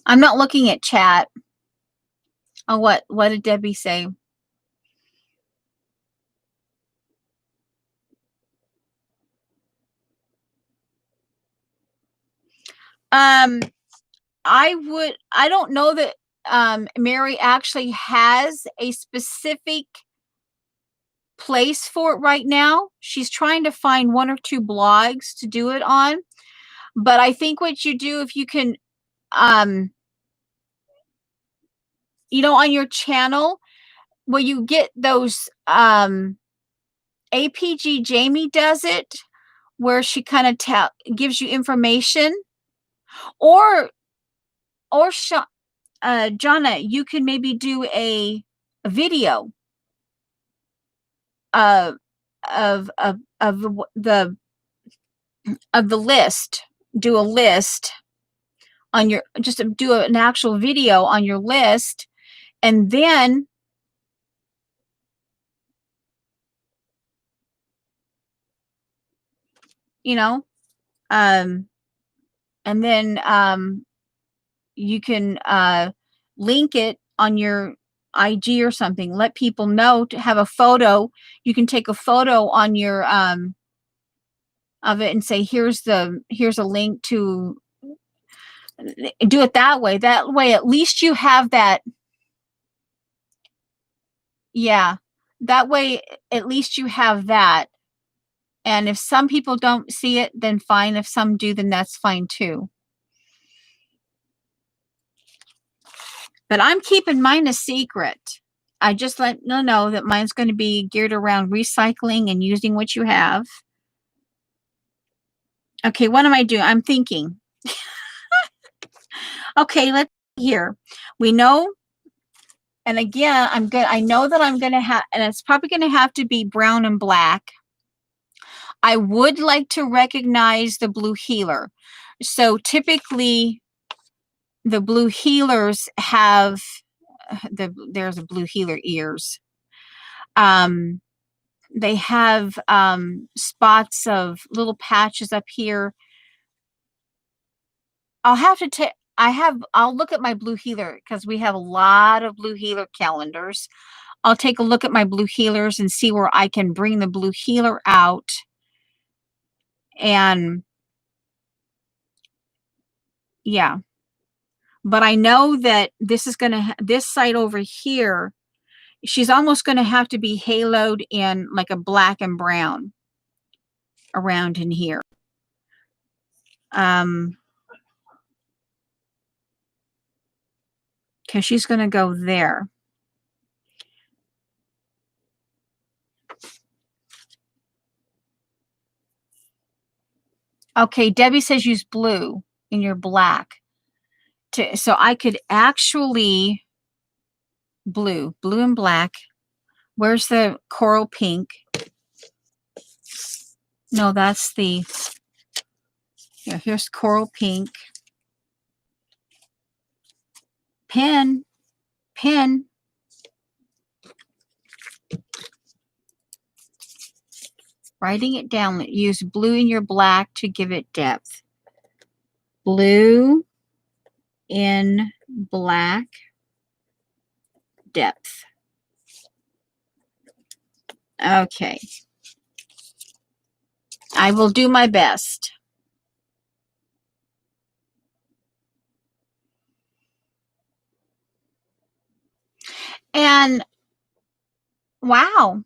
I'm not looking at chat. Oh, what did Debbie say? I don't know that Mary actually has a specific place for it right now. She's trying to find one or two blogs to do it on. But I think what you do, if you can, you know, on your channel, where you get those, APG Jamie does it, where she kind of gives you information, or Jonna, you can maybe do a video of the list. Do a list on your, just do an actual video on your list, and then you know, and then you can link it on your IG or something. Let people know to have a photo. You can take a photo on your of it and say, here's a link to, do it that way. That way at least you have that. Yeah. That way at least you have that. And if some people don't see it, then fine. If some do, then that's fine too. But I'm keeping mine a secret. I just let you know that mine's going to be geared around recycling and using what you have. Okay, what am I doing? I'm thinking. Okay, let's see here. We know, and again, I know that I'm going to have, and it's probably going to have to be brown and black. I would like to recognize the blue healer. So typically the blue healers have there's a blue healer ears. They have spots of little patches up here. I'll have to take, I'll look at my blue healer, because we have a lot of blue healer calendars. I'll take a look at my blue healers and see where I can bring the blue healer out. And yeah, but I know that this is going to, this side over here, she's almost going to have to be haloed in like a black and brown around in here. Because she's going to go there. Okay, Debbie says use blue in your black. So I could actually blue and black. Where's the coral pink? No, that's the, yeah, here's coral pink. Pen. Writing it down. Use blue in your black to give it depth. Blue in black, depth. Okay. I will do my best. And wow.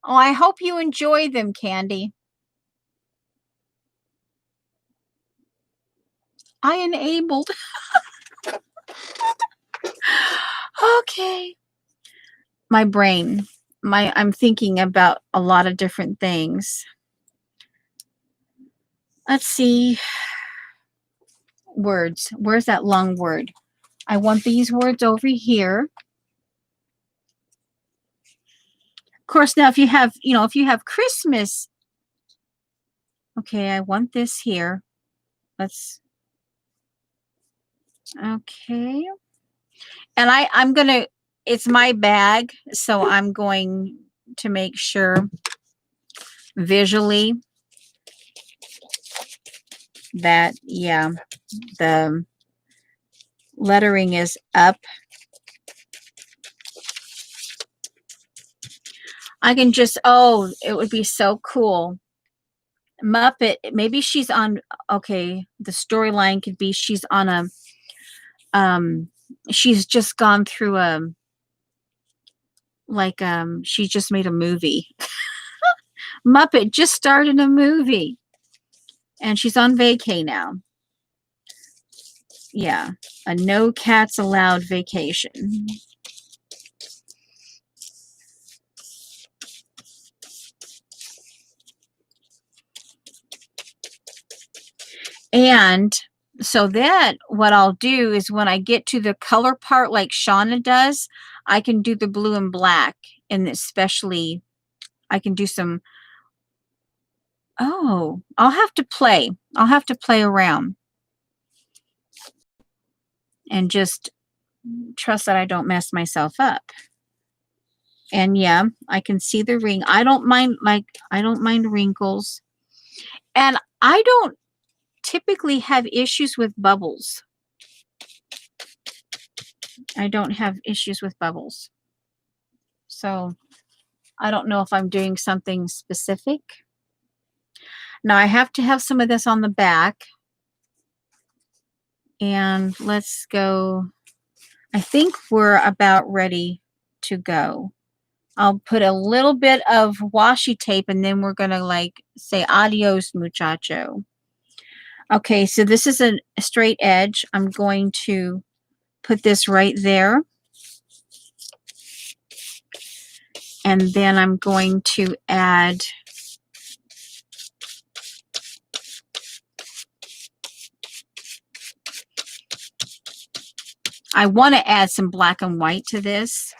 Oh, I hope you enjoy them, Candy. I enabled. Okay. My brain. I'm thinking about a lot of different things. Let's see. Words. Where's that long word? I want these words over here. Of course, now if you have, if you have Christmas, okay, I want this here. Let's, okay. And I'm going to, it's my bag, so I'm going to make sure visually that, yeah, the lettering is up. I can just, oh, it would be so cool. Muppet, maybe she's on, okay, the storyline could be she's on a, she's just gone through a, like, she just made a movie. Muppet just started a movie. And she's on vacay now. Yeah, a no cats allowed vacation. And so that what I'll do is when I get to the color part like Shauna does, I can do the blue and black, and especially I can do some, oh, I'll have to play. I'll have to play around and just trust that I don't mess myself up. And yeah, I can see the ring. I don't mind, like, I don't mind wrinkles. And I don't typically have issues with bubbles. I don't have issues with bubbles. So I don't know if I'm doing something specific. Now I have to have some of this on the back. And let's go. I think we're about ready to go. I'll put a little bit of washi tape and then we're going to like say adios, muchacho. Okay, so this is a straight edge. I'm going to put this right there. And then I'm going to add I want to add some black and white to this,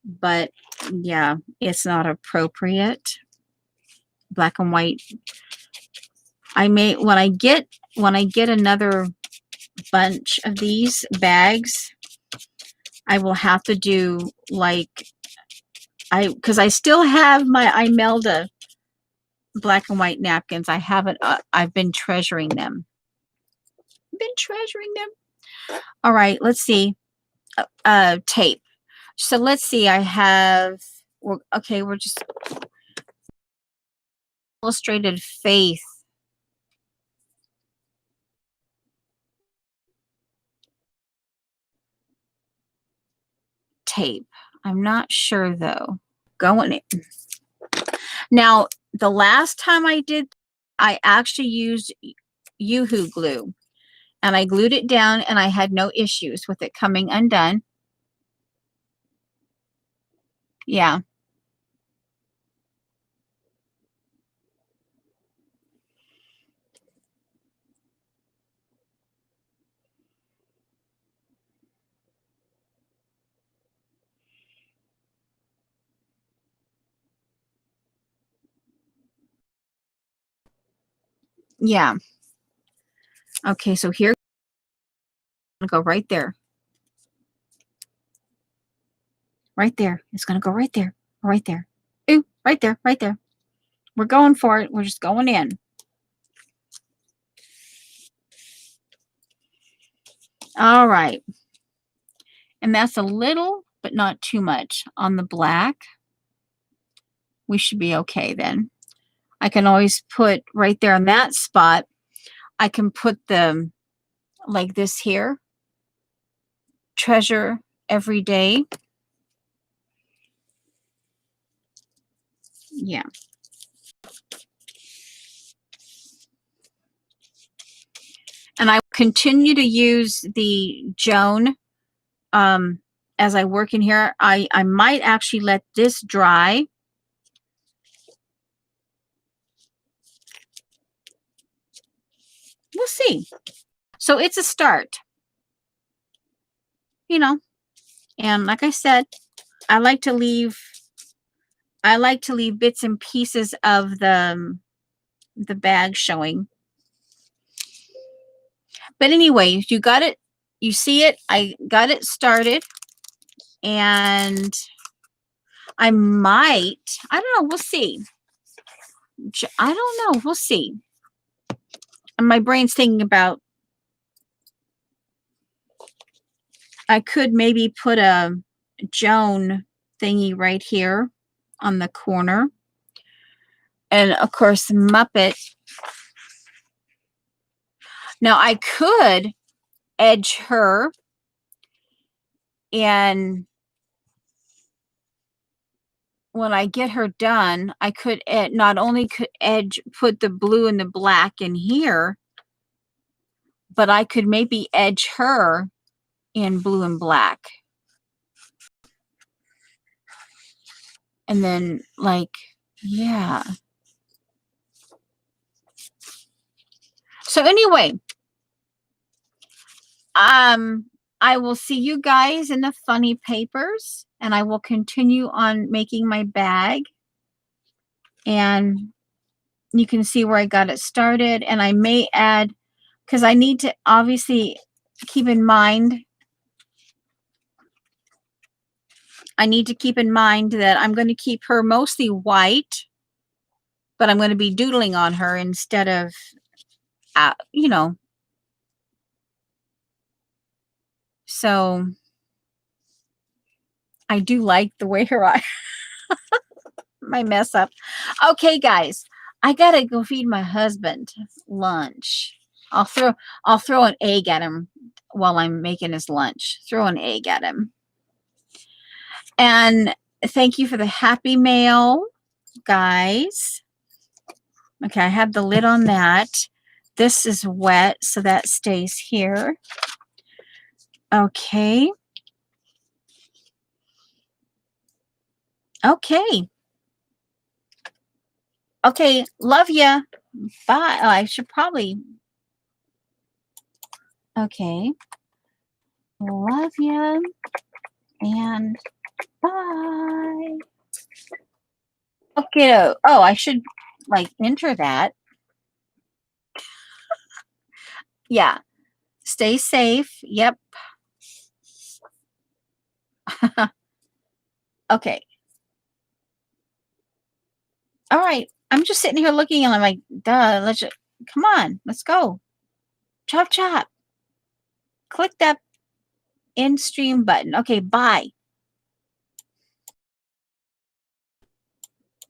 but yeah, it's not appropriate. Black and white. I may when I get another bunch of these bags, I will have to do like because I still have my Imelda black and white napkins. I haven't I've been treasuring them. All right, let's see. Tape. So let's see. I have we're just illustrated faith. Tape. I'm not sure though. Going in. Now, the last time I did, I actually used Yoo-Hoo glue and I glued it down and I had no issues with it coming undone. Yeah. Yeah. Okay, so here, I'm gonna go right there. Right there. It's gonna go right there. Right there. Ooh, right there, right there. We're going for it. We're just going in. All right. And that's a little, but not too much on the black. We should be okay then. I can always put right there on that spot, I can put the, like this here, treasure every day. Yeah. And I continue to use the Joan as I work in here. I might actually let this dry. We'll see. So it's a start, you know. And like I said, I like to leave bits and pieces of the bag showing. But anyway, you got it. You see it. I got it started. And I don't know. We'll see. I don't know. We'll see. And my brain's thinking about, I could maybe put a Joan thingy right here on the corner. And of course, Muppet. Now I could edge her, and when I get her done, I could not only could put the blue and the black in here, but I could maybe edge her in blue and black. And then, like, yeah. So anyway, I will see you guys in the funny papers, and I will continue on making my bag. And you can see where I got it started, and I may add, because I need to obviously keep in mind, that I'm going to keep her mostly white, but I'm going to be doodling on her instead of, you know. So I do like the way her eye, my mess up. Okay, guys, I gotta go feed my husband lunch. I'll throw an egg at him while I'm making his lunch. Throw an egg at him. And thank you for the happy mail, guys. Okay, I have the lid on that. This is wet, so that stays here. Okay. Okay. Okay, love ya. Bye. Oh, I should probably. Okay. Love ya. And bye. Okay. Oh, I should like enter that. Yeah. Stay safe. Yep. Okay. All right. I'm just sitting here looking and I'm like, duh, come on, let's go. Chop, chop. Click that end stream button. Okay, bye.